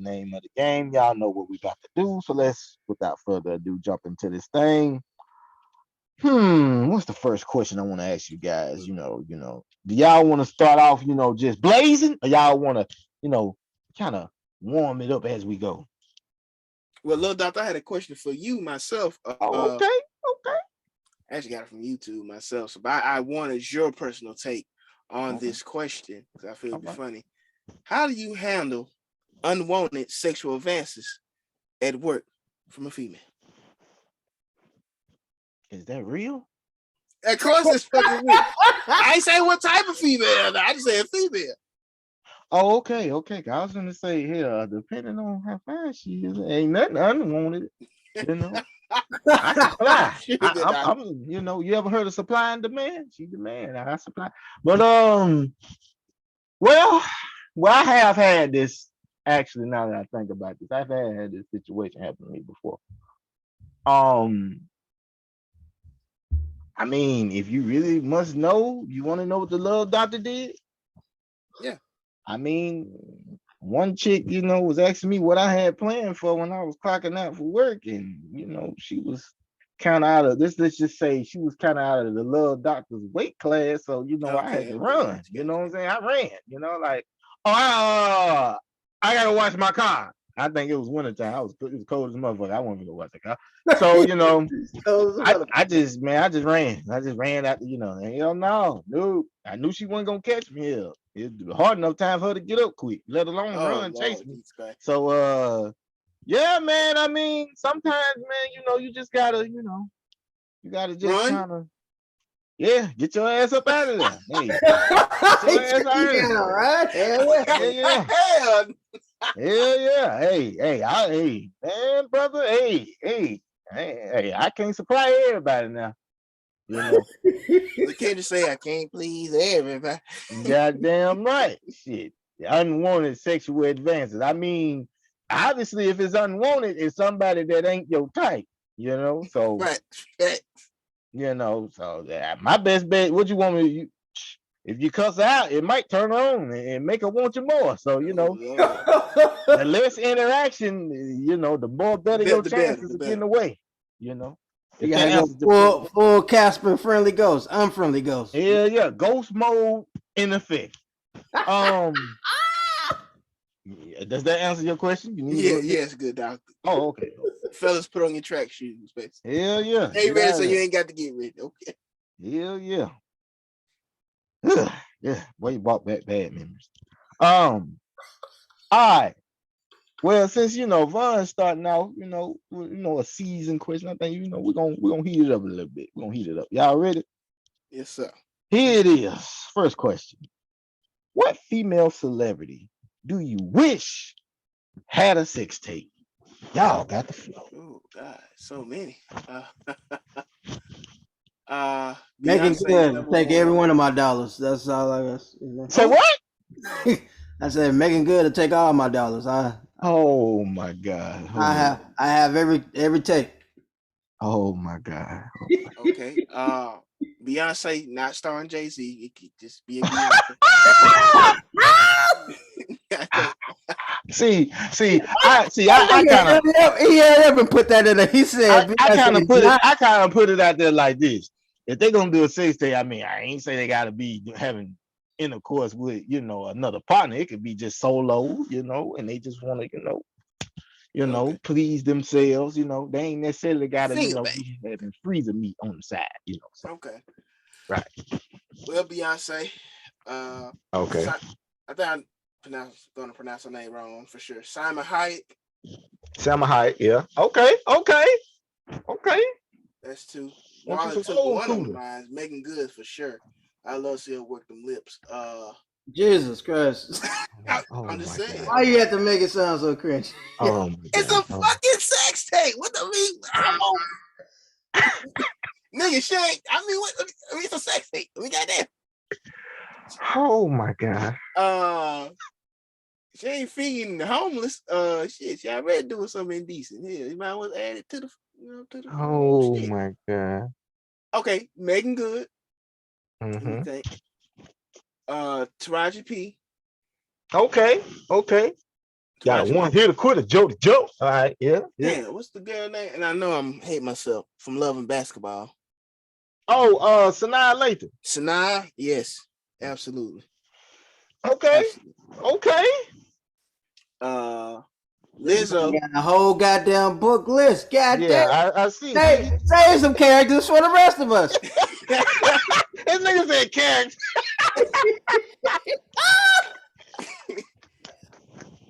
name of the game. Y'all know what we got to do. So let's, without further ado, jump into this thing. What's the first question I want to ask you guys? Do y'all want to start off, just blazing, or y'all want to, kind of warm it up as we go? Well, little doctor, I had a question for you myself. Okay. I actually got it from YouTube myself, so I wanted your personal take on this question because I feel it'd be funny. How do you handle unwanted sexual advances at work from a female? Is that real? Of course, it's fucking real. I ain't say what type of female. I just said female. Oh, okay. I was gonna say here, depending on how fine she is, ain't nothing unwanted. I supply. I'm you ever heard of supply and demand? She demand, I supply. But well, I have had this actually. Now that I think about this, I've had this situation happen to me before. I mean, if you really must know, you want to know what the Love Doctor did? Yeah. I mean, one chick, was asking me what I had planned for when I was clocking out for work, and she was kind of out of this. Let's just say she was kind of out of the Love Doctor's weight class, so I had to run. You know what I'm saying? I ran. Like, I gotta wash my car. I think it was wintertime. It was cold as a motherfucker. I wasn't gonna wash the car. So I just ran. I just ran out. And hell no. I knew she wasn't gonna catch me here. It's hard enough time for her to get up quick, let alone run, chase me. So yeah, man. I mean, sometimes, man, you just gotta, you gotta just kind of, get your ass up out of there. Hey, get your ass out of there. Right? Yeah. Yeah. Hey, man, brother. Hey, I can't supply everybody now. You can't just say I can't please everybody. Goddamn right. Shit. Unwanted sexual advances. I mean, obviously, if it's unwanted, it's somebody that ain't your type, So right. So my best bet, what you want me to if you cuss her out, it might turn her on and make her want you more. So, the less interaction, the more better your chances of getting away, You gotta go full Casper friendly ghost, unfriendly ghost. Yeah, ghost mode in effect. Does that answer your question? Yes, good doctor. Oh, okay. Fellas, put on your track shoes, basically. Hell yeah. Hey, ready, so you ain't got to get ready. Okay. Hell yeah. Yeah, boy, you brought back bad memories. All right. Well, since Von's starting out, a season question, I think we're gonna heat it up a little bit. We're gonna heat it up. Y'all ready? Yes, sir. Here it is. First question: what female celebrity do you wish had a sex tape? Y'all got the flow. Oh God, so many. Making good. Take every one of my dollars. That's all I guess. Say what? I said making good to take all my dollars. Oh my God. I have every tape. Oh my God. Okay. Beyonce not starring Jay-Z. It could just be a Beyonce. See, I kind of he ever put that in there. He said I kind of put it out there like this. If they're gonna do a sex tape, I mean, I ain't say they gotta be having And of course, with another partner, it could be just solo, and they just want to, Okay. please themselves. They ain't necessarily gotta, Finger bang. be having freezer meat on the side, So, Okay. right. Well, Beyonce, Okay. I think I'm gonna pronounce her name wrong for sure. Simon Hayek. Salma Hayek, yeah. Okay. That's two. Want you Marlon some took old one of cooler. mine. Megan Good for sure. I love seeing her work them lips. Jesus Christ. Oh I'm just my saying. God. Why you have to make it sound so cringe? Oh my It's God. a fucking sex tape. What the mean? Nigga, she ain't. I mean, what? It's a sex tape. We got that. Oh my God. She ain't feeding the homeless. Shit, she already doing something indecent. Hell, you might as well add it to the, Oh shit. my God. Okay, Megan Good. Let me Mm-hmm. think. Taraji P. Okay. Got a Taraji one P. here to quit a Joe to Joe. All right. Yeah. Yeah, what's the girl name? And I know I'm hate myself from loving basketball. Oh, Sanaa Lathan. Sanaa, yes, absolutely. Okay. Absolutely. Lizzo. Got a whole goddamn book list. Goddamn. Yeah, I see. Say some characters for the rest of us. This nigga said character.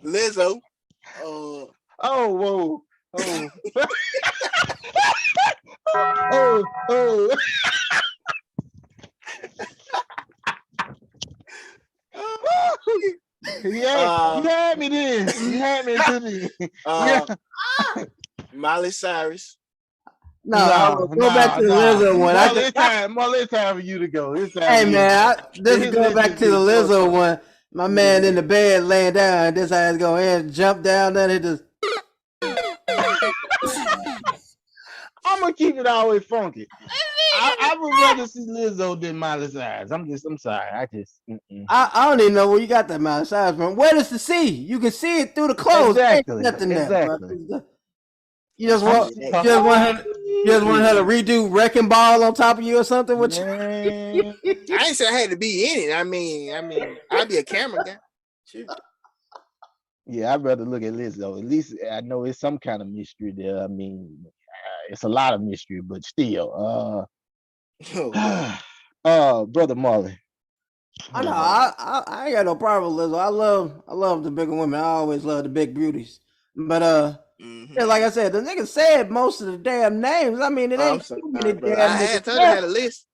Lizzo. Oh, whoa. Oh. Yeah, you had me then. You had me into the. Miley Cyrus. No, go back to the Lizzo one. It's time for you to go. Hey man, this is going back to the Lizzo one. My man in the bed laying down. This ass go in, jump down, then it just. I'm gonna keep it always funky. I would rather see Lizzo than Miley Cyrus. I'm sorry. I don't even know where you got that Miley Cyrus from. Where does the see? You can see it through the clothes. Exactly. Ain't nothing there. You just I'm want her to redo Wrecking Ball on top of you or something? I ain't say I had to be in it. I mean, I'd be a camera guy. Sure. Yeah, I'd rather look at Lizzo. At least I know it's some kind of mystery there. I mean, it's a lot of mystery, but still. Brother Marley. I know. I ain't got no problem with Lizzo. I love the bigger women. I always love the big beauties. But yeah, like I said, the nigga said most of the damn names. I mean, it ain't too many damn niggas. I had a list.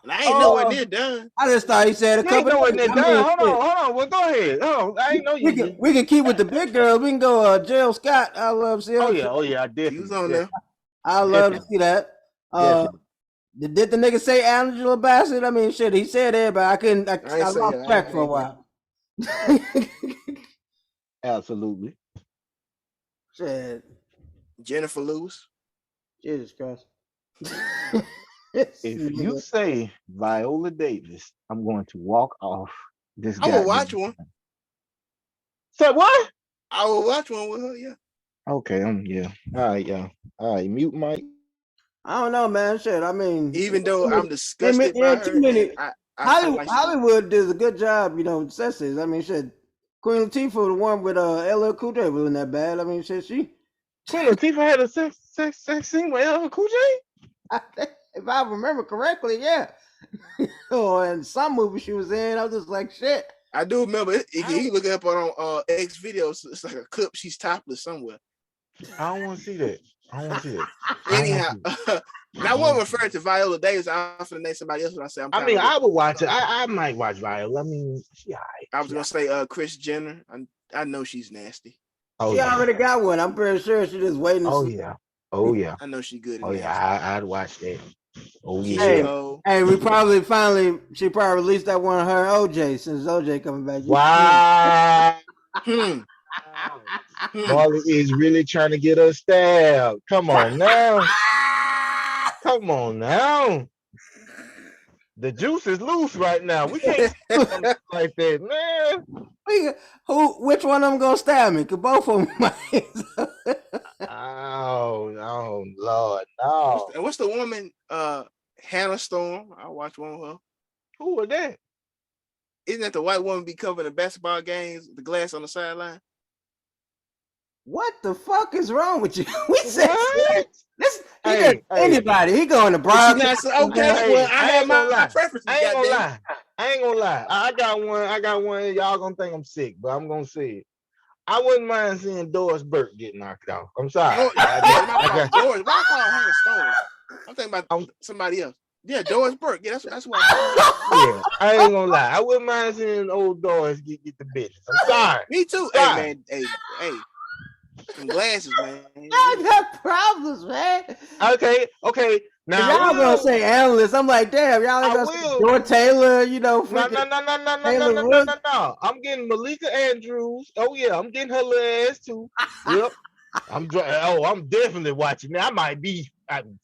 And I ain't nowhere near done. I just thought he said a couple. Hold on. Well, go ahead. I ain't know you. We can keep with the big girls. We can go Jill Scott. I love seeing. Oh yeah, definitely. He was on there. I love to see that. Did the nigga say Angela Bassett? I mean, shit, he said it, but I couldn't. I lost track for a while. Absolutely. Shit. Jennifer Lewis. Jesus Christ. If you say Viola Davis, I'm going to walk off this guy. I will watch one. Say what? I will watch one with her, yeah. Okay, yeah. All right, y'all. All right, mute Mike. I don't know, man. Shit, I mean, even though I'm disgusted by her, Hollywood does a good job, sexes. I mean, shit. Queen Latifah, the one with LL Cool J, wasn't that bad. I mean, shit, Queen Latifah had a sex scene with LL Cool J? If I remember correctly, yeah. Or in some movie she was in, I was just like, shit. I do remember it. You can look it up on X videos. It's like a clip. She's topless somewhere. I don't want to see that. Anyhow, I wasn't referring to Viola Davis. I was going to name somebody else when I say I'm. I would watch it. I might watch Viola. I mean, I was going to say Kris Jenner. I know she's nasty. She already got one. I'm pretty sure she's just waiting to see. Oh yeah. I know she's good. I'd watch that. Oh yeah. Hey, she probably released that one of her OJ since OJ coming back. Wow. Marley is really trying to get us stabbed. Come on now. The juice is loose right now. We can't like that, man. Which one of them gonna stab me? Cause both of them. Oh, Lord, no. What's the woman? Hannah Storm. I watched one of her. Who was that? Isn't that the white woman be covering the basketball games, the glass on the sideline? What the fuck is wrong with you? We said What? this. He Hey, just hey. anybody. He going to Is she Brown. not so okay? Hey, Well, I have ain't gonna my lie. preferences. I ain't gonna Goddamn. lie. I ain't gonna lie. I got one. I got one. Y'all gonna think I'm sick, but I'm gonna say it. I wouldn't mind seeing Doris Burke get knocked out. I'm sorry. Doris, my fault. Doris, why I call her Hannah Stone? I'm thinking about somebody else. Yeah, Doris Burke. Yeah, that's what I Yeah, I ain't gonna lie. I wouldn't mind seeing old Doris get the business. I'm sorry. Me too. Sorry. Hey man, hey. Some glasses, man. I got problems, man. Okay. If Now y'all gonna say analyst, I'm like, damn, y'all ain't I gonna say will. George Taylor, you know, No. freaking Taylor Woods. No. I'm getting Malika Andrews. Oh yeah, I'm getting her little ass too. Yep. I'm definitely watching. I might be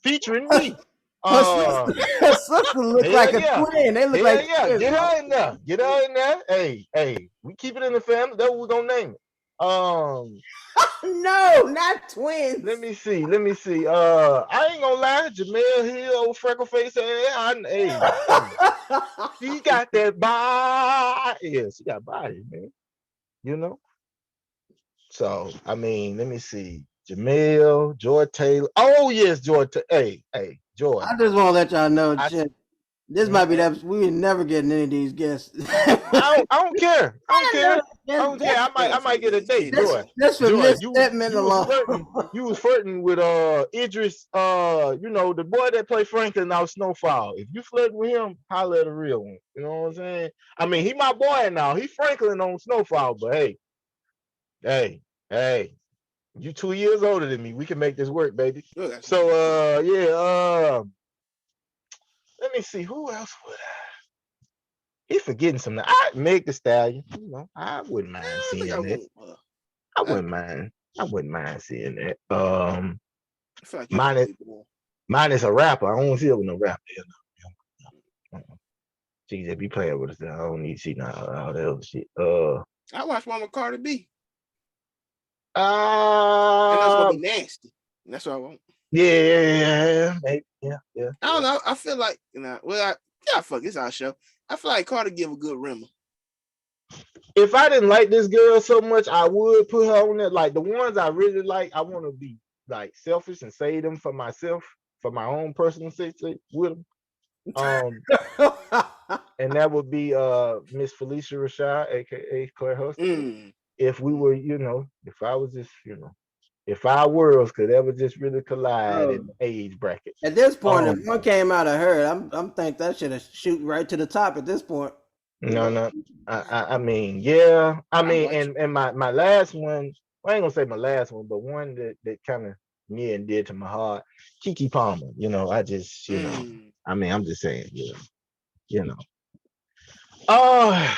featuring me. Her sister look like a twin. They look like twins. Get her in there. Get her in there. Hey, we keep it in the family. That's what we're gonna name it. No, not twins. Let me see. I ain't gonna lie, Jamel Hill, old freckle face ass. Hey, she got that body. Yeah, she got body, man. You know. So I mean, let me see. Jamel, George Taylor. Oh yes, George. Hey, George. I just want to let y'all know, this might be that we ain't never getting any of these guests. I don't care. I might get a date, George. Just for George, misstepment alone. You was flirting with Idris, you know, the boy that played Franklin out Snowfall. If you flirting with him, holler at a real one. You know what I'm saying? I mean, he my boy now. He Franklin on Snowfall, but hey, you 2 years older than me. We can make this work, baby. So let me see, who else would I? He's forgetting something. Meg the Stallion. You know, I wouldn't mind seeing that. I wouldn't mind seeing that. Like mine is a rapper. I don't want to see it with no rapper. She just be playing with us. I don't need to see all that other shit. I watched one with Cardi B. And that's gonna be nasty. That's what I want. Yeah, maybe. Yeah. I don't know. I feel like fuck this our show. I feel like Cardi give a good rimmer. If I didn't like this girl so much, I would put her on there. Like the ones I really like, I want to be like selfish and say them for myself, for my own personal sake with them. And that would be Miss Felicia Rashad, aka Claire Huston. If we were, you know, if I was just, you know, if our worlds could ever just really collide in the age bracket. At this point, if one came out of her, I'm think that should have shoot right to the top at this point. No. I mean, yeah. I mean, and my last one, I ain't gonna say my last one, but one that kind of near and dear to my heart, Keke Palmer. You know, I just, you know, I mean, I'm just saying, you know. I'm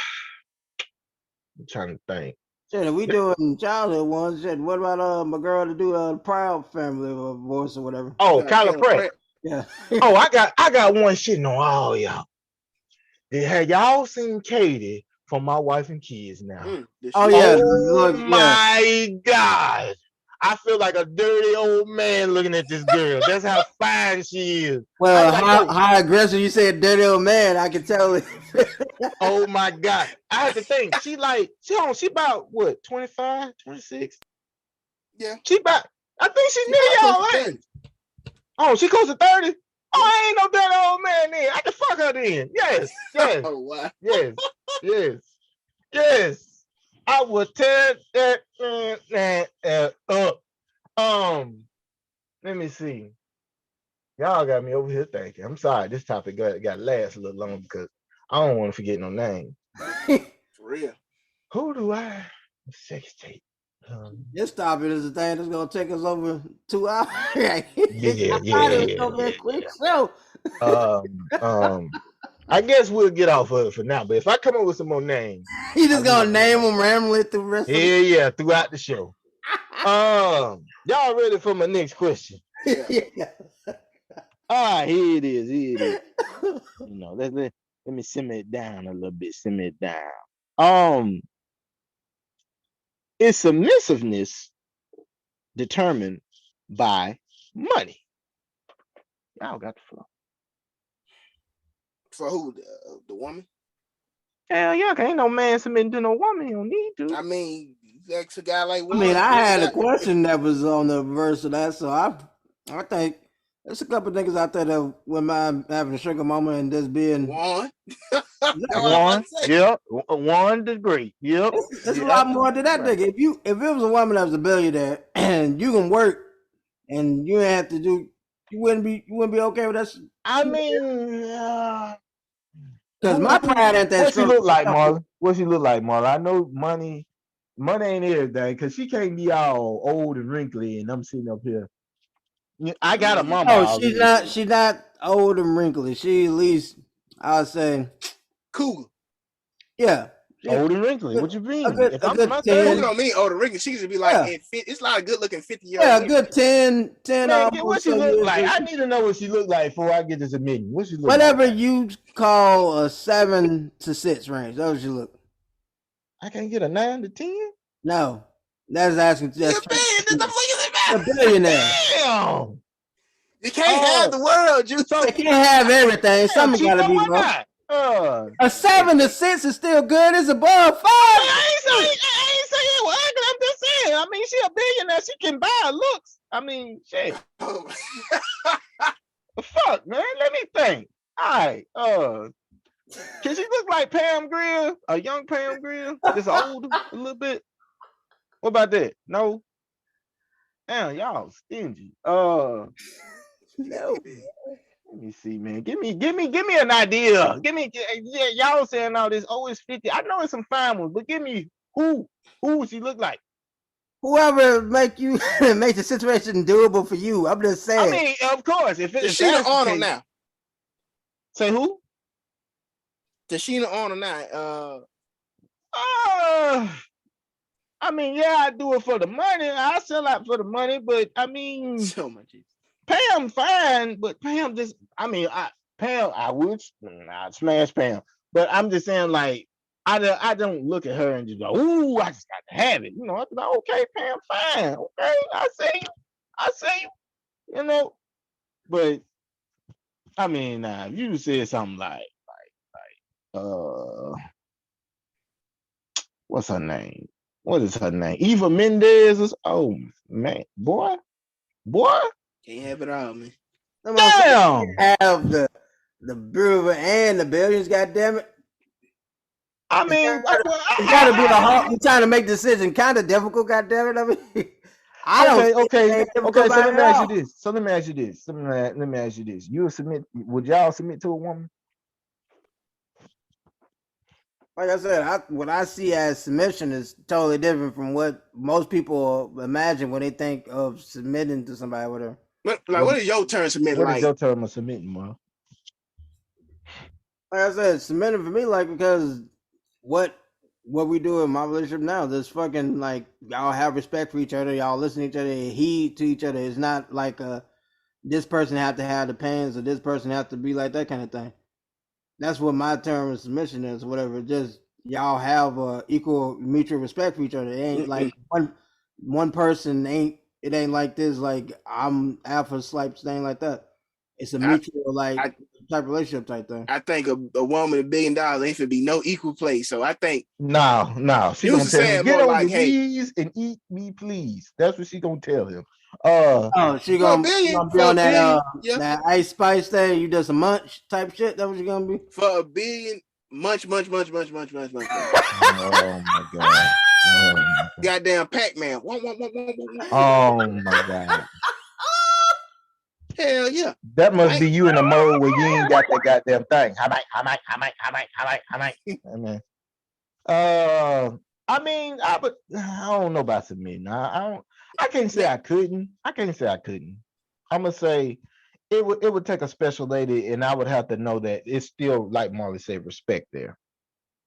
trying to think. Shit, we doing childhood ones. Shit, what about my girl to do the Proud Family voice or whatever? Oh, Kyla Pratt. Yeah. Oh, I got one shitting on all y'all. Have y'all seen Katie from My Wife and Kids now? Oh yeah. My God. I feel like a dirty old man looking at this girl. That's how fine she is. Well, how aggressive you said dirty old man, I can tell. Oh my God. I had to think. She about what, 25, 26? Yeah. I think she's near y'all age. Oh, she close to 30? Oh, I ain't no dirty old man then. I can fuck her then. Yes. Oh, wow. Yes. I would tear that up. Let me see. Y'all got me over here thinking. I'm sorry, this topic got to last a little long because I don't want to forget no name. For real. Who do I sex tape? This topic is the thing that's gonna take us over 2 hours. Yeah. Quick show. I guess we'll get off of it for now. But if I come up with some more names, you just gonna name them randomly through the rest of it? Yeah, throughout the show. Y'all ready for my next question? Yeah. All right, here it is. You know, let me simmer it down a little bit. Is submissiveness determined by money? Y'all got the floor. For who? The woman? Hell yeah, ain't no man submitting to no woman. He don't need to. I mean, that's a guy like I mean, Warren. I had a question that was on the reverse of that, so I think there's a couple niggas out there that wouldn't mind having a sugar mama and just being Warren. One, yep. One degree, yep. There's a lot more to that nigga. If it was a woman that was a billionaire and you can work and you ain't have to do, you wouldn't be okay with that. I mean, because my pride ain't that what she strong. look like, Marlon? What she look like, Marlon? I know money ain't everything, because she can't be all old and wrinkly, and I'm sitting up here. I got a mama. Oh, she's not old and wrinkly. She at least, I would say, cool. Yeah. Old and wrinkly. What you mean? If I'm my cougar don't mean old and wrinkly. She should be like, it's not a good looking 50-year-old. Yeah, a good 10 Man, what she look like? I need to know what she look like before I get this admitting. What she look Whatever like? you call a 7 to 6 range. That's what she look. I can't get a 9 to 10? No. That's asking. That's a billionaire. Damn. You can't have the world, you can't have everything. Something gotta be wrong. A 7 to 6 is still good. It's above 5. I ain't saying it was ugly. I'm just saying. I mean, she a billionaire. She can buy looks. I mean, shit. Fuck, man. Let me think. All right. Can she look like Pam Grier? A young Pam Grier? Just older a little bit? What about that? No? Damn, y'all stingy. No. Let me see, man. Give me an idea. Y'all saying all this. Oh, it's 50. I know it's some fine ones, but give me who she look like. Whoever make the situation doable for you. I'm just saying. I mean, of course. If Tashina Arnold now. Say who? Tashina Arnold now. I mean, yeah, I do it for the money. I sell out for the money, but I mean, so much. Pam fine, but Pam just, I mean, I would smash Pam, but I'm just saying, like, I don't look at her and just go, ooh, I just got to have it. You know, I'm like, okay, Pam fine, okay, I see you, you know, but I mean, if you said something like, what's her name? What is her name? Eva Mendes? Oh man, boy. Can't have it all, man. Damn. Have the brewer and the billions, goddamn it. I mean, it's gotta be a hard. You're trying to make decision, kind of difficult, goddamn it. I mean, okay. So let me ask you this. Would y'all submit to a woman? Like I said, what I see as submission is totally different from what most people imagine when they think of submitting to somebody. Whatever. What is your term submitting? What is your term of submitting, Mark? Like I said, submitting for me, like, because what we do in my relationship now, this fucking, like, y'all have respect for each other, y'all listen to each other, heed to each other. It's not like this person have to have the pains or this person have to be like that kind of thing. That's what my term of submission is, whatever. Just y'all have equal mutual respect for each other. It ain't like one person ain't like this, like I'm alpha slipe thing like that. It's a mutual type relationship type thing. I think a woman $1 billion ain't gonna be no equal play. So I think no. She gonna tell him, get on your knees and eat me, please. That's what she gonna tell him. She gonna be on that Ice Spice thing. You just a munch type shit. That what you gonna be for $1 billion? Munch. Oh my god! Goddamn Pac-Man. Oh my god! Hell yeah! That must be you in a mode where you ain't got that goddamn thing. I might. I mean, I don't know about submitting. I can't say I couldn't. I'm gonna say it would take a special lady, and I would have to know that it's still, like Marley said, respect there.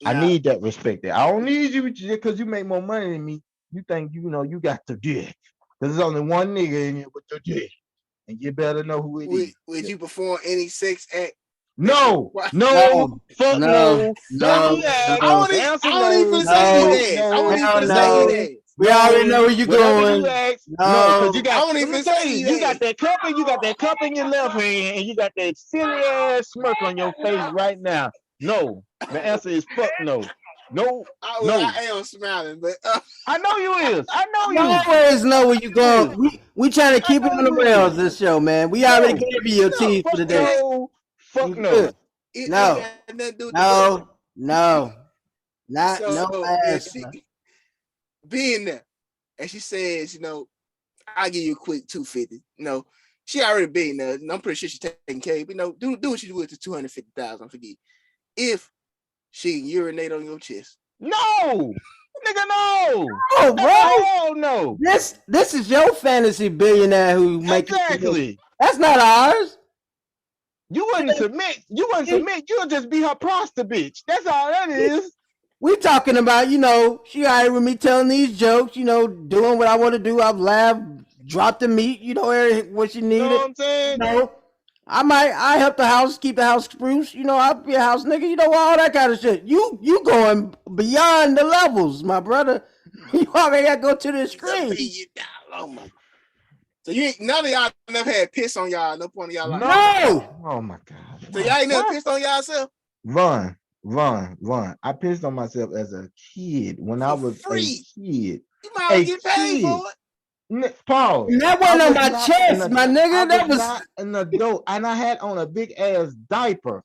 I need that respect there. I don't need you because you make more money than me. You think you got the dick. There's only one nigga in here with the dick, and you better know who it is. Would you perform any sex act? No. I won't even say it. We already know where you're going. No, because I won't even say you got that cup and you got that cup in your left hand and you got that silly ass smirk on your face right now. No. The answer is fuck no. No. I am smiling, but I know you is. I know You you. always know where you going. We trying to keep it on the rails this show, man. We already No. gave you your tease for Fuck the day. no. Fuck You no. good. it No. ain't got nothing to do with the budget. No. Not So no yeah, ass. she being there, and she says, I'll give you a quick 250. She already been there. And I'm pretty sure she's taking care of you. Do what you do with the 250,000. Forget if she can urinate on your chest. No, nigga, no. Oh, bro. Oh no. This is your fantasy billionaire who makes Exactly. That's not ours. You wouldn't submit. You'll just be her prostitute bitch. That's all that is. We talking about, she all right with me telling these jokes, doing what I want to do. I've laughed, dropped the meat, what she needed. You know what I'm saying? I help the house, keep the house spruce. I'll be a house nigga, all that kind of shit. You going beyond the levels, my brother. You already got to go to the screen. Oh my. So none of y'all never had piss on y'all. No point of y'all like no. Oh my God. So y'all ain't never pissed on y'allself? Run. I pissed on myself as a kid when I was free. A kid. You might as well get paid for it. Pause. That wasn't on my chest, my nigga. That was not an adult, and I had on a big ass diaper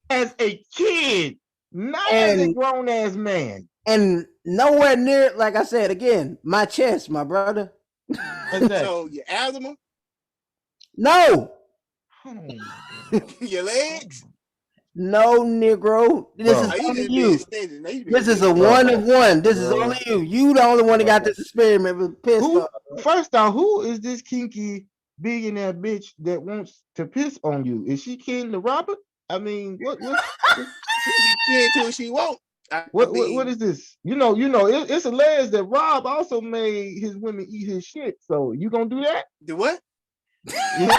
as a kid, not as a grown ass man, and nowhere near. Like I said again, my chest, my brother. So your asthma? No. Your legs? No, Negro. This is only you. This is a one of one. This is only you. You the only one that got this experiment with piss. First off, who is this kinky billionaire bitch that wants to piss on you? Is she kin to Robert? I mean, what she can to what she won't. What is this? It's alleged that Rob also made his women eat his shit. So you gonna do that? Do what?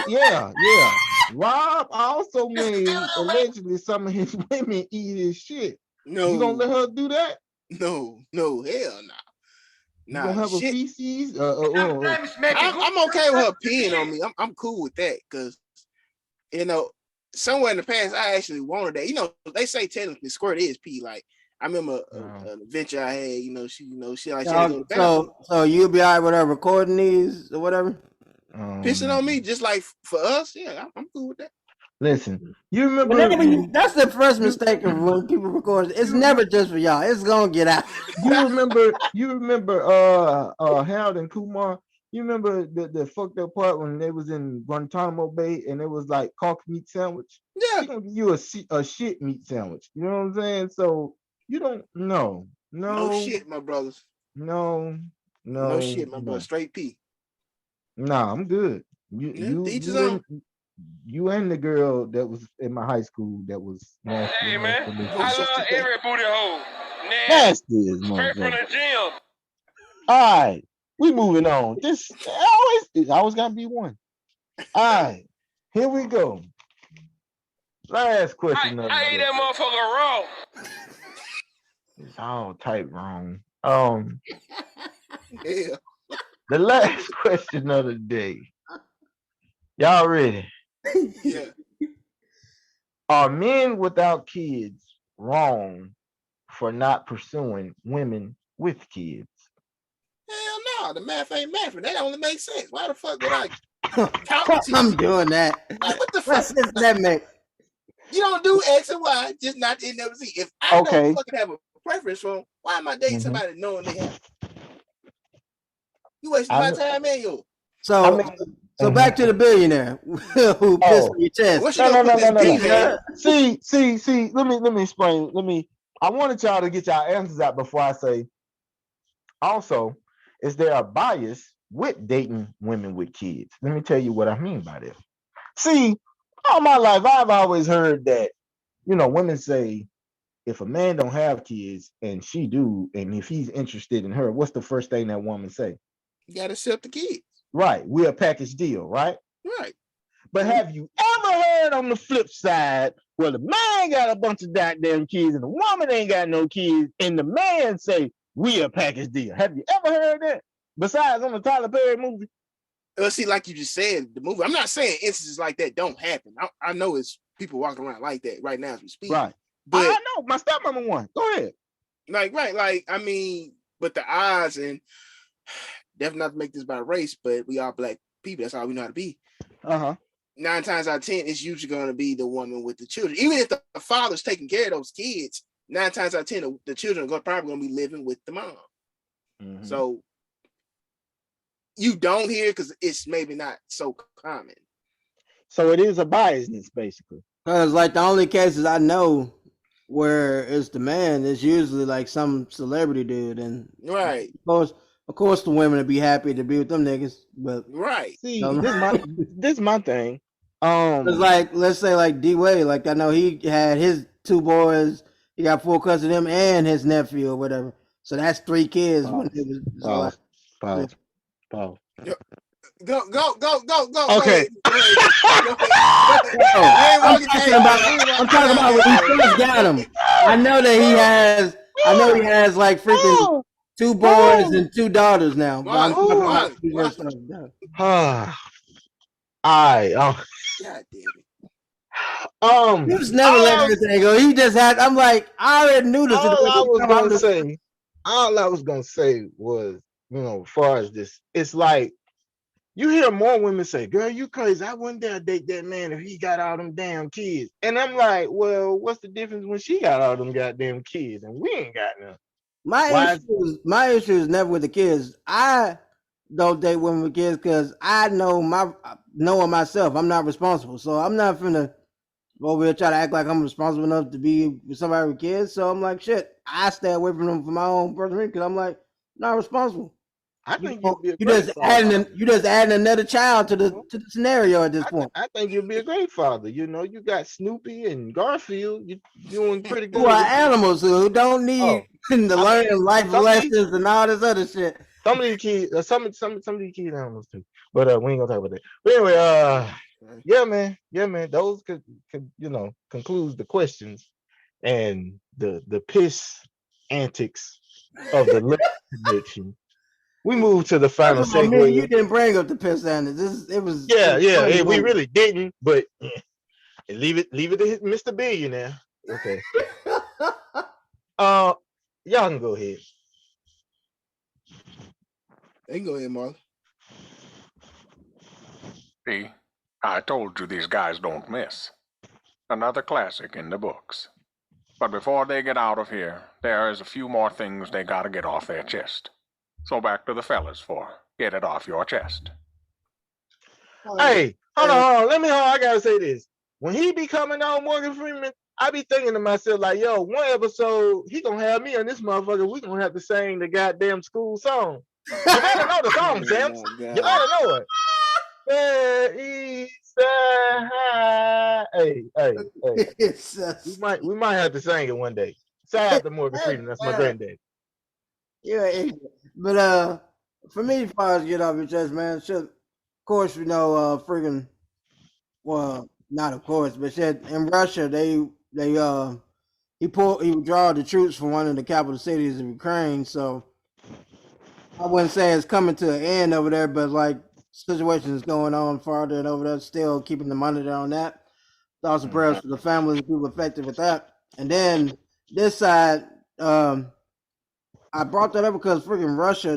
Yeah. Rob also made allegedly some of his women eat his shit. No. You gonna let her do that? No, hell no. You gonna have a feces? I'm okay with her peeing on me. I'm cool with that because somewhere in the past I actually wanted that. They say technically squirt is pee. Like I remember an adventure I had. She like so you'll be all right with her recording these or whatever. Pissing on me, just like for us, yeah, I'm cool with that. Listen, you remember that's the first mistake of when people record. It's never just for y'all. It's gonna get out. You remember Harold and Kumar? You remember the fucked up part when they was in Guantanamo Bay and it was like cock meat sandwich? Yeah. She gonna give you a shit meat sandwich. You know what I'm saying? So you don't no shit, my brothers. No shit, my brother. Straight pee. Nah, I'm good. You and the girl that was in my high school that was nasty. Hey man, I love every booty hole. Nasty as straight from the gym. All right, we moving on. This always gotta be one. All right, here we go. Last question. I eat that motherfucker raw. It's all type wrong. Yeah. The last question of the day. Y'all ready? Yeah. Are men without kids wrong for not pursuing women with kids? Hell no, the math ain't math. That only makes sense. Why the fuck would I I'm doing that. Like, what the fuck does that make? You don't do X and Y, just not in never see. If I don't fucking have a preference for them, why am I dating somebody knowing they have? You wasting my time and yours. So back to the billionaire who pissed on your chest. No. See. Let me explain. I wanted y'all to get y'all answers out before I say. Also, is there a bias with dating women with kids? Let me tell you what I mean by this. See, all my life I've always heard that, women say if a man don't have kids and she do, and if he's interested in her, what's the first thing that woman say? You gotta accept the kids. Right. We're a package deal, right? Right. But have you ever heard on the flip side where the man got a bunch of goddamn kids and the woman ain't got no kids and the man say, we a package deal? Have you ever heard that? Besides on the Tyler Perry movie? See, like you just said, the movie, I'm not saying instances like that don't happen. I know it's people walking around like that right now as we speak. Right. But I know my stepmama won. Go ahead. I mean, but the odds, and definitely not to make this about race, but we are black people. That's all we know how to be. 9 times out of 10, it's usually going to be the woman with the children. Even if the father's taking care of those kids, 9 times out of 10, the children are probably going to be living with the mom. So you don't hear because it's maybe not so common. So it is a biasness, basically. Because like the only cases I know where it's the man is usually like some celebrity dude, and right. Of course, the women would be happy to be with them niggas, but right. See, this is my thing. It's like, let's say like D-Wade, like I know he had his 2 boys, he got full custody of him and his nephew or whatever. So that's 3 kids. When it was Pause. Go. Okay. I'm talking about when he first got him. I know he has like freaking 2 boys and 2 daughters now. But I'm talking about God damn it. He was never letting everything go. He just had. I'm like, I already knew this. All I was gonna say was, as far as this, it's like you hear more women say, "Girl, you crazy. I wouldn't dare date that man if he got all them damn kids." And I'm like, well, what's the difference when she got all them goddamn kids and we ain't got none? My issue is never with the kids. I don't date women with kids because I know knowing myself, I'm not responsible. So I'm not finna over here try to act like I'm responsible enough to be with somebody with kids. So I'm like, shit, I stay away from them for my own personal because I'm like, not responsible. I think you just adding another child to the scenario at this point. I think you'll be a great father. You got Snoopy and Garfield. You're doing pretty good. Who are animals who don't need to learn life lessons and all this other shit. Some of these kids, some of these kids animals too. But we ain't gonna talk about that. But anyway, yeah, man. Those could concludes the questions and the piss antics of the prediction. We moved to the final segue. You didn't bring up the piss antics. It was we really didn't, but leave it to Mr. Billionaire. Okay. Y'all can go ahead. They can go ahead, Marlon. See, I told you these guys don't miss. Another classic in the books. But before they get out of here, there is a few more things they gotta get off their chest. So back to the fellas for get it off your chest. Hey, hold on. I gotta say this. When he be coming on, Morgan Freeman, I be thinking to myself, like, yo, one episode, he gonna have me on this motherfucker. We gonna have to sing the goddamn school song. You better know the song, Sam. You better know it. Hey. We might have to sing it one day. Shout out to Morgan Freeman. That's my granddad. Yeah, but for me, as far as get off your chest, man, shit, of course, freaking, well, not of course, but shit, in Russia, he withdrew the troops from one of the capital cities of Ukraine, so I wouldn't say it's coming to an end over there, but like situations going on farther and over there, still keeping the monitor on that. Thoughts and prayers for the families and people affected with that. And then this side, I brought that up because freaking Russia,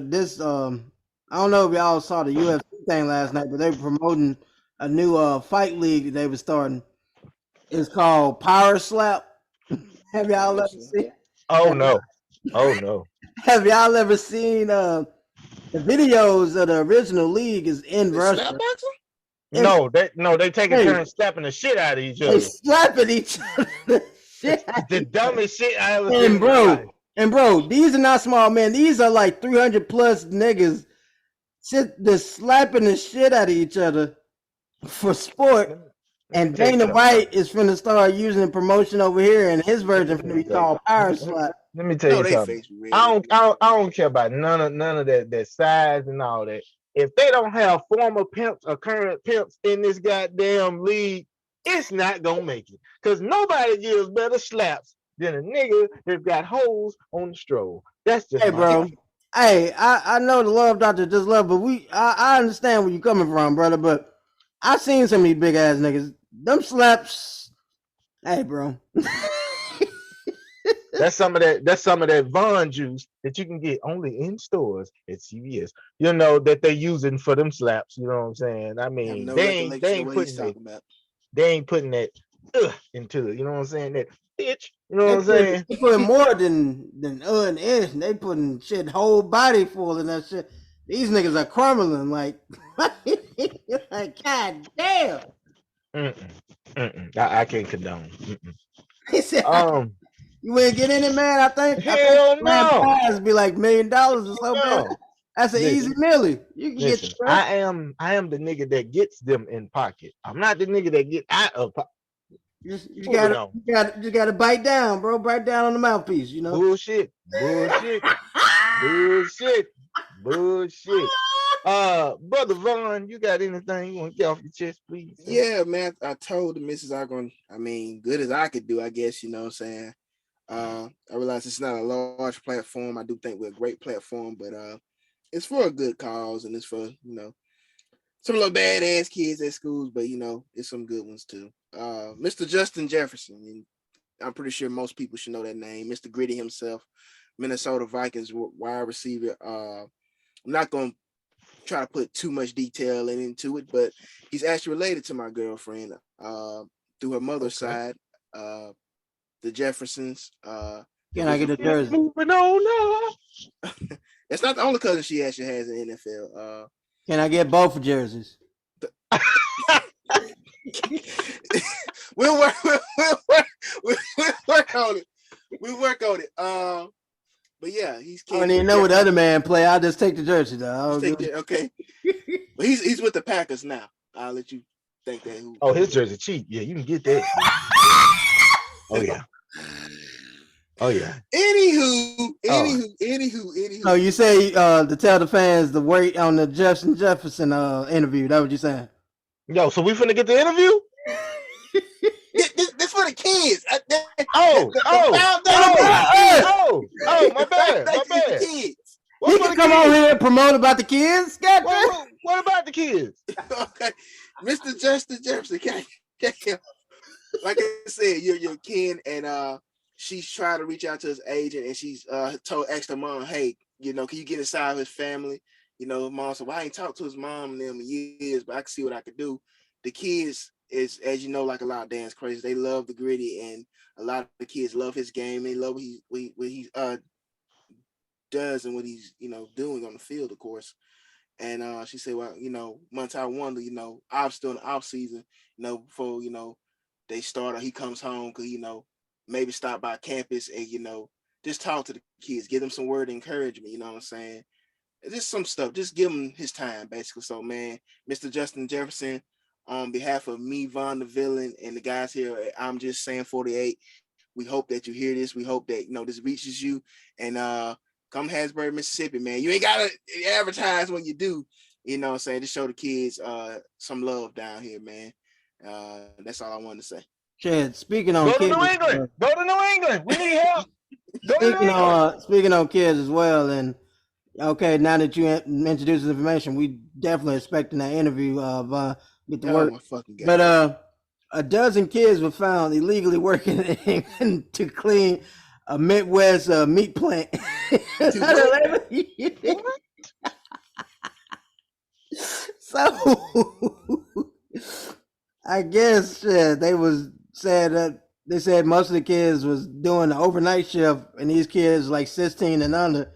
I don't know if y'all saw the UFC thing last night, but they were promoting a new fight league that they were starting. It's called Power Slap. Have y'all ever seen? Oh no. Have y'all ever seen the videos of the original league is in Russia? No, they taking turns slapping the shit out of each other. They slapping each other. The dumbest shit I ever seen. And bro, these are not small men. These are like 300 plus niggas. They're slapping the shit out of each other for sport. And Dana White is finna start using promotion over here, and his version finna be called Power Slap. Let me tell you something. I don't care about none of that size and all that. If they don't have former pimps or current pimps in this goddamn league, it's not gonna make it. Cause nobody gives better slaps than a nigga that got holes on the stroll. That's just bro. Hey, I know the love doctor just love, but I understand where you're coming from, brother. But I seen some of these big ass niggas. Them slaps Hey, bro. That's some of that. That's some of that Vaughn juice that you can get only in stores at CVS. You know that they're using for them slaps. You know what I'm saying? I I have mean, no they ain't recollection of what he's putting that. talking about. They ain't putting that into it. You know what I'm saying? That bitch. You know They what I'm saying? put more than and ish. They putting shit whole body full of that shit. These niggas are crumbling like, like god damn. Mm-mm, mm-mm. I can't condone. Mm-mm. He said, Um, "You ain't get in it, man. I think hell grand no, pies be like $1,000,000 or so, man. no. That's an easy Listen, millie. You can get listen. the stuff. I am the nigga that gets them in pocket. I'm not the nigga that get out of pocket. You Moving gotta, on. you gotta bite down, bro. Bite down on the mouthpiece, you know." Bullshit. Bullshit. Bullshit. Bullshit. Brother Vaughn, you got anything you want to get off your chest, please? Sir? Yeah, man. I told the missus I mean, good as I could do, I guess, you know what I'm saying. I realize it's not a large platform. I do think we're a great platform, but it's for a good cause and it's for, some little badass kids at schools, but it's some good ones too. Mr. Justin Jefferson, and I'm pretty sure most people should know that name. Mr. Gritty himself, Minnesota Vikings wide receiver. I'm not gonna try to put too much detail into it, but he's actually related to my girlfriend through her mother's side, the Jeffersons. Can I get a jersey? Moving on now. That's not the only cousin she actually has in the NFL. Can I get both jerseys? We'll work on it. We'll work on it. But yeah, he's. I don't even know what the other man play. I'll just take the jersey though. Okay. But he's with the Packers now. I'll let you think that. Oh, his jersey cheap. Yeah, you can get that. Oh yeah. Oh yeah. Anywho. Oh, you say to tell the fans to wait on the Justin Jefferson interview. That what you saying? Yo, so we finna get the interview? This for the kids. My bad. Kids. He can come on here and promote about the kids. What about the kids? Okay, Mr. Justin Jefferson. Like I said, you're Ken, and she's trying to reach out to his agent, and she's asked her mom, hey, can you get inside his family? Mom said, well, I ain't talked to his mom in them years, but I can see what I could do. The kids is, as you know, like a lot of dance crazy. They love the Gritty, and a lot of the kids love his game. They love what he does and what he's doing on the field, of course. And she said, well, months I wonder, obviously in the off season, before they start or he comes home, could maybe stop by campus and just talk to the kids, give them some word of encouragement. You know what I'm saying? Just some stuff. Just give him his time, basically. So, man, Mr. Justin Jefferson, on behalf of me, Von the Villain, and the guys here, I'm just saying 48. We hope that you hear this. We hope that this reaches you. And come Hasbury, Mississippi, man. You ain't gotta advertise when you do. You know what I'm saying? Just show the kids some love down here, man. That's all I wanted to say. Shit, speaking on Go to kids, New England. Go to New England. We need help. Speaking on kids as well, and okay, now that you introduced this information, we definitely expecting that interview of get to work. But a dozen kids were found illegally working in England to clean a Midwest meat plant. So I guess they said most of the kids was doing the overnight shift, and these kids like 16 and under,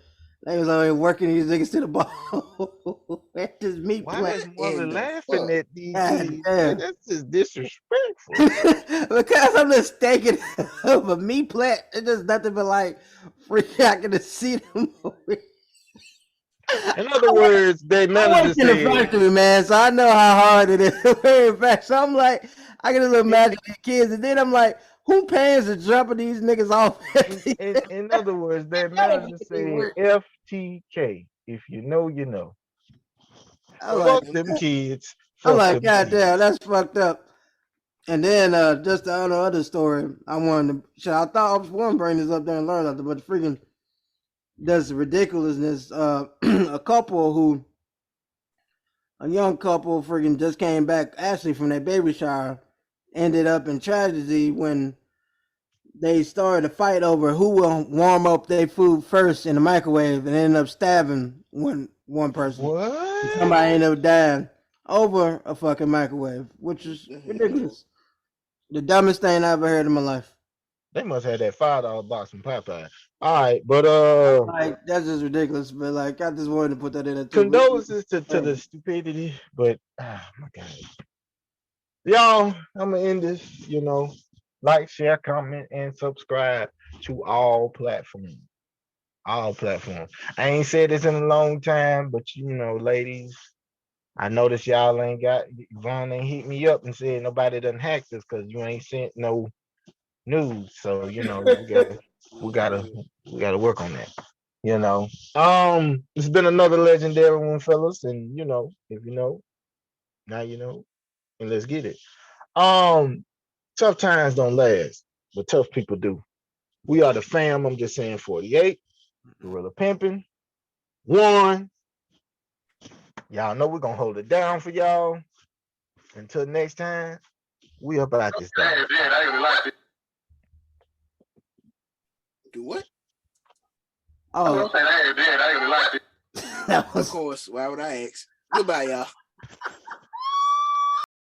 they was already working these niggas to the ball at this meat plant. Why is mother laughing at these kids? That's just disrespectful. Because I'm just thinking of a meat plant. It's just nothing but like freaking to see them. In other words, they managed to say, in the factory, man, so I know how hard it is. In fact, so I'm like, I can just imagine these kids, and then I'm like, who pays to jumping these niggas off? in other words, they managed to say FTK. If you know, you know. Fuck them kids. I'm like, God damn, that's fucked up. And then just the other story, I thought I was going to bring this up there and learn about, but freaking that's ridiculousness. A young couple freaking just came back actually from their baby shower, ended up in tragedy when they started to fight over who will warm up their food first in the microwave and ended up stabbing one person. What? Somebody ended up dying over a fucking microwave, which is ridiculous. The dumbest thing I ever heard in my life. They must have that $5 box from Popeye. All right, but Like that's just ridiculous. But like I just wanted to put that in there too. condolences to the stupidity, but oh my God. Y'all, I'm gonna end this, like, share, comment, and subscribe to all platforms. All platforms. I ain't said this in a long time, but ladies, I noticed y'all ain't got Vaughn ain't hit me up and said nobody done hacked us because you ain't sent no news. So we gotta work on that. It's been another legendary one, fellas, and if you know, now you know, and let's get it. Tough times don't last, but tough people do. We are the fam. I'm just saying 48, Gorilla Pimpin', One. Y'all know we're gonna hold it down for y'all. Until next time, we up out this thing. Do what? Oh, Of course. Why would I ask? Goodbye, y'all.